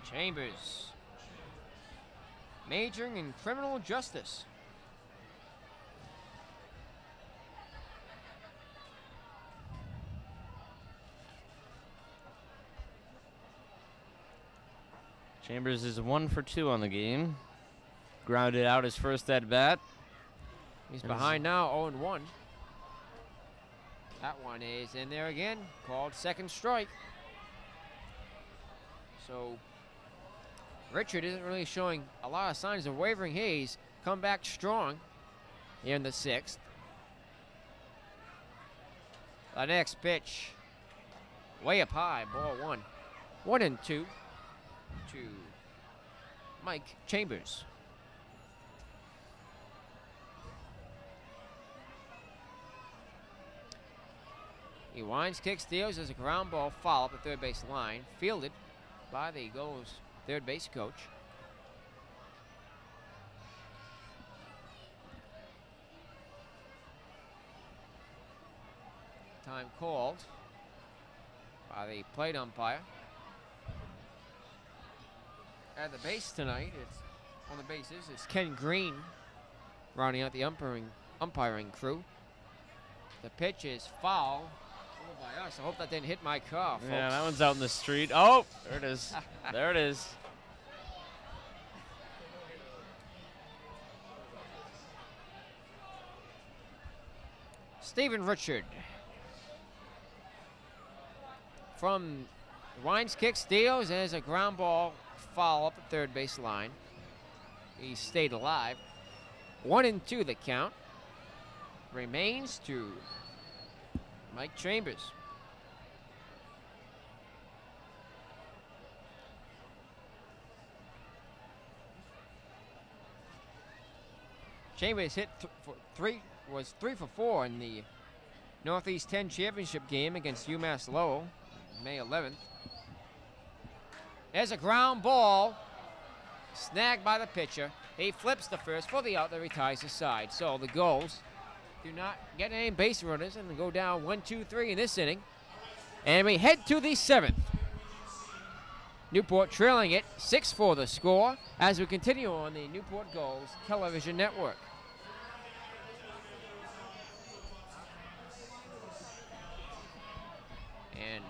Speaker 1: Chambers, majoring in criminal justice.
Speaker 2: Chambers is 1 for 2 on the game. Grounded out his first at bat.
Speaker 1: He's behind now, 0-1. That one is in there again, called second strike. So Richard isn't really showing a lot of signs of wavering. He's come back strong here in the 6th. The next pitch, way up high, ball 1. 1-2 to Mike Chambers. He winds, kicks, steals as a ground ball foul up the third base line, fielded by the Gulls third base coach. Time called by the plate umpire. At the base tonight, it's on the bases. It's Ken Green rounding out the umpiring crew. The pitch is foul. By us. I hope that didn't hit my car, folks.
Speaker 2: Yeah, that one's out in the street. Oh, there it is. There it is.
Speaker 1: Stephen Richard. From winds, kicks, steals, as a ground ball foul up the third base line. He stayed alive. 1-2 the count. Remains to Mike Chambers. Chambers hit was 3 for 4 in the Northeast 10 championship game against UMass Lowell, May 11th. There's a ground ball snagged by the pitcher. He flips the first for the out that retires the side. So the Gulls do not get any base runners and go down 1-2-3 in this inning. And we head to the 7th. Newport trailing it 6-4 the score as we continue on the Newport Gulls television network. And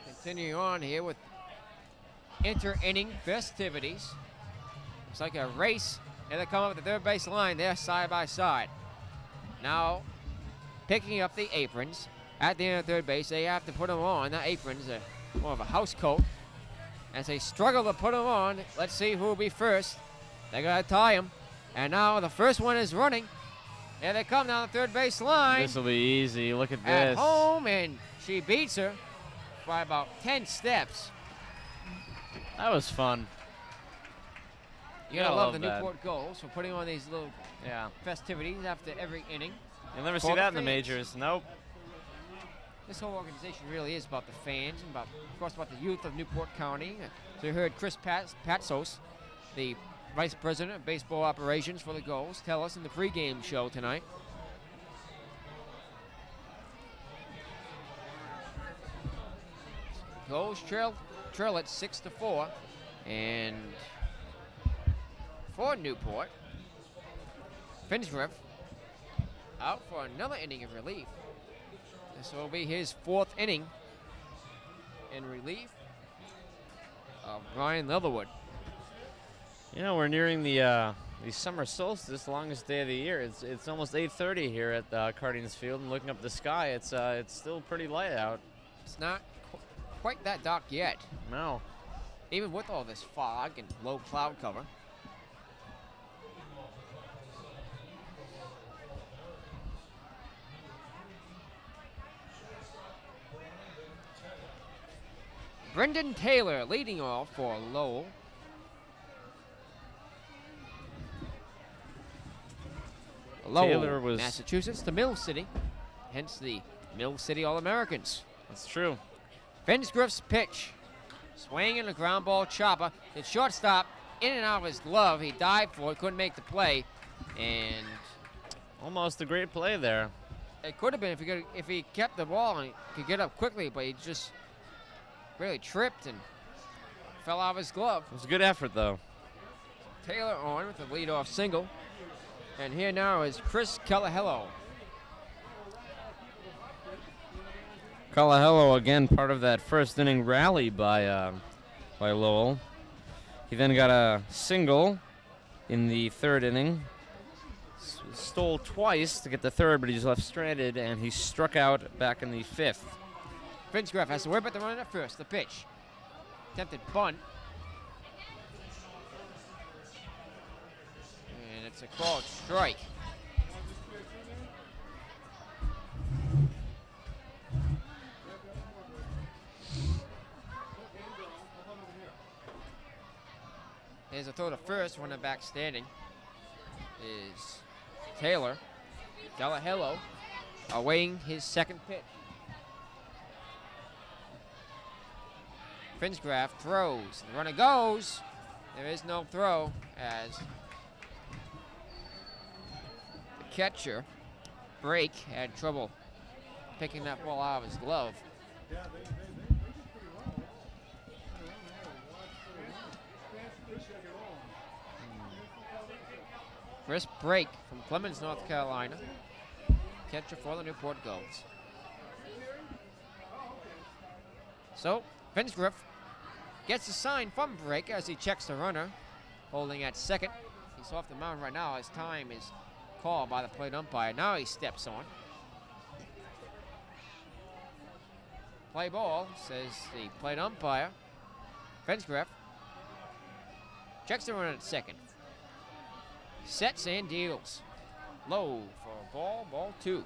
Speaker 1: continue on here with inter-inning festivities. It's like a race, and they come up at the third base line there side by side. Now, picking up the aprons at the end of third base, they have to put them on. The aprons are more of a house coat. As they struggle to put them on, let's see who will be first. They gotta tie them. And now the first one is running. Here they come down the third base line.
Speaker 2: This will be easy. Look at
Speaker 1: At
Speaker 2: this.
Speaker 1: home, and she beats her by about 10 steps.
Speaker 2: That was fun.
Speaker 1: You gotta love the
Speaker 2: that.
Speaker 1: Newport Gulls for putting on these little festivities after every inning.
Speaker 2: You'll never
Speaker 1: For
Speaker 2: see
Speaker 1: the
Speaker 2: that in the
Speaker 1: fans.
Speaker 2: majors. Nope.
Speaker 1: This whole organization really is about the fans and about, of course, about the youth of Newport County. So you heard Chris Patsos, the Vice President of Baseball Operations for the Gulls, tell us in the pregame show tonight. Gulls trail it 6-4, and for Newport, Finsgrove out for another inning of relief. This will be his 4th inning in relief of Brian Leatherwood.
Speaker 2: You know, we're nearing the summer solstice, the longest day of the year. It's almost 8:30 here at Cardinals Field, and looking up the sky, it's still pretty light out.
Speaker 1: It's not quite that dark yet,
Speaker 2: No.
Speaker 1: even with all this fog and low cloud cover. Brendan Taylor leading off for Lowell. Lowell,
Speaker 2: Taylor was-
Speaker 1: Massachusetts to Mill City, hence the Mill City All-Americans.
Speaker 2: That's true.
Speaker 1: Finsgriff's pitch. Swing and a ground ball chopper. The shortstop in and out of his glove. He dived for it, couldn't make the play. And
Speaker 2: Almost a great play there.
Speaker 1: it could have been if he kept the ball and could get up quickly, but he just really tripped and fell out of his glove.
Speaker 2: It was a good effort, though.
Speaker 1: Taylor on with the leadoff single. And here now is Chris Calahello.
Speaker 2: Calahello, again, part of that first inning rally by Lowell. He then got a single in the third inning. Stole twice to get the third, but he just left stranded, and he struck out back in the fifth.
Speaker 1: Finsgraff has to whip at the runner at first. The pitch. Attempted bunt. And it's a called strike. Here's a throw to first, running back standing is Taylor. Calahello awaiting his second pitch. Finsgraff throws. The runner goes. There is no throw as the catcher, Brake, had trouble picking that ball out of his glove. Chris Brake from Clemens, North Carolina. Catcher for the Newport Gulls. So, Finsgriff gets a sign from Brake as he checks the runner, holding at second. He's off the mound right now as time is called by the plate umpire. Now he steps on. Play ball, says the plate umpire. Finsgriff checks the runner at second. Sets and deals. Low for ball two.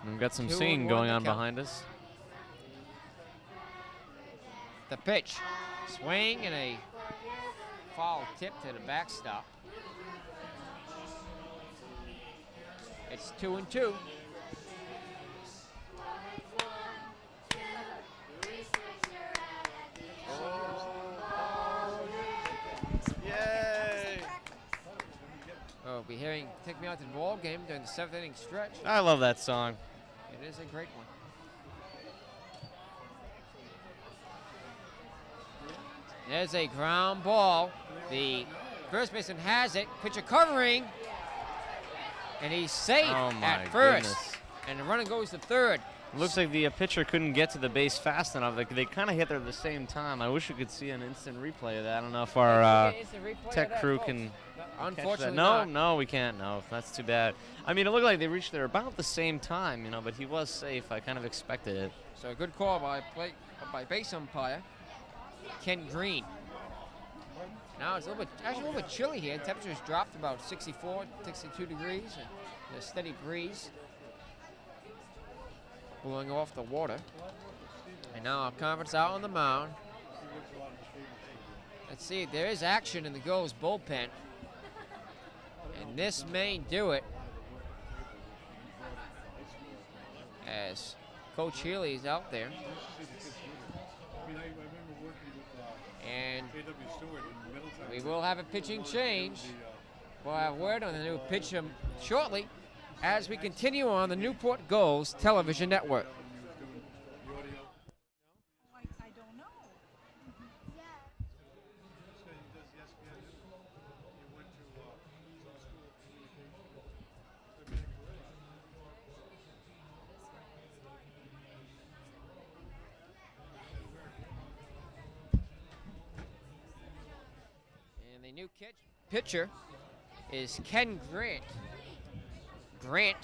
Speaker 2: We've got some
Speaker 1: 2-1
Speaker 2: singing going
Speaker 1: the
Speaker 2: on
Speaker 1: count.
Speaker 2: behind us.
Speaker 1: The pitch. Swing and a foul tip to the backstop. It's 2-2.
Speaker 2: Yay!
Speaker 1: We'll be hearing Take Me Out to the Ball Game during the seventh inning stretch.
Speaker 2: I love that song.
Speaker 1: It is a great one. There's a ground ball. The first baseman has it. Pitcher covering. And he's safe
Speaker 2: Oh my
Speaker 1: at first.
Speaker 2: goodness.
Speaker 1: And the runner goes to third.
Speaker 2: Looks like the pitcher couldn't get to the base fast enough. They kind of hit there at the same time. I wish we could see an instant replay of that. I don't know if our tech crew can catch that.
Speaker 1: Unfortunately
Speaker 2: No,
Speaker 1: not.
Speaker 2: no, we can't. No, that's too bad. I mean, it looked like they reached there about the same time, you know, but he was safe. I kind of expected it.
Speaker 1: So a good call by base umpire Ken Green. Now it's actually a little bit chilly here. Temperature's dropped about 64, 62 degrees, and there's a steady breeze blowing off the water. And now our conference out on the mound. Let's see, there is action in the Gulls bullpen. And this may do it, as Coach Healy is out there. And we will have a pitching change. We'll have word on the new pitcher shortly as we continue on the Newport Gulls television network.
Speaker 5: I don't know.
Speaker 1: And the new pitcher is Ken Grant. Grant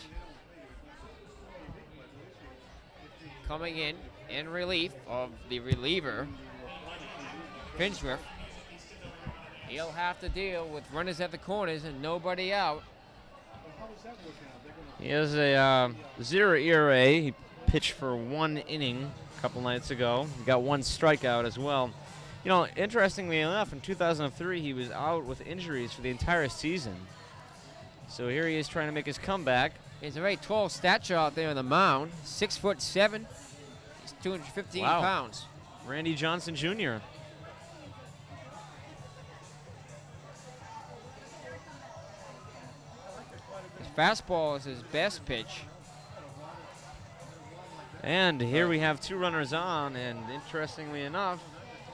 Speaker 1: coming in in relief of the reliever, Finchworth. He'll have to deal with runners at the corners and nobody out.
Speaker 2: He has a 0 ERA. He pitched for 1 inning a couple nights ago. He got 1 strikeout as well. You know, interestingly enough, in 2003, he was out with injuries for the entire season. So here he is trying to make his comeback.
Speaker 1: He's a very tall stature out there on the mound. 6'7". He's 215 pounds.
Speaker 2: Randy Johnson Jr.
Speaker 1: His fastball is his best pitch.
Speaker 2: And here we have 2 runners on, and interestingly enough,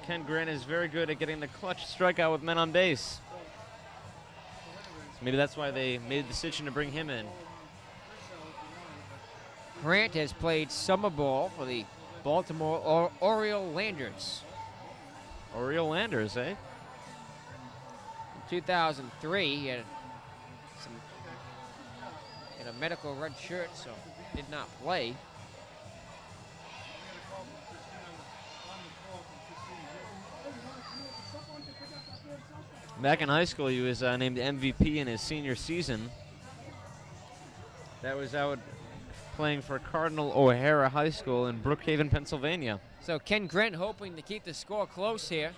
Speaker 2: Ken Grant is very good at getting the clutch strikeout with men on base. So maybe that's why they made the decision to bring him in.
Speaker 1: Grant has played summer ball for the Baltimore Oriole Landers.
Speaker 2: Oriole Landers, eh?
Speaker 1: In 2003, he had a medical red shirt, so did not play.
Speaker 2: Back in high school, he was named MVP in his senior season. That was out playing for Cardinal O'Hara High School in Brookhaven, Pennsylvania.
Speaker 1: So Ken Grant hoping to keep the score close here.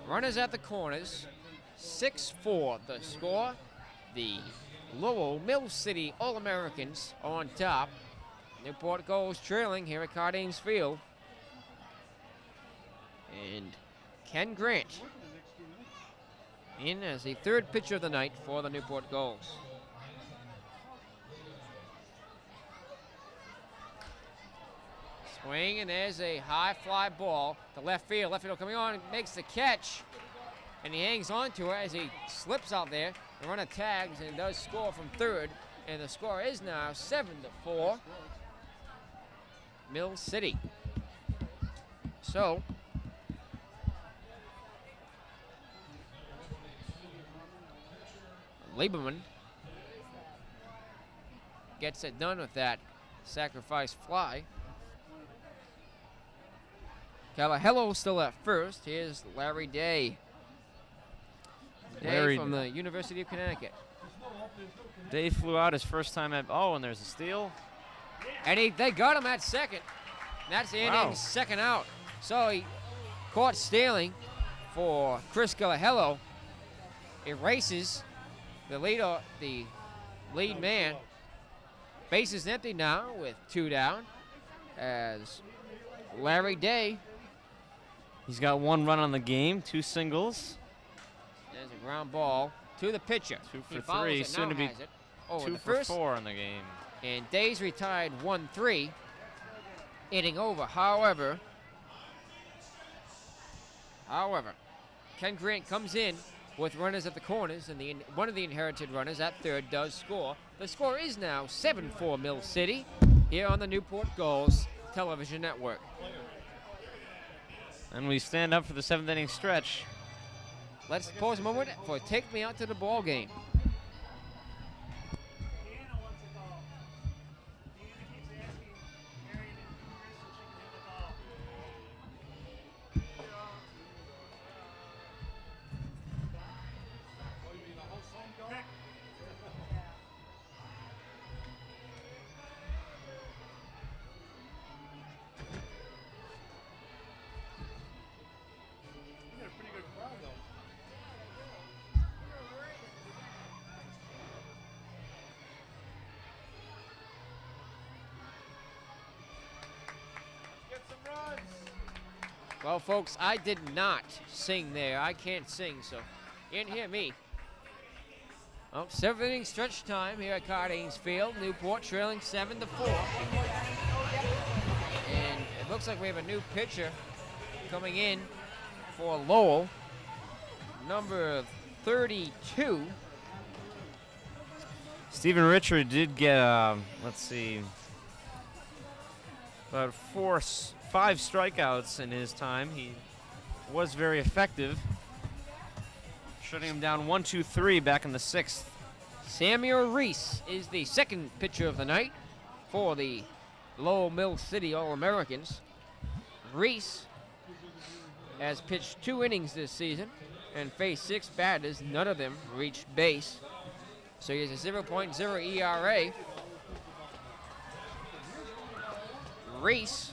Speaker 1: Runners at the corners. 6-4 the score. The Lowell Mill City All-Americans on top. Newport Gulls trailing here at Cardines Field. And Ken Grant in as the 3rd pitcher of the night for the Newport Gulls. Swing, and there's a high fly ball to left field. Left field coming on, makes the catch, and he hangs on to it as he slips out there. The runner tags and does score from 3rd, and the score is now 7-4. Mill City. So Lieberman gets it done with that sacrifice fly. Calahello still at first. Here's Larry Day. Day from the University of Connecticut.
Speaker 2: Day flew out his first time at, and there's a steal.
Speaker 1: And they got him at second. That's the inning's second out. So he caught stealing for Chris Calahello. Erases the lead man. Base is empty now with 2 down as Larry Day.
Speaker 2: He's got 1 run on the game, 2 singles.
Speaker 1: There's a ground ball to the pitcher.
Speaker 2: 2 for 3, soon to be 2 for 4 in the game.
Speaker 1: And Day's retired 1-3, inning over. However, Ken Grant comes in with runners at the corners, and one of the inherited runners at 3rd does score. The score is now 7-4 Mill City here on the Newport Gulls television network.
Speaker 2: And we stand up for the 7th inning stretch.
Speaker 1: Let's pause a moment for Take Me Out to the Ball Game. Well, folks, I did not sing there. I can't sing, so you didn't hear me. Oh, 7th inning stretch time here at Cardines Field. Newport trailing 7-4. And it looks like we have a new pitcher coming in for Lowell. Number 32.
Speaker 2: Stephen Richard did get, about 5 strikeouts in his time. He was very effective, shutting him down 1-2-3 back in the 6th.
Speaker 1: Samuel Reese is the second pitcher of the night for the Lowell Mill City All-Americans. Reese has pitched 2 innings this season and faced 6 batters. None of them reached base. So he has a 0.0 ERA. Reese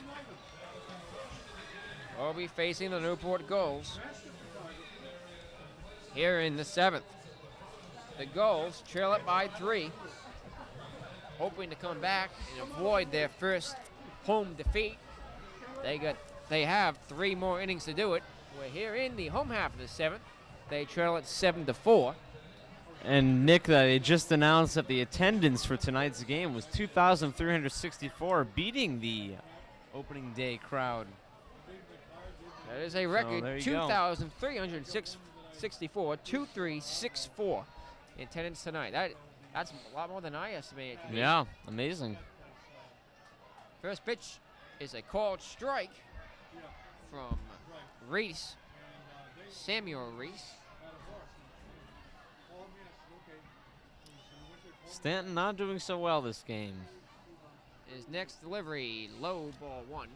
Speaker 1: will be facing the Newport Gulls here in the 7th. The Gulls trail it by 3, hoping to come back and avoid their first home defeat. They have 3 more innings to do it. We're here in the home half of the 7th. They trail it 7-4.
Speaker 2: And Nick, they just announced that the attendance for tonight's game was 2,364, beating the opening day crowd.
Speaker 1: That is a record,
Speaker 2: there you go.
Speaker 1: 2,364, 2,364 in attendance tonight. That's a lot more than I estimated. To be.
Speaker 2: Yeah, amazing.
Speaker 1: First pitch is a called strike from Reese, Samuel Reese.
Speaker 2: Stanton not doing so well this game.
Speaker 1: His next delivery, low, ball 1.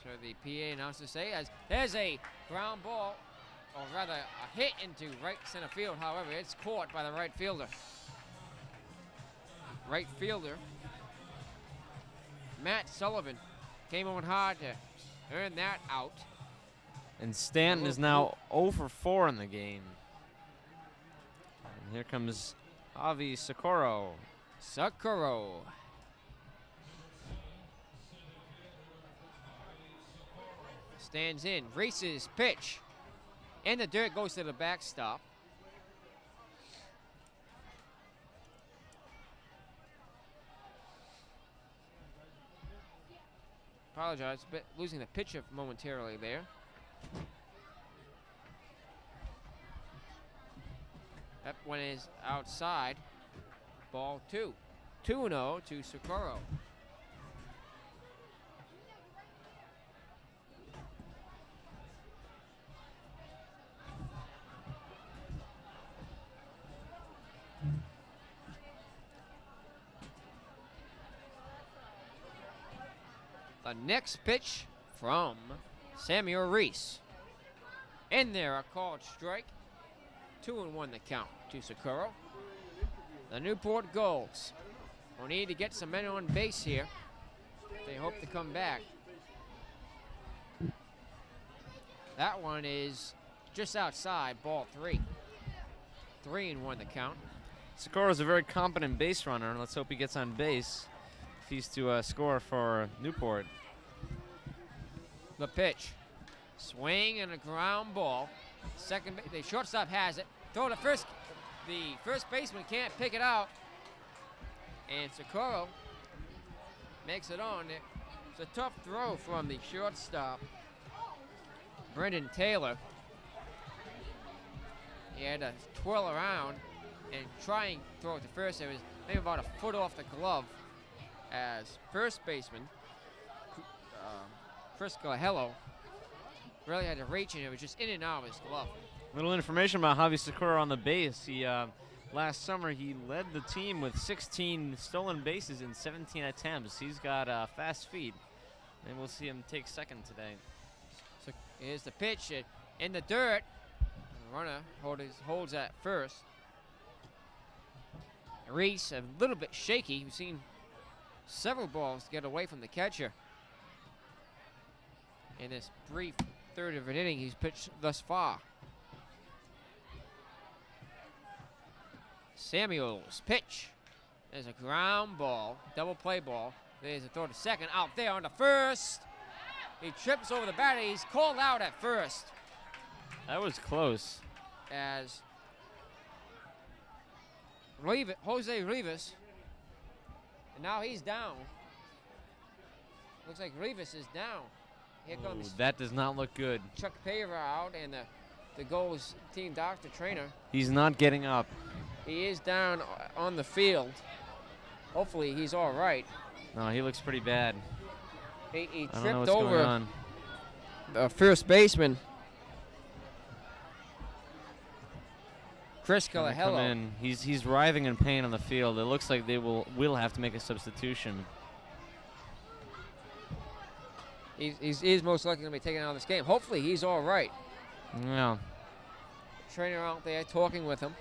Speaker 1: So the PA announcer say as there's a ground ball, or rather a hit into right center field. However, it's caught by the right fielder. Right fielder Matt Sullivan came on hard to earn that out.
Speaker 2: And Stanton is now 0 for 4 in the game. And here comes Avi Socorro.
Speaker 1: Stands in. Reese's pitch. In the dirt, goes to the backstop. Apologize, but losing the pitcher momentarily there. That one is outside. Ball 2. 2-0 to Socorro. The next pitch from Samuel Reese. In there, a called strike. 2-1 the count to Socorro. The Newport Gulls will need to get some men on base here. They hope to come back. That one is just outside, ball 3. 3-1 the count.
Speaker 2: Socorro's a very competent base runner. Let's hope he gets on base if he's to score for Newport.
Speaker 1: The pitch. Swing and a ground ball. The shortstop has it. Throw to first. The first baseman can't pick it out. And Socorro makes it on. It's a tough throw from the shortstop, Brendan Taylor. He had to twirl around and try and throw it to first. It was maybe about a foot off the glove as first baseman Chris Gahello really had to reach, and it was just in and out of his glove.
Speaker 2: Little information about Javi Socorro on the base. He last summer he led the team with 16 stolen bases in 17 attempts. He's got fast feet, and we'll see him take second today.
Speaker 1: So here's the pitch in the dirt. The runner holds at first. Reese a little bit shaky. We've seen several balls get away from the catcher in this brief third of an inning he's pitched thus far. Samuel's pitch. There's a ground ball, double play ball. There's a throw to second, out there on the first. He trips over the batter. He's called out at first.
Speaker 2: That was close.
Speaker 1: As Jose Rivas, and now he's down. Looks like Rivas is down. Here comes
Speaker 2: that does not look good.
Speaker 1: Chuck Pavra out, and the Gulls team doctor trainer.
Speaker 2: He's not getting up.
Speaker 1: He is down on the field. Hopefully he's all right.
Speaker 2: No, he looks pretty bad.
Speaker 1: He
Speaker 2: I don't know
Speaker 1: tripped
Speaker 2: what's going
Speaker 1: over
Speaker 2: on.
Speaker 1: the first baseman, Chris
Speaker 2: Gonna come
Speaker 1: Calahello.
Speaker 2: in. He's writhing in pain on the field. It looks like they will have to make a substitution.
Speaker 1: He's most likely going to be taken out of this game. Hopefully he's all right.
Speaker 2: Yeah.
Speaker 1: Trainer out there talking with him.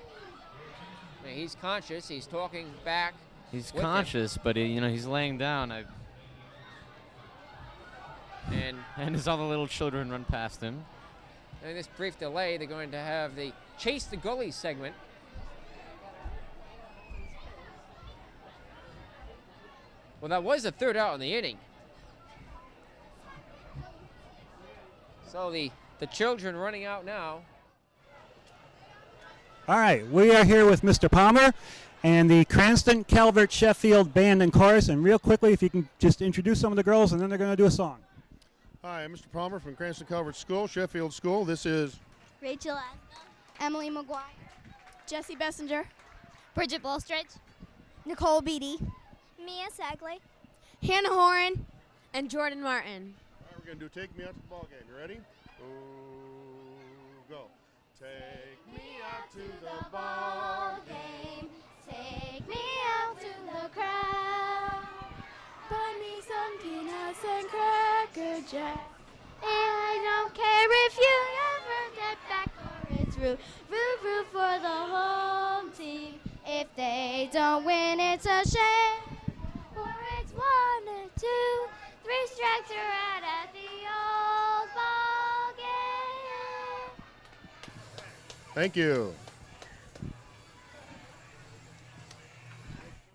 Speaker 1: I mean, he's conscious. He's talking back.
Speaker 2: He's
Speaker 1: with him.
Speaker 2: conscious, but he's laying down. And as all the little children run past him.
Speaker 1: In this brief delay, they're going to have the Chase the Goalie segment. Well, that was the third out in the inning. So the children running out now.
Speaker 7: All right, we are here with Mr. Palmer and the Cranston Calvert Sheffield Band and Chorus. And real quickly, if you can just introduce some of the girls, and then they're going to do a song.
Speaker 13: Hi, I'm Mr. Palmer from Cranston Calvert School, Sheffield School. This is
Speaker 10: Rachel Asna, Emily McGuire,
Speaker 14: Jesse Bessinger,
Speaker 10: Bridget Bolstridge, Nicole Beatty, Mia Sagley,
Speaker 14: Hannah Horan, and Jordan Martin.
Speaker 13: All right, we're going to do Take Me Out to the Ball Game. You ready? Go. Take me out to the ball game.
Speaker 10: Take me out to the crowd.
Speaker 14: Buy me some peanuts and Cracker Jack.
Speaker 10: And I don't care if you ever get back, or it's root for the home team. If they don't win, it's a shame. Or it's 1 or 2, 3 strikes, you're out at the old ball game.
Speaker 13: Thank you.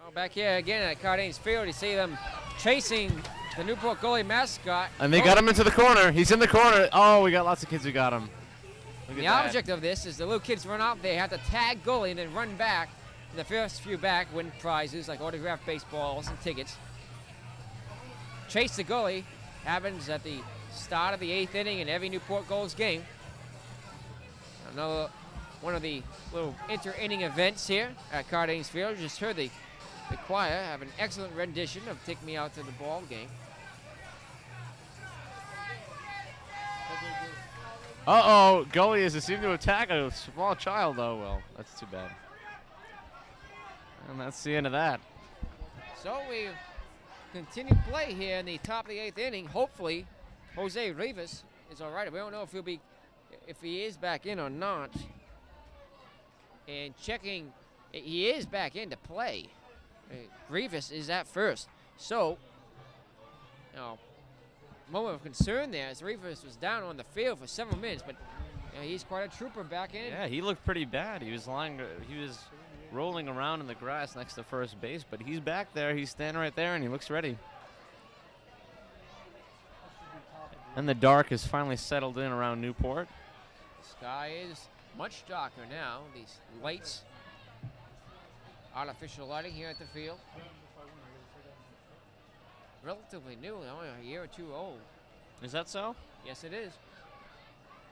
Speaker 1: Oh, back here again at Cardines Field, you see them chasing the Newport goalie mascot.
Speaker 2: And they got him into the corner. He's in the corner. Oh, we got lots of kids who got him. Look at
Speaker 1: The
Speaker 2: that.
Speaker 1: object of this is the little kids run out there, have to tag goalie, and then run back. And the first few back win prizes like autographed baseballs and tickets. Chase the goalie happens at the start of the 8th inning in every Newport Gulls game. Another one of the little inter-inning events here at Cardines Field. Just heard the choir have an excellent rendition of Take Me Out to the Ball Game.
Speaker 2: Uh-oh, goalie is seemed to attack a small child. Oh, well, that's too bad. And that's the end of that.
Speaker 1: So we continue play here in the top of the 8th inning. Hopefully, Jose Rivas is all right. We don't know if he is back in or not. And checking, he is back into play. Rivas is at first. So, moment of concern there as Rivas was down on the field for several minutes, but he's quite a trooper back in.
Speaker 2: Yeah, he looked pretty bad. He was rolling around in the grass next to first base, but he's back there. He's standing right there, and he looks ready. And the dark has finally settled in around Newport.
Speaker 1: The sky is much darker now. These lights, artificial lighting here at the field. Relatively new, only a year or two old.
Speaker 2: Is that so?
Speaker 1: Yes, it is.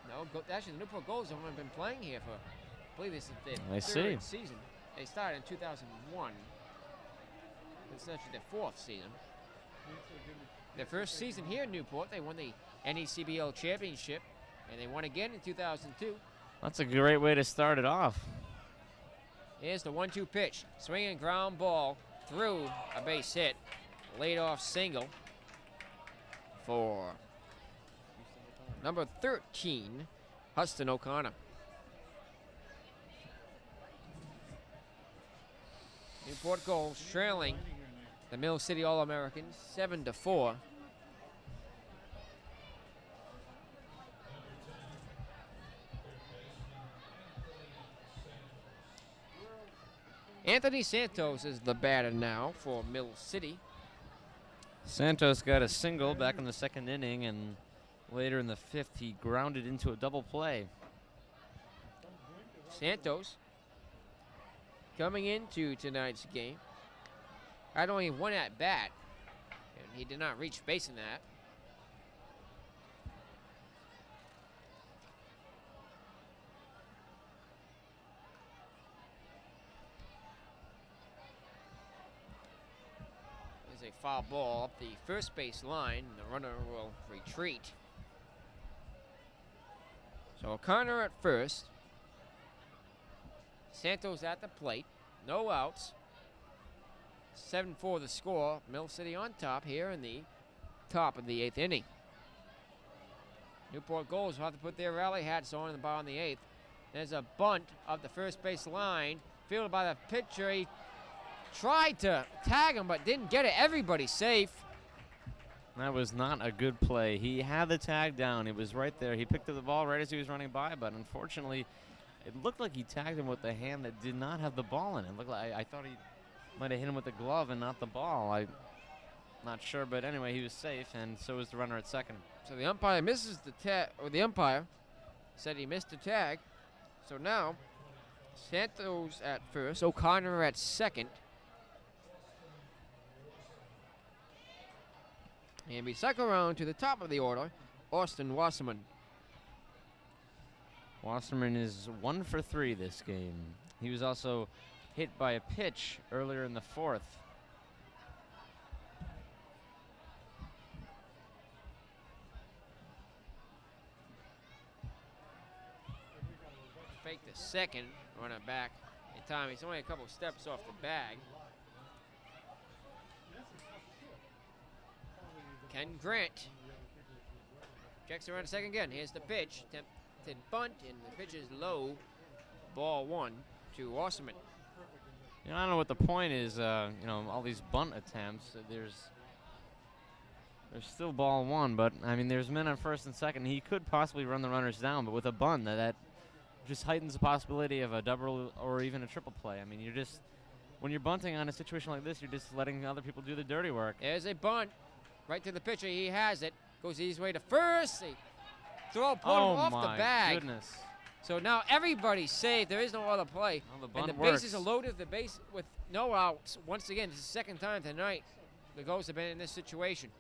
Speaker 1: No, actually, the Newport Gulls have only been playing here for, I believe this is their third season. They started in 2001. It's actually their 4th season. Their first season here in Newport, they won the NECBL championship, and they won again in 2002.
Speaker 2: That's a great way to start it off.
Speaker 1: Here's the 1-2 pitch. Swinging ground ball through a base hit. Laid off single for number 13, Huston O'Connor. Newport Gulls trailing the Mill City All-Americans 7-4. Anthony Santos is the batter now for Mill City.
Speaker 2: Santos got a single back in the 2nd inning, and later in the 5th, he grounded into a double play.
Speaker 1: Santos coming into tonight's game had only 1 at bat, and he did not reach base in that. a foul ball up the first base line. The runner will retreat. So O'Connor at first. Santos at the plate. No outs. 7-4 the score. Mill City on top here in the top of the 8th inning. Newport Gulls will have to put their rally hats on in the bottom of the 8th. There's a bunt up the first base line. Fielded by the pitcher. He tried to tag him but didn't get it. Everybody's safe.
Speaker 2: That was not a good play. He had the tag down. It was right there. He picked up the ball right as he was running by, but unfortunately, it looked like he tagged him with the hand that did not have the ball in it. Looked like I thought he might have hit him with the glove and not the ball. I'm not sure, but anyway, he was safe, and so was the runner at second.
Speaker 1: So the umpire misses the tag, or the umpire said he missed the tag. So now, Santos at first, O'Connor at second. And we cycle around to the top of the order, Austin Wasserman.
Speaker 2: Wasserman is 1 for 3 this game. He was also hit by a pitch earlier in the 4th.
Speaker 1: Fake the second, runner back in time. He's only a couple steps off the bag. Ken Grant checks around a second again. Here's the pitch. Attempted bunt, and the pitch is low. Ball 1 to Wasserman.
Speaker 2: You know, I don't know what the point is. All these bunt attempts. There's still ball 1, but I mean, there's men on first and second. He could possibly run the runners down, but with a bunt, that just heightens the possibility of a double or even a triple play. I mean, when you're bunting on a situation like this, you're just letting other people do the dirty work.
Speaker 1: There's a bunt. Right to the pitcher, he has it. Goes his way to first. They throw pulled him off the bag.
Speaker 2: Goodness.
Speaker 1: So now everybody's safe. There is no other play.
Speaker 2: Well, the
Speaker 1: and the
Speaker 2: bunt
Speaker 1: bases are loaded. The base with no outs. Once again, it's the second time tonight the Gulls have been in this situation.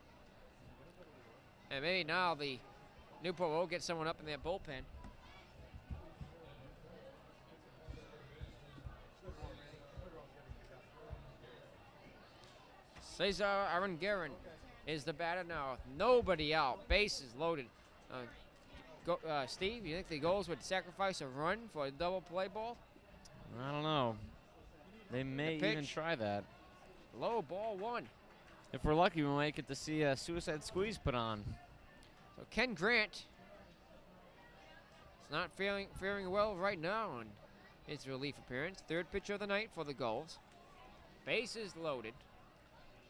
Speaker 1: And maybe now the Newport will get someone up in their bullpen. Cesar Arangueren is the batter now. Nobody out. Bases loaded. Steve, you think the Gulls would sacrifice a run for a double play ball?
Speaker 2: I don't know. They may even try that.
Speaker 1: Low, ball 1.
Speaker 2: If we're lucky, we might get to see a suicide squeeze put on.
Speaker 1: So Ken Grant is not faring well right now on his relief appearance. Third pitcher of the night for the Gulls. Bases loaded.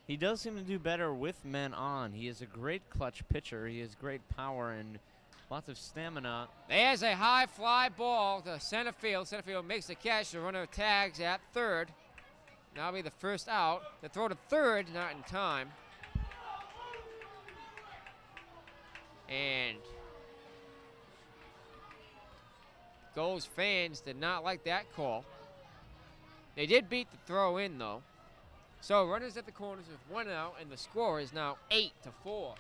Speaker 2: He does seem to do better with men on. He is a great clutch pitcher. He has great power and lots of stamina.
Speaker 1: There's a high fly ball to center field. Center field makes the catch. The runner tags at third. Now be the first out. The throw to third, not in time. And Gulls fans did not like that call. They did beat the throw in, though. So runners at the corners with 1 out, and the score is now 8-4.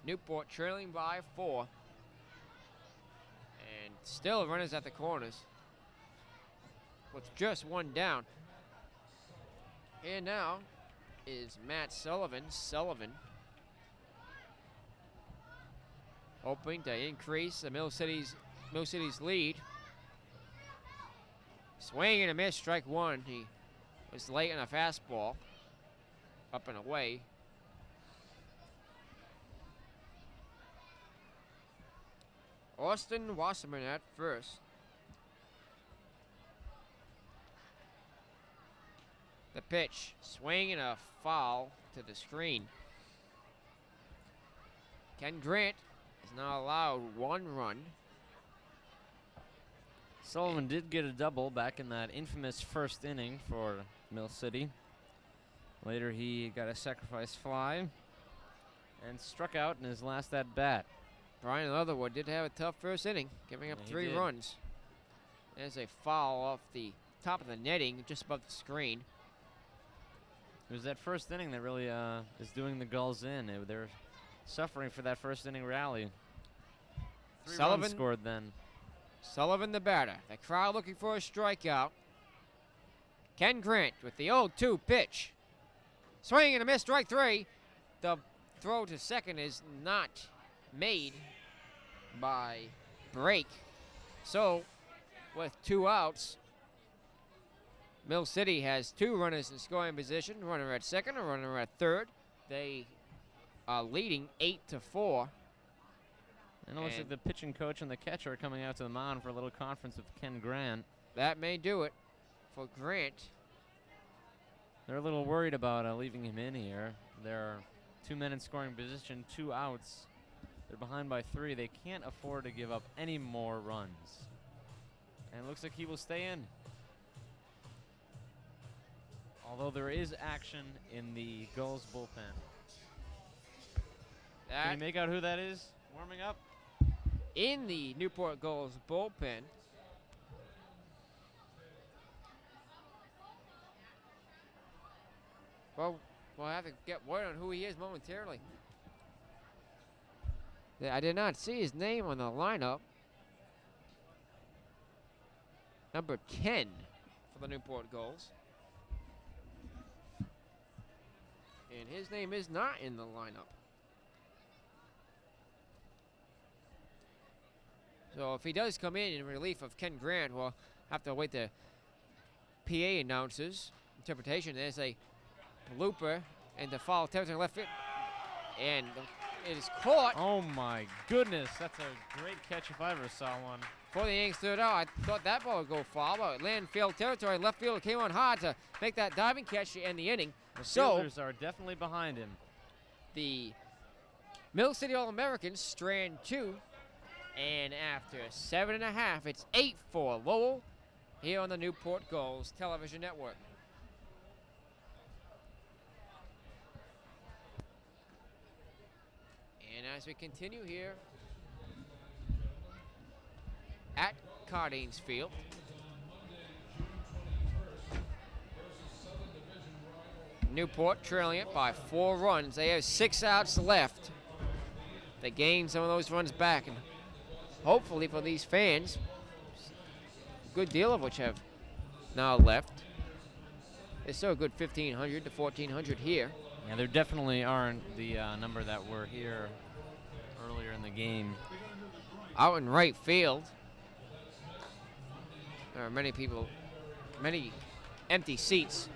Speaker 1: Newport trailing by 4. And still runners at the corners with just 1 down. And now is Matt Sullivan. Sullivan hoping to increase the Mill City's lead. Swing and a miss, strike 1. He was late on a fastball. Up and away. Austin Wasserman at first. The pitch, swing and a foul to the screen. Ken Grant is now allowed 1 run.
Speaker 2: Sullivan did get a double back in that infamous first inning for Mill City. Later he got a sacrifice fly and struck out in his last at bat.
Speaker 1: Brian Leatherwood did have a tough first inning, giving up 3 runs. There's a foul off the top of the netting, just above the screen.
Speaker 2: It was that first inning that really is doing the Gulls in. They're suffering for that first inning rally. 3 runs scored then.
Speaker 1: Sullivan the batter. The crowd looking for a strikeout. Ken Grant with the 0-2 pitch. Swing and a miss, strike three. The throw to second is not made by Brake. So, with 2 outs, Mill City has 2 runners in scoring position, a runner at second, a runner at third. They are leading 8-4.
Speaker 2: And it looks like the pitching coach and the catcher are coming out to the mound for a little conference with Ken Grant.
Speaker 1: That may do it for Grant.
Speaker 2: They're a little worried about leaving him in here. There are 2 men in scoring position, 2 outs. They're behind by 3. They can't afford to give up any more runs. And it looks like he will stay in. Although there is action in the Gulls bullpen. Can you make out who that is warming up?
Speaker 1: In the Newport Gulls bullpen, well, we'll have to get word on who he is momentarily. I did not see his name on the lineup. Number 10 for the Newport Gulls. And his name is not in the lineup. So if he does come in relief of Ken Grant, we'll have to wait the PA announcer's interpretation. There's a blooper into foul territory left field. And it is caught.
Speaker 2: Oh my goodness, that's a great catch if I ever saw one.
Speaker 1: For the Yanks third out, I thought that ball would go foul, but land field territory. Left fielder came on hard to make that diving catch to end the inning.
Speaker 2: The
Speaker 1: so
Speaker 2: fielders are definitely behind him.
Speaker 1: The Mill City All-Americans strand 2. And after 7.5, it's 8-4 Lowell here on the Newport Gulls television network. And as we continue here at Cardines Field, Newport trailing it by 4 runs. They have 6 outs left. They gain some of those runs back, and hopefully for these fans, a good deal of which have now left. There's still a good 1,500 to 1,400 here.
Speaker 2: Yeah, there definitely aren't the number that were here earlier in the game.
Speaker 1: Out in right field, there are many people, many empty seats.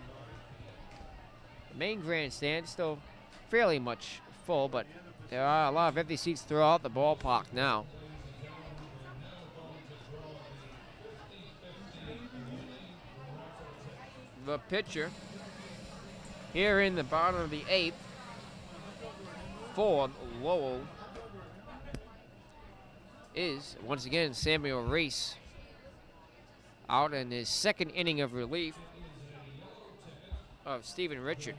Speaker 1: The main grandstand still fairly much full, but there are a lot of empty seats throughout the ballpark now. The pitcher here in the bottom of the 8th for Lowell is once again Samuel Reese, out in his 2nd inning of relief of Stephen Richard.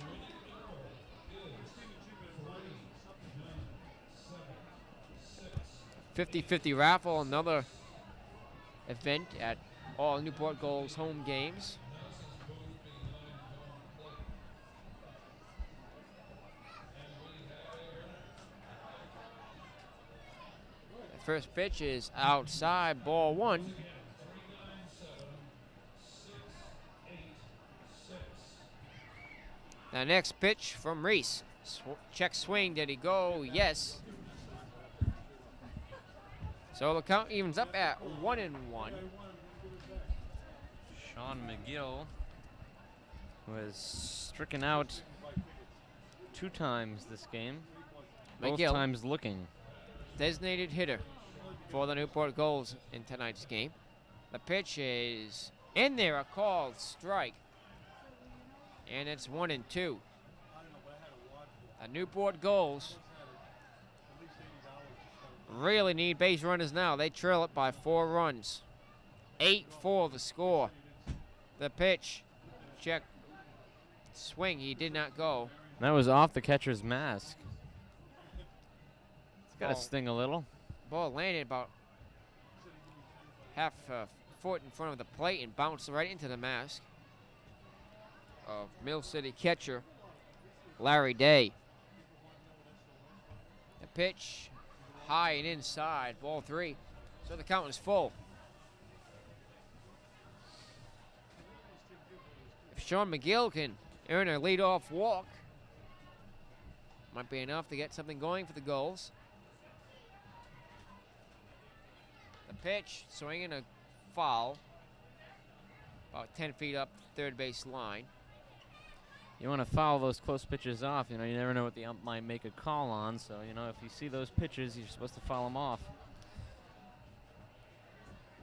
Speaker 1: .50-50 raffle, another event at all Newport Gulls home games. The first pitch is outside, ball 1. The next pitch from Reese. Check swing, did he go? Yes. So the count evens up at 1-1.
Speaker 2: Sean McGill was stricken out 2 times this game. Both
Speaker 1: McGill,
Speaker 2: times looking.
Speaker 1: designated hitter for the Newport Gulls in tonight's game. The pitch is in there, a called strike. And it's 1-2. The Newport Gulls really need base runners now. They trail it by 4 runs. 8-4 the score. The pitch, check swing, he did not go.
Speaker 2: That was off the catcher's mask. It's got to sting a little.
Speaker 1: Ball landed about half a foot in front of the plate and bounced right into the mask of Mill City catcher Larry Day. The pitch high and inside, ball 3. So the count is full. If Sean McGill can earn a leadoff walk. Might be enough to get something going for the Gulls. The pitch, swinging a foul. About 10 feet up the third base line.
Speaker 2: You want to foul those close pitches off. You never know what the ump might make a call on. So, if you see those pitches, you're supposed to foul them off.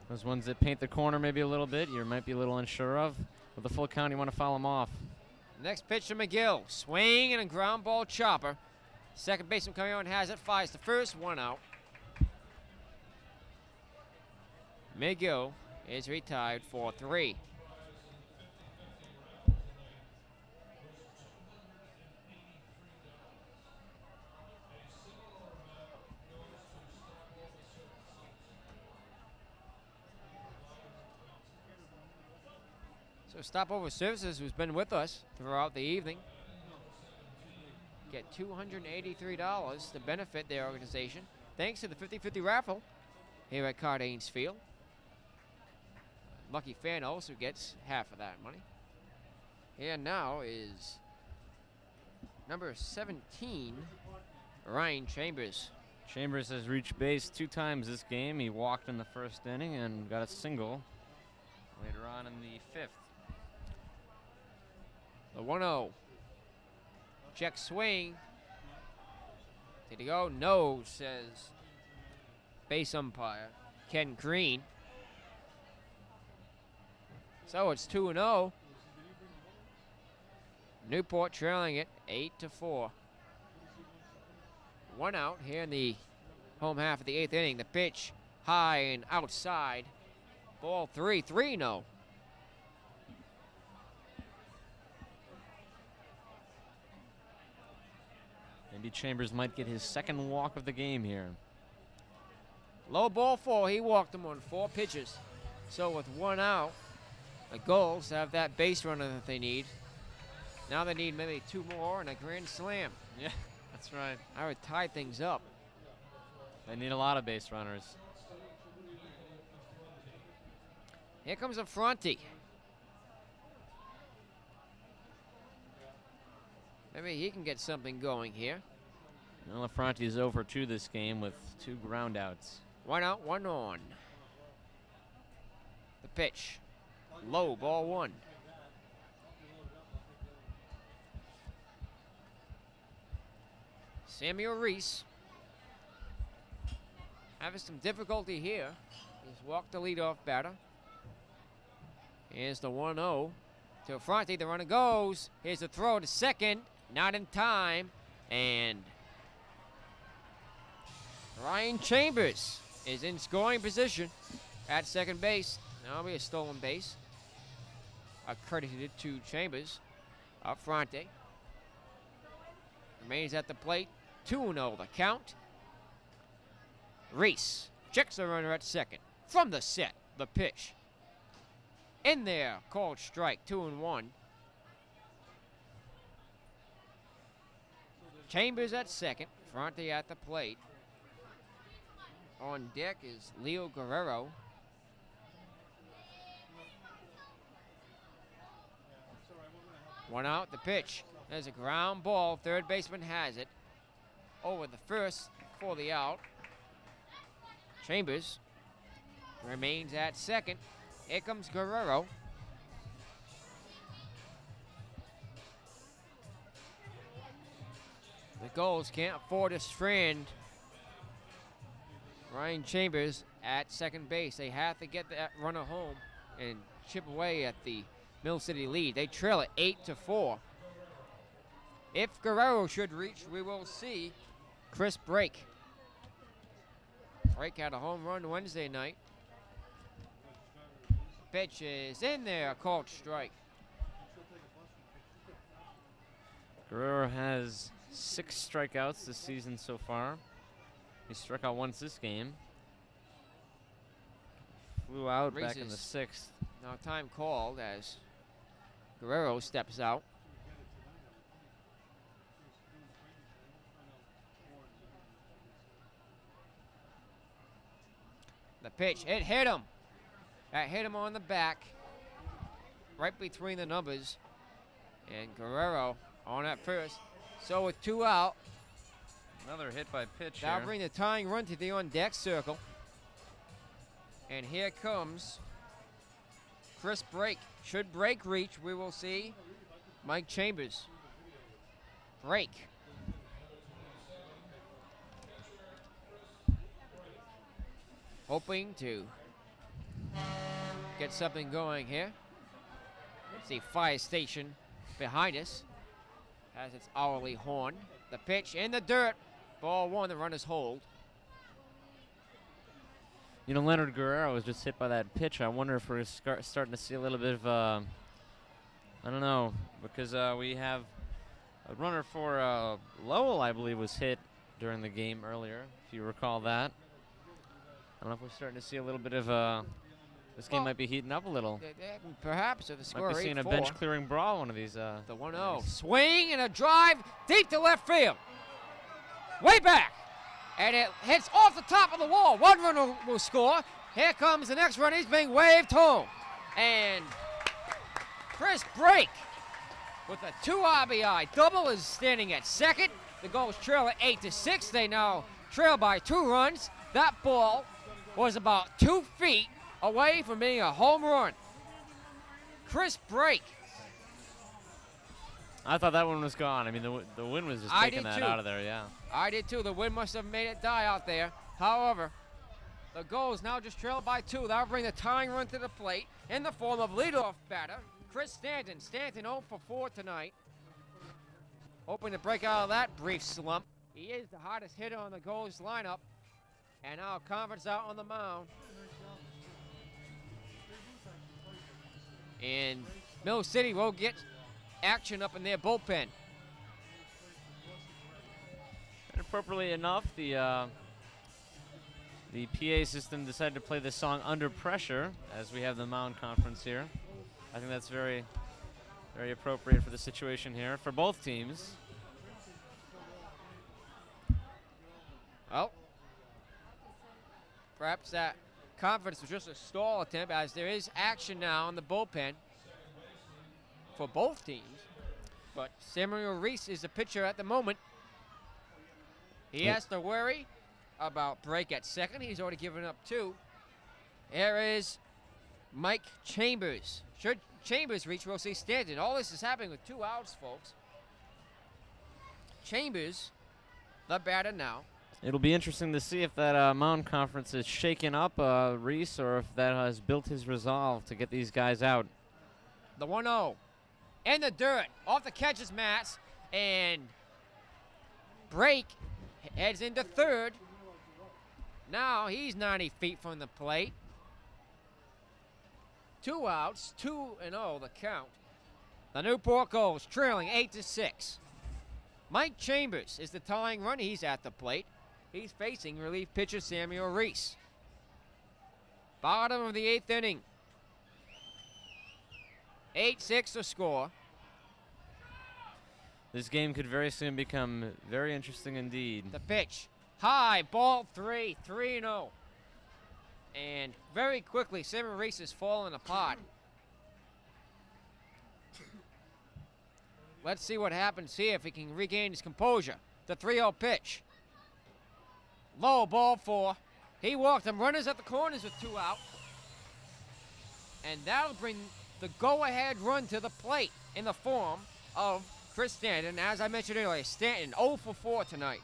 Speaker 2: Those ones that paint the corner maybe a little bit, you might be a little unsure of. With the full count, you want to foul them off.
Speaker 1: Next pitch to McGill. Swing and a ground ball chopper. Second baseman coming on has it. Fires the first, 1 out. McGill is retired for 3. So Stopover Services, who's been with us throughout the evening, get $283 to benefit their organization thanks to the 50-50 raffle here at Cardines Field. Lucky fan also gets half of that money. Here now is number 17, Ryan Chambers.
Speaker 2: Chambers has reached base 2 times this game. He walked in the first inning and got a single later on in the 5th.
Speaker 1: The 1-0. Check swing. Did he go? No, says base umpire Ken Green. So it's 2-0. Newport trailing it 8-4. 1 out here in the home half of the 8th inning. The pitch high and outside. Ball 3-0.
Speaker 2: Maybe Chambers might get his second walk of the game here.
Speaker 1: Low ball 4. He walked him on 4 pitches. So with 1 out, the Gulls have that base runner that they need. Now they need maybe 2 more and a grand slam.
Speaker 2: Yeah, that's right.
Speaker 1: I would tie things up.
Speaker 2: They need a lot of base runners.
Speaker 1: Here comes a Affronti. Maybe he can get something going here.
Speaker 2: Well, Affronti is over 2 this game with 2 ground outs.
Speaker 1: 1 out, 1 on. The pitch. Low, ball 1. Samuel Reese having some difficulty here. He's walked the leadoff batter. Here's the 1-0 to Affronti. The runner goes. Here's the throw to second. Not in time. And Ryan Chambers is in scoring position at second base. That'll be a stolen base. Credited to Chambers. Affronti remains at the plate. 2-0 the count. Reese checks the runner at second. From the set, the pitch. In there, called strike, 2-1. Chambers at second, Affronti at the plate. On deck is Leo Guerrero. One out, the pitch. There's a ground ball. Third baseman has it. Over the first for the out. Chambers remains at second. Here comes Guerrero. The Gulls can't afford to strand Ryan Chambers at second base. They have to get that runner home and chip away at the Mill City lead. They trail it 8-4. If Guerrero should reach, we will see Chris Brake. Brake had a home run Wednesday night. Pitch is in there, called strike.
Speaker 2: Guerrero has 6 strikeouts this season so far. He struck out once this game. Flew out back in the 6th.
Speaker 1: Now time called as Guerrero steps out. The pitch, it hit him. That hit him on the back, right between the numbers. And Guerrero on at first. So with 2 out,
Speaker 2: Another hit by pitch
Speaker 1: that'll
Speaker 2: here.
Speaker 1: bring the tying run to the on-deck circle. And here comes Chris Brake. Should Brake reach, we will see Mike Chambers. Brake. Hoping to get something going here. It's the fire station behind us. Has its hourly horn. The pitch in the dirt. Ball 1, the runners hold.
Speaker 2: You know, Leonard Guerrero was just hit by that pitch. I wonder if we're starting to see a little bit of, I don't know, because we have a runner for Lowell, I believe, was hit during the game earlier, if you recall that. I don't know if we're starting to see a little bit of, this game might be heating up a little.
Speaker 1: Perhaps if the score
Speaker 2: Might be seeing a
Speaker 1: 8-4.
Speaker 2: bench-clearing brawl one of these.
Speaker 1: The 1-0. Swing and a drive deep to left field. Way back. And it hits off the top of the wall. One runner will score. Here comes the next run. He's being waved home. And Chris Brake with a 2 RBI double is standing at second. The Gulls trail at 8-6. They now trail by 2 runs. That ball was about 2 feet away from being a home run. Chris Brake.
Speaker 2: I thought that one was gone. I mean, the wind was just taking that out of there, yeah.
Speaker 1: I did too. The wind must have made it die out there. However, the Gulls now just trail by 2. That'll bring the tying run to the plate in the form of leadoff batter Chris Stanton. Stanton 0 for 4 tonight. Hoping to break out of that brief slump. He is the hottest hitter on the Gulls lineup. And now Convert's out on the mound. And Mill City will get action up in their bullpen.
Speaker 2: And appropriately enough, the PA system decided to play this song Under Pressure as we have the mound conference here. I think that's very, very appropriate for the situation here for both teams.
Speaker 1: Well, perhaps that conference was just a stall attempt as there is action now in the bullpen for both teams. But Samuel Reese is the pitcher at the moment. He has to worry about Brake at second. He's already given up 2. Here is Mike Chambers. Should Chambers reach, we'll see Stanton. All this is happening with 2 outs, folks. Chambers, the batter now.
Speaker 2: It'll be interesting to see if that mound conference is shaken up Reese or if that has built his resolve to get these guys out.
Speaker 1: The 1-0. In the dirt, off the catcher's mats, and Brake heads into third. Now he's 90 feet from the plate. 2 outs, 2-0 the count. The Newport Gulls trailing 8-6. Mike Chambers is the tying run. He's at the plate. He's facing relief pitcher Samuel Reese. Bottom of the 8th inning. 8-6 the score.
Speaker 2: This game could very soon become very interesting indeed.
Speaker 1: The pitch. High, ball 3, 3-0. And very quickly, Samuel Reese is falling apart. Let's see what happens here if he can regain his composure. The 3-0 pitch. Low, ball 4. He walked them. Runners at the corners with 2 out. And that'll bring the go-ahead run to the plate in the form of Chris Stanton. As I mentioned earlier, Stanton 0 for 4 tonight.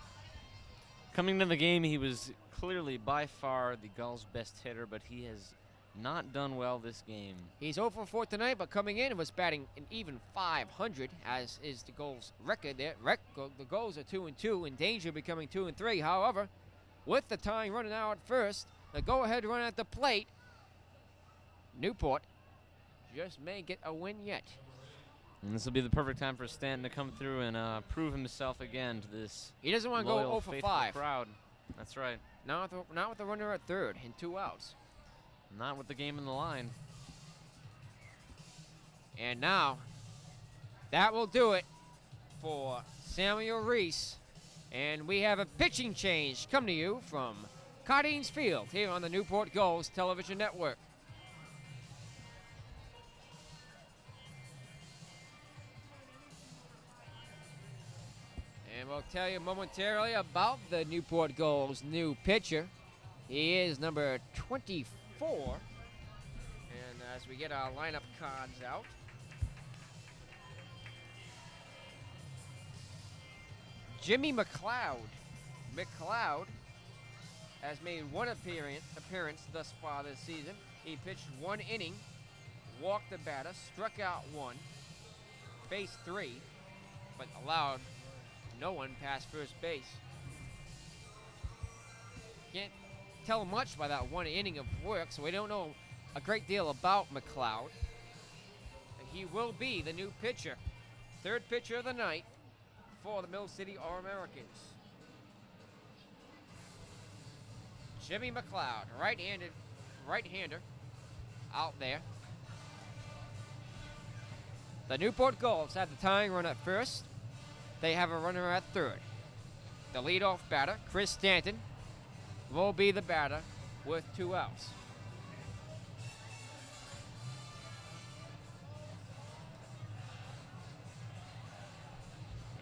Speaker 2: Coming to the game, he was clearly by far the Gulls' best hitter, but he has not done well this game.
Speaker 1: He's 0 for 4 tonight, but coming in was batting an even .500, as is the Gulls' record there. The Gulls are 2-2, in danger of becoming 2-3. However, with the tying running now at first, the go-ahead run at the plate, Newport just may get a win yet.
Speaker 2: And this will be the perfect time for Stanton to come through and prove himself again to this.
Speaker 1: He doesn't want to go 0 for 5.
Speaker 2: Crowd. That's right.
Speaker 1: Not with the runner at third and 2 outs.
Speaker 2: Not with the game in the line.
Speaker 1: And now, that will do it for Samuel Reese. And we have a pitching change come to you from Cardines Field here on the Newport Gulls television network. And we'll tell you momentarily about the Newport Gulls' new pitcher. He is number 24. And as we get our lineup cards out, Jimmy McLeod. McLeod has made one appearance thus far this season. He pitched 1 inning, walked the batter, struck out 1, faced 3, but allowed no one past first base. Can't tell much by that 1 inning of work, so we don't know a great deal about McLeod. He will be the new pitcher, 3rd pitcher of the night for the Mill City All-Americans. Jimmy McLeod, right-hander, out there. The Newport Gulls have the tying run at first. They have a runner at 3rd. The leadoff batter, Chris Stanton, will be the batter with 2 outs.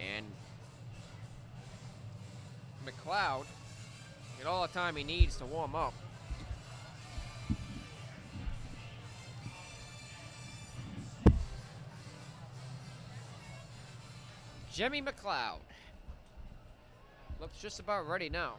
Speaker 1: And McLeod get all the time he needs to warm up. Jimmy McLeod looks just about ready now.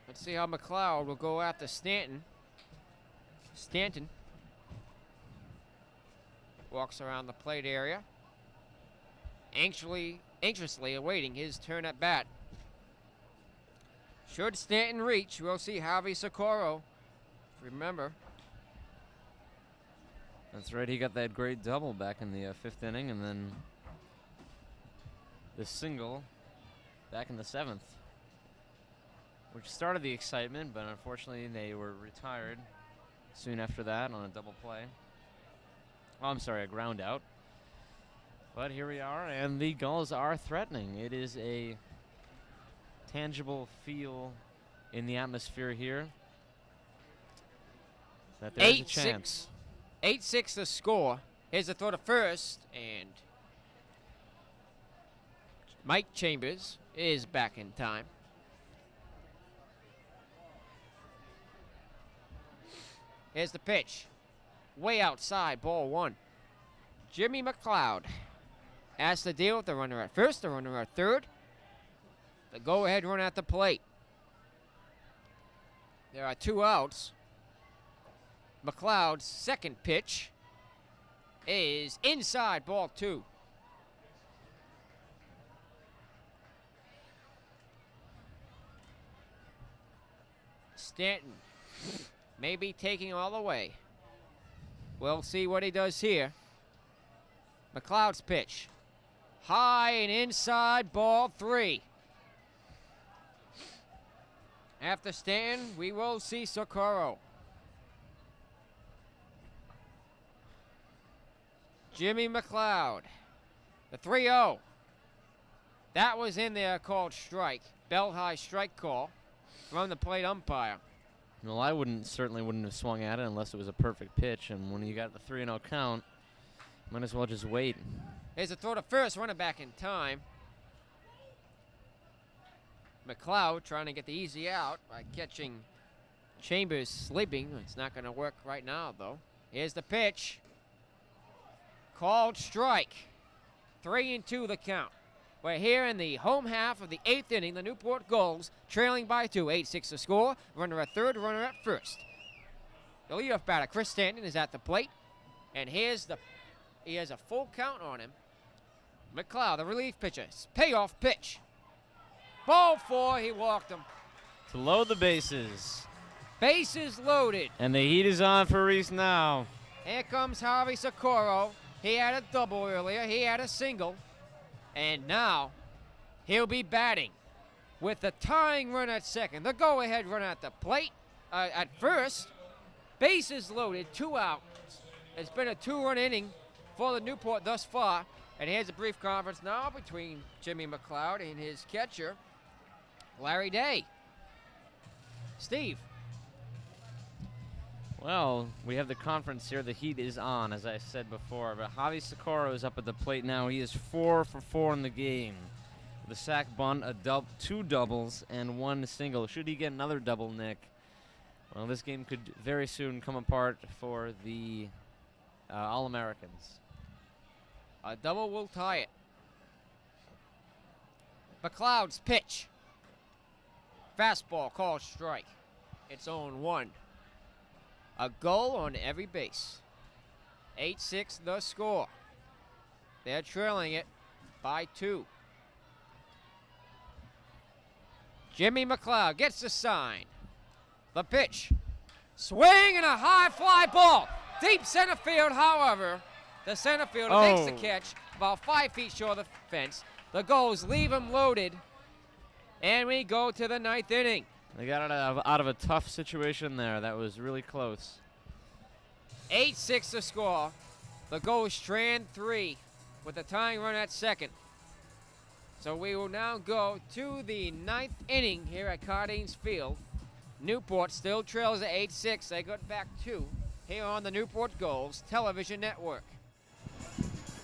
Speaker 1: Let's see how McLeod will go after Stanton. Stanton walks around the plate area, anxiously awaiting his turn at bat. Should Stanton reach, we'll see Javi Socorro. Remember.
Speaker 2: That's right, he got that great double back in the 5th inning, and then the single back in the 7th, which started the excitement, but unfortunately they were retired soon after that on a double play. Oh, I'm sorry, a ground out. But here we are, and the Gulls are threatening. It is a tangible feel in the atmosphere here that there's a chance.
Speaker 1: 8-6 the score. Here's the throw to first, and Mike Chambers is back in time. Here's the pitch. Way outside, ball 1. Jimmy McLeod has to deal with the runner at first, the runner at 3rd. The go-ahead run at the plate. There are 2 outs. McLeod's second pitch is inside, ball 2. Stanton maybe taking all the way. We'll see what he does here. McLeod's pitch. High and inside, ball 3. After Stanton, we will see Socorro. Jimmy McLeod. The 3-0. That was in there called strike. Bell high strike call from the plate umpire.
Speaker 2: Well, I certainly wouldn't have swung at it unless it was a perfect pitch, and when you got the 3-0 count, might as well just wait.
Speaker 1: Here's a throw to first, running back in time. McLeod trying to get the easy out by catching Chambers sleeping. It's not going to work right now, though. Here's the pitch. Called strike. 3-2 the count. We're here in the home half of the 8th inning. The Newport Gulls trailing by 2. 8-6 the score. Runner at 3rd, runner at 1st. The leadoff batter, Chris Stanton, is at the plate. And he has a full count on him. McLeod, the relief pitcher. Payoff pitch. Ball 4, he walked him.
Speaker 2: To load the bases.
Speaker 1: Bases loaded.
Speaker 2: And the heat is on for Reese now.
Speaker 1: Here comes Javi Socorro. He had a double earlier. He had a single. And now he'll be batting with the tying run at 2nd. The go-ahead run at the plate at 1st. Bases loaded, 2 outs. It's been a 2-run inning for the Newport thus far. And here's a brief conference now between Jimmy McLeod and his catcher, Larry Day. Steve.
Speaker 2: Well, we have the conference here. The heat is on, as I said before. But Javi Socorro is up at the plate now. He is 4 for 4 in the game. With a sac bunt, two doubles, and one single. Should he get another double, Nick? Well, this game could very soon come apart for the All-Americans.
Speaker 1: A double will tie it. McLeod's pitch. Fastball called strike. It's 0-1. A goal on every base. 8-6 the score. They're trailing it by 2. Jimmy McLeod gets the sign. The pitch. Swing and a high fly ball. Deep center field, however. The center fielder makes the catch about 5 feet short of the fence. The Gulls leave him loaded. And we go to the 9th inning.
Speaker 2: They got out of a tough situation there. That was really close.
Speaker 1: 8-6 the score. The Gulls strand 3 with a tying run at second. So we will now go to the 9th inning here at Cardines Field. Newport still trails at 8-6. They got back 2 here on the Newport Gulls Television Network.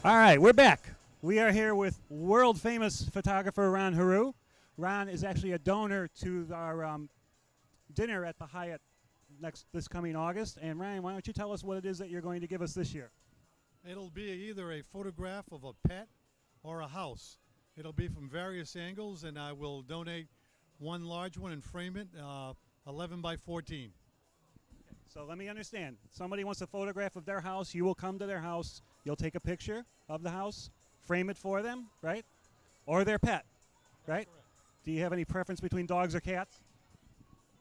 Speaker 7: All right, we're back. We are here with world-famous photographer Ron Haru. Ron is actually a donor to our dinner at the Hyatt this coming August. And Ryan, why don't you tell us what it is that you're going to give us this year?
Speaker 15: It'll be either a photograph of a pet or a house. It'll be from various angles, and I will donate one large one and frame it, 11 by 14.
Speaker 7: So let me understand. Somebody wants a photograph of their house. You will come to their house. You'll take a picture of the house, frame it for them, right? Or their pet, right? Do you have any preference between dogs or cats?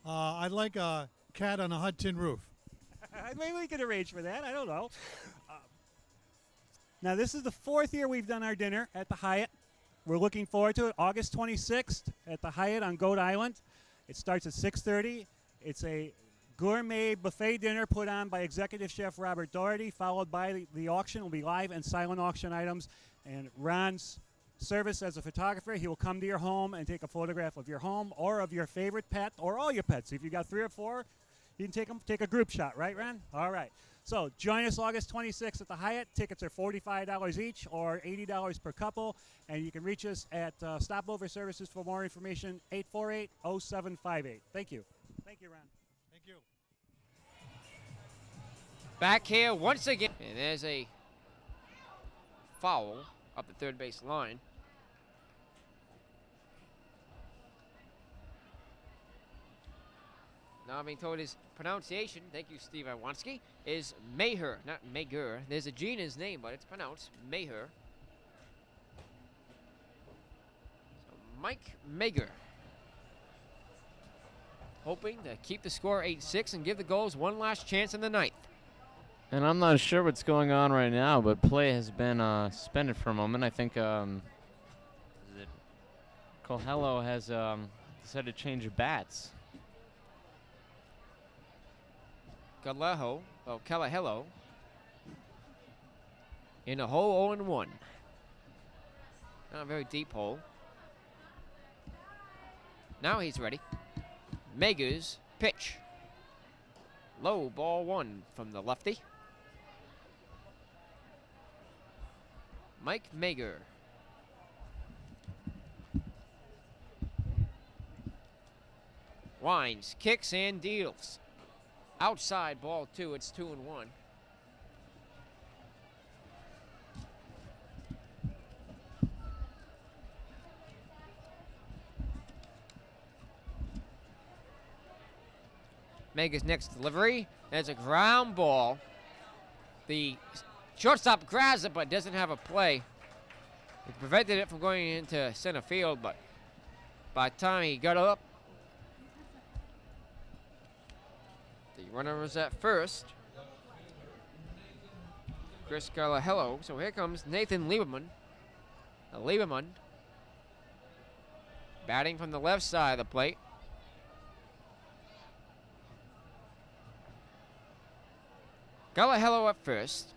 Speaker 15: I'd like a cat on a hot tin roof.
Speaker 7: Maybe we could arrange for that. I don't know. Now, this is the 4th year we've done our dinner at the Hyatt. We're looking forward to it. August 26th at the Hyatt on Goat Island. It starts at 6:30. It's a gourmet buffet dinner put on by Executive Chef Robert Doherty, followed by the auction. Will be live and silent auction items. And Ron's service as a photographer, he will come to your home and take a photograph of your home or of your favorite pet or all your pets. If you've got 3 or 4, you can take a group shot, right, Ron? All right. So join us August 26th at the Hyatt. Tickets are $45 each or $80 per couple. And you can reach us at Stopover Services for more information, 848-0758. Thank you. Thank you, Ron.
Speaker 15: Thank you.
Speaker 1: Back here once again. And there's a foul up the third base line. Now I'm being told his pronunciation, thank you Steve Iwanski, is Maher, not Mager. There's a G in his name, but it's pronounced Maher. So Mike Mager, hoping to keep the score 8-6 and give the Gulls one last chance in the 9th.
Speaker 2: And I'm not sure what's going on right now, but play has been suspended for a moment. I think Coelho has decided to change bats.
Speaker 1: Calahelo in a hole 0-1. Not a very deep hole. Now he's ready. Mager's pitch. Low ball 1 from the lefty. Mike Mager. Winds, kicks, and deals. Outside ball 2, it's 2-1. Mager's next delivery. There's a ground ball. The shortstop grabs it but doesn't have a play. It prevented it from going into center field, but by the time he got up, the runner was at first. Chris Coelho. So here comes Nathan Lieberman. Lieberman batting from the left side of the plate. Coelho at first.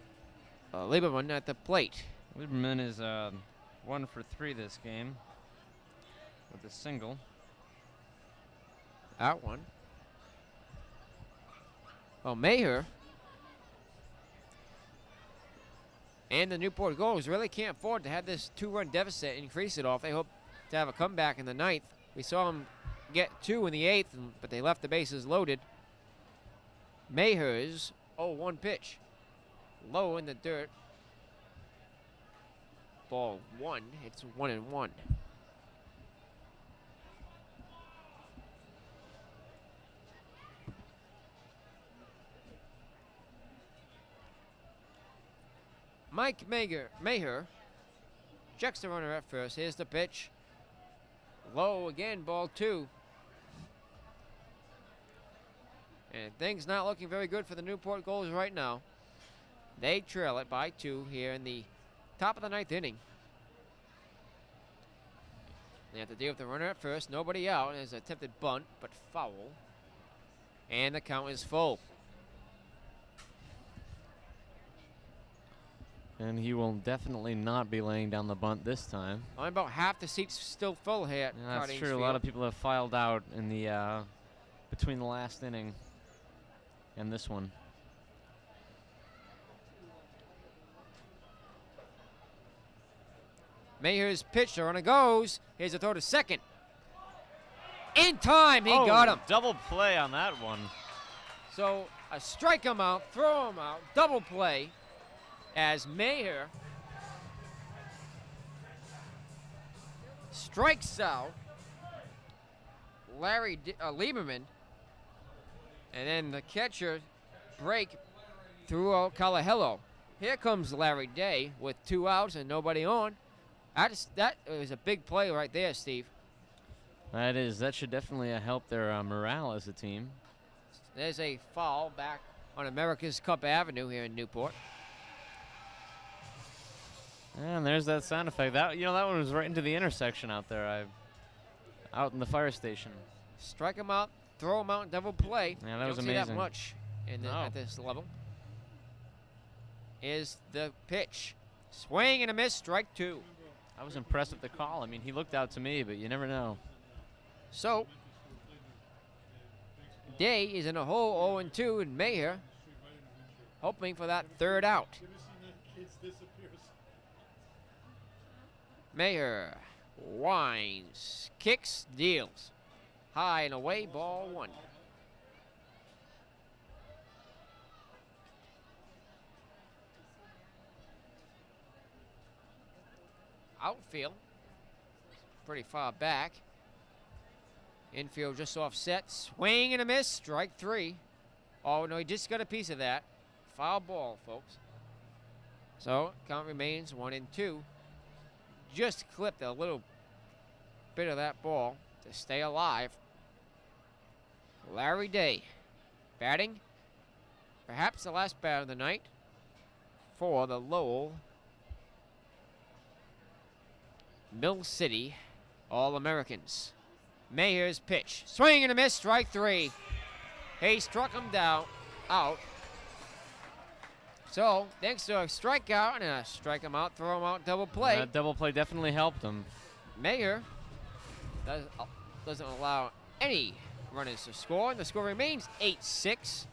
Speaker 1: Lieberman at the plate.
Speaker 2: Lieberman is 1 for 3 this game with a single.
Speaker 1: Out one. Well, Maher and the Newport Gulls really can't afford to have this 2-run deficit increase it off. They hope to have a comeback in the 9th. We saw them get 2 in the 8th, but they left the bases loaded. Maher's 0-1 pitch. Low in the dirt. Ball 1. It's 1-1. Mike Maher checks the runner at first. Here's the pitch. Low again, ball 2. And things not looking very good for the Newport Gulls right now. They trail it by 2 here in the top of the 9th inning. They have to deal with the runner at first. Nobody out. There's an attempted bunt, but foul. And the count is full.
Speaker 2: And he will definitely not be laying down the bunt this time.
Speaker 1: Only about half the seats still full here at
Speaker 2: Yeah, that's
Speaker 1: Cardinals
Speaker 2: true.
Speaker 1: Field.
Speaker 2: A lot of people have filed out in the between the last inning and this one.
Speaker 1: Maher's pitch, the runner goes. Here's a throw to second. In time, he got him.
Speaker 2: Double play on that one.
Speaker 1: So a strike him out, throw him out, double play as Maher strikes out Lieberman, and then the catcher break threw out Calahello. Here comes Larry Day with 2 outs and nobody on. That was a big play right there, Steve.
Speaker 2: That is. That should definitely help their morale as a team.
Speaker 1: There's a foul back on America's Cup Avenue here in Newport.
Speaker 2: And there's that sound effect. That that one was right into the intersection out there. Out in the fire station.
Speaker 1: Strike him out, throw him out, double play.
Speaker 2: Yeah, that was
Speaker 1: don't see
Speaker 2: amazing.
Speaker 1: that much at this level. Is the pitch. Swing and a miss, strike 2.
Speaker 2: I was impressed with the call. I mean, he looked out to me, but you never know.
Speaker 1: So, Day is in a hole 0-2, and Maher hoping for that 3rd out. Maher winds, kicks, deals. High and away, ball 1. Outfield, pretty far back. Infield just offset, swing and a miss, strike 3. Oh no, he just got a piece of that. Foul ball, folks. So count remains 1-2. Just clipped a little bit of that ball to stay alive. Larry Day batting, perhaps the last bat of the night for the Lowell Mill City All-Americans. Maher's pitch. Swing and a miss, strike 3. He struck him down, out. So, thanks to a strikeout and a strike him out, throw him out, double play.
Speaker 2: That double play definitely helped him.
Speaker 1: Maher doesn't allow any runners to score, and the score remains 8-6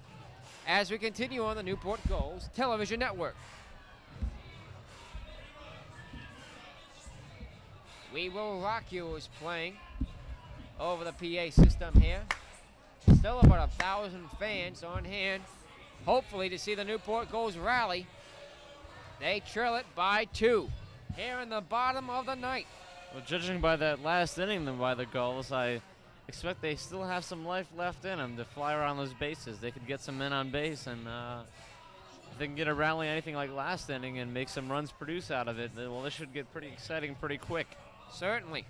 Speaker 1: as we continue on the Newport Gulls television network. We Will Rock You is playing over the PA system here. Still about 1,000 fans on hand, hopefully to see the Newport Gulls rally. They trail it by 2 here in the bottom of the 9th.
Speaker 2: Well, judging by that last inning by the Gulls, I expect they still have some life left in them to fly around those bases. They could get some men on base, and if they can get a rally anything like last inning and make some runs produce out of it, well, this should get pretty exciting pretty quick.
Speaker 1: Certainly.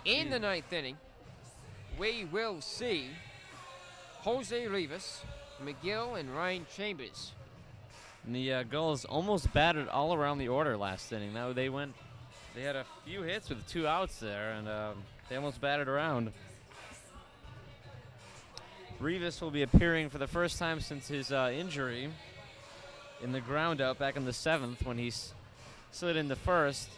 Speaker 1: In the 9th inning, we will see Jose Rivas, McGill, and Ryan Chambers.
Speaker 2: And the Gulls almost batted all around the order last inning. Now they had a few hits with 2 outs there, and they almost batted around. Rivas will be appearing for the first time since his injury in the ground out back in the 7th when he slid into first.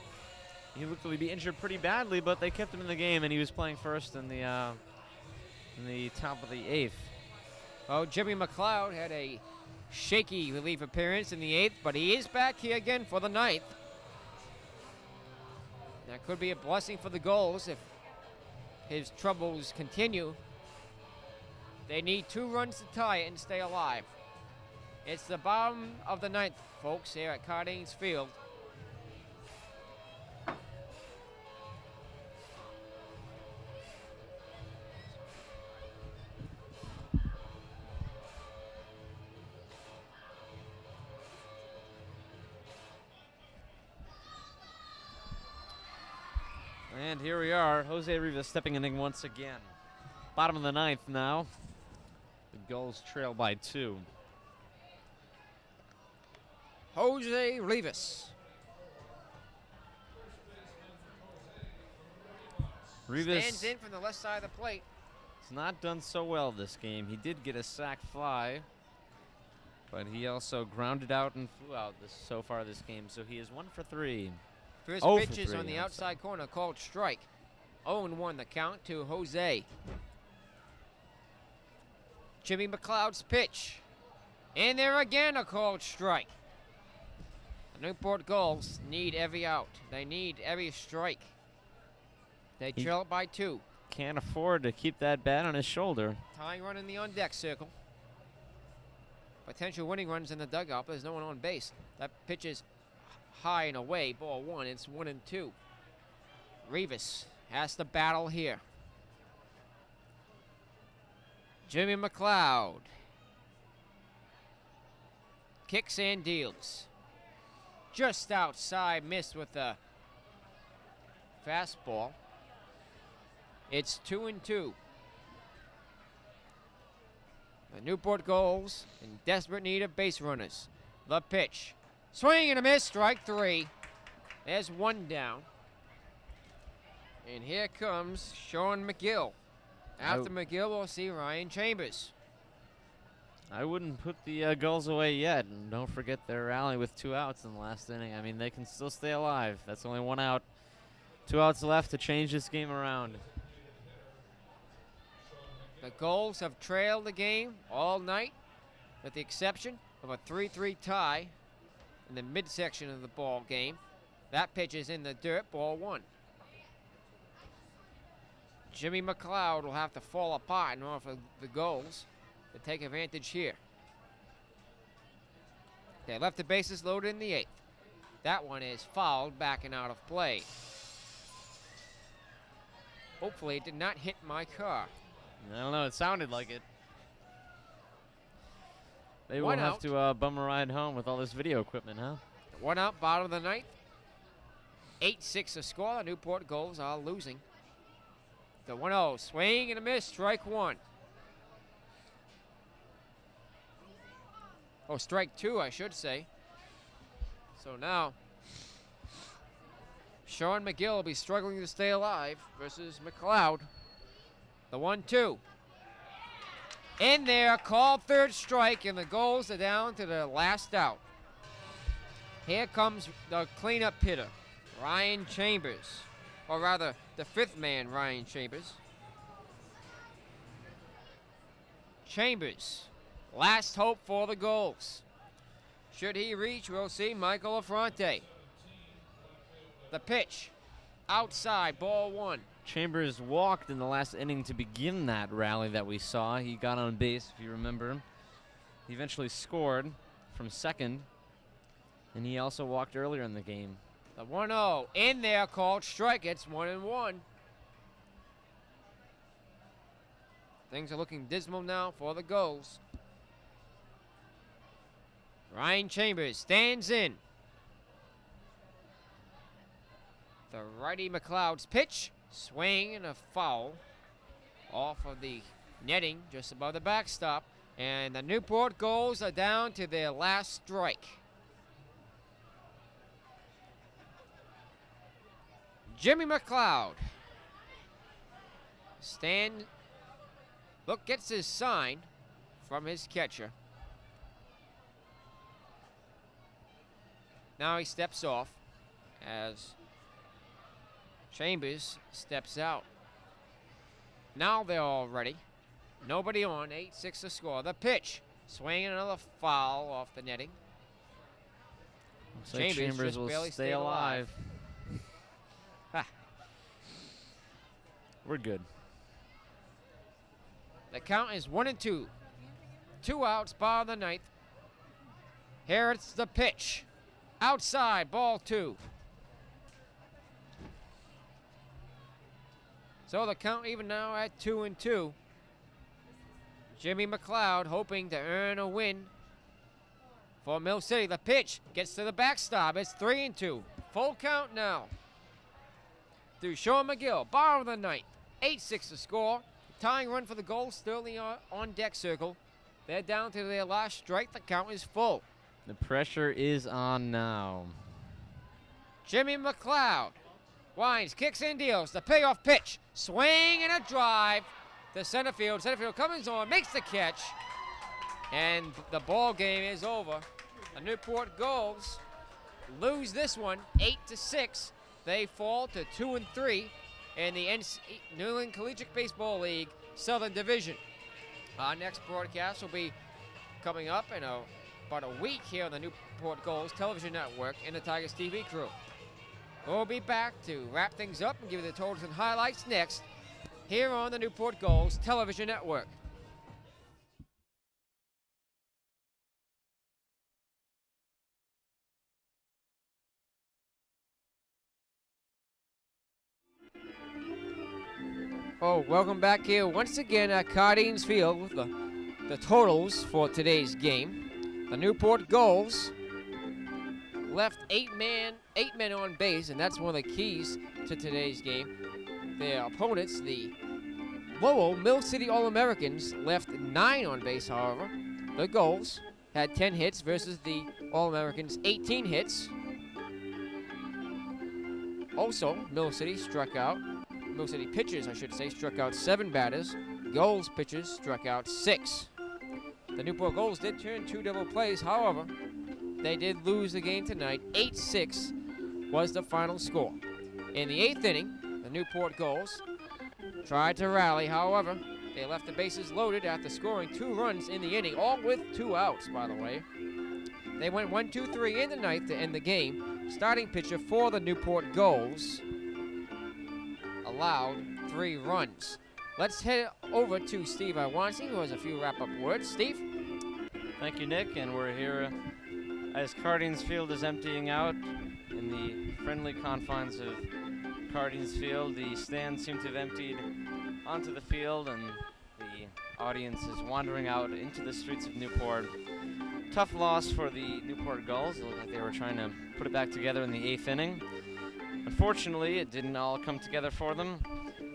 Speaker 2: He looked to be injured pretty badly, but they kept him in the game, and he was playing first in the top of the 8th.
Speaker 1: Oh, Jimmy McLeod had a shaky relief appearance in the 8th, but he is back here again for the 9th. That could be a blessing for the Gulls if his troubles continue. They need 2 runs to tie it and stay alive. It's the bottom of the 9th, folks, here at Cardines Field.
Speaker 2: And here we are, Jose Rivas stepping in once again. Bottom of the 9th now. The Gulls trail by 2.
Speaker 1: Jose Rivas.
Speaker 2: Rivas
Speaker 1: stands in from the left side of the plate.
Speaker 2: He's not done so well this game. He did get a sac fly, but he also grounded out and flew out so far this game. So he is 1 for 3.
Speaker 1: First
Speaker 2: Oh,
Speaker 1: pitch
Speaker 2: for
Speaker 1: is
Speaker 2: 3,
Speaker 1: on the
Speaker 2: I'm
Speaker 1: outside corner, called strike. 0-1 the count to Jose. Jimmy McLeod's pitch. And there again a called strike. The Newport Gulls need every out. They need every strike. They trail it by 2.
Speaker 2: Can't afford to keep that bat on his shoulder.
Speaker 1: Tying run in the on-deck circle. Potential winning runs in the dugout, but there's no one on base. That pitch is high and away, ball 1. It's 1-2. Rivas has to battle here. Jimmy McLeod kicks and deals. Just outside, missed with a fastball. It's 2-2. The Newport Gulls in desperate need of base runners. The pitch. Swing and a miss, strike 3. There's 1 down. And here comes Sean McGill. After McGill, we'll see Ryan Chambers.
Speaker 2: I wouldn't put the Gulls away yet. And don't forget their rally with 2 outs in the last inning. I mean, they can still stay alive. That's only 1 out. 2 outs left to change this game around.
Speaker 1: The Gulls have trailed the game all night, with the exception of a 3-3 tie in the midsection of the ball game. That pitch is in the dirt, ball 1. Jimmy McLeod will have to fall apart in order for the Gulls to take advantage here. They left the bases loaded in the 8th. That one is fouled, backing out of play. Hopefully it did not hit my car.
Speaker 2: I don't know. It sounded like it. They will
Speaker 1: 1
Speaker 2: have
Speaker 1: out.
Speaker 2: to bum a ride home with all this video equipment, huh?
Speaker 1: 1 out, bottom of the 9th. 8-6 the score. The Newport Gulls are losing. The 1-0 swing and a miss, strike 1. Oh, strike 2, I should say. So now, Sean McGill will be struggling to stay alive versus McLeod. The 1-2. In there, called third strike, and the Gulls are down to the last out. Here comes the cleanup hitter, Ryan Chambers. Or rather, the 5th man, Ryan Chambers. Chambers, last hope for the Gulls. Should he reach, we'll see Michael Affronte. The pitch, outside, ball 1.
Speaker 2: Chambers walked in the last inning to begin that rally that we saw. He got on base, if you remember. He eventually scored from second, and he also walked earlier in the game.
Speaker 1: The 1-0 in there, called strike. It's 1-1. Things are looking dismal now for the Gulls. Ryan Chambers stands in. The righty McLeod's pitch. Swing and a foul off of the netting just above the backstop. And the Newport Gulls are down to their last strike. Jimmy McLeod. Gets his sign from his catcher. Now he steps off as Chambers steps out. Now they're all ready. Nobody on, 8-6 to score. The pitch, swinging another foul off the netting.
Speaker 2: Looks like Chambers
Speaker 1: just
Speaker 2: will
Speaker 1: barely
Speaker 2: stay alive.
Speaker 1: Ha.
Speaker 2: We're good.
Speaker 1: The count is 1-2. 2 outs, bottom of the ninth. Here it's the pitch. Outside, ball 2. So the count even now at 2-2. Jimmy McLeod hoping to earn a win for Mill City. The pitch gets to the backstop. It's 3-2. Full count now. Through Sean McGill, bottom of the ninth. 8-6 to score. Tying run for the goal, still in the on deck circle. They're down to their last strike. The count is full.
Speaker 2: The pressure is on now.
Speaker 1: Jimmy McLeod winds, kicks and deals. The payoff pitch. Swing and a drive to center field. Center field comes on, makes the catch. And the ball game is over. The Newport Gulls lose this one 8-6. They fall to 2-3 in the New England Collegiate Baseball League Southern Division. Our next broadcast will be coming up in about a week here on the Newport Gulls Television Network and the Tigers TV crew. We'll be back to wrap things up and give you the totals and highlights next here on the Newport Gulls Television Network. Oh, welcome back here once again at Cardines Field with the totals for today's game. The Newport Gulls left eight men on base, and that's one of the keys to today's game. Their opponents, the Lowell Mill City All-Americans, left 9 on base, however. The Gulls had 10 hits versus the All-Americans' 18 hits. Also, Mill City pitchers, I should say, struck out 7 batters. Gulls pitchers struck out 6. The Newport Gulls did turn 2 double plays, however, they did lose the game tonight. 8-6 was the final score. In the 8th inning, the Newport Gulls tried to rally, however, they left the bases loaded after scoring 2 runs in the inning, all with 2 outs, by the way. They went 1-2-3 in the ninth to end the game. Starting pitcher for the Newport Gulls allowed 3 runs. Let's head over to Steve Iwanski, who has a few wrap-up words. Steve?
Speaker 2: Thank you, Nick, and we're here as Cardines Field is emptying out in the friendly confines of Cardines Field. The stands seem to have emptied onto the field, and the audience is wandering out into the streets of Newport. Tough loss for the Newport Gulls. It looked like they were trying to put it back together in the 8th inning. Unfortunately, it didn't all come together for them,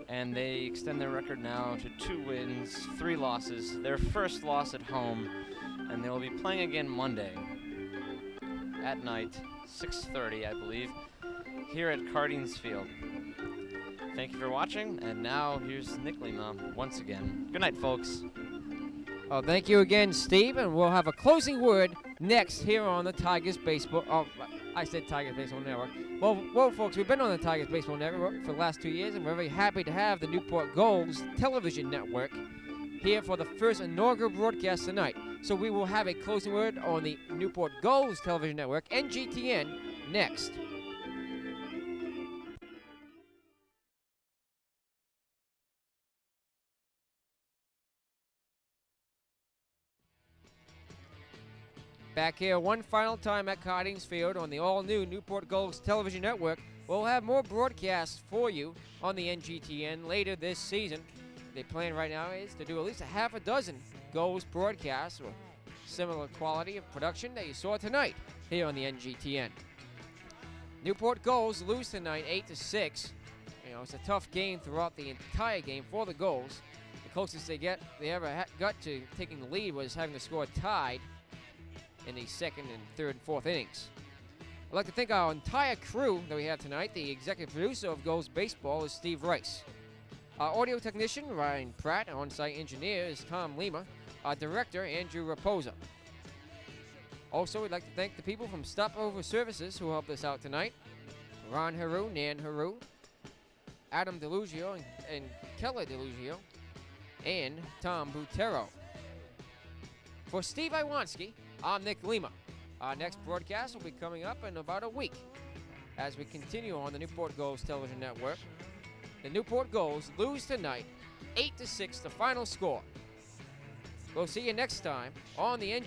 Speaker 2: and they extend their record now to 2 wins, 3 losses, their first loss at home, and they will be playing again Monday at night, 6:30, I believe, here at Cardines Field. Thank you for watching, and now here's Nick Lima once again. Good night, folks.
Speaker 1: Oh, thank you again, Steve, and we'll have a closing word next here on the Tigers Baseball. Oh, I said Tigers Baseball Network. Well, folks, we've been on the Tigers Baseball Network for the last 2 years, and we're very happy to have the Newport Gulls Television Network here for the first inaugural broadcast tonight. So we will have a closing word on the Newport Gulls Television Network, NGTN, next. Back here one final time at Cardines Field on the all-new Newport Gulls Television Network. We'll have more broadcasts for you on the NGTN later this season. The plan right now is to do at least a half a dozen Gulls broadcasts with similar quality of production that you saw tonight here on the NGTN. Newport Gulls lose tonight 8-6. You know, it's a tough game throughout the entire game for the Gulls. The closest they ever got to taking the lead was having the score tied in the 2nd and 3rd and 4th innings. I'd like to thank our entire crew that we have tonight. The executive producer of Gulls Baseball is Steve Rice. Our audio technician, Ryan Pratt. Our on-site engineer is Tom Lima. Our director, Andrew Raposa. Also, we'd like to thank the people from Stopover Services who helped us out tonight. Ron Haru, Nan Haru, Adam DeLugio, and Keller DeLugio, and Tom Butero. For Steve Iwanski, I'm Nick Lima. Our next broadcast will be coming up in about a week as we continue on the Newport Gulls television network. The Newport Gulls lose tonight, 8-6, the final score. We'll see you next time on the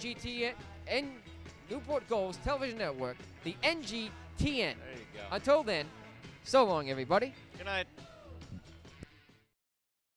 Speaker 1: Newport Gulls television network, the NGTN.
Speaker 2: There you go.
Speaker 1: Until then, so long, everybody.
Speaker 2: Good night.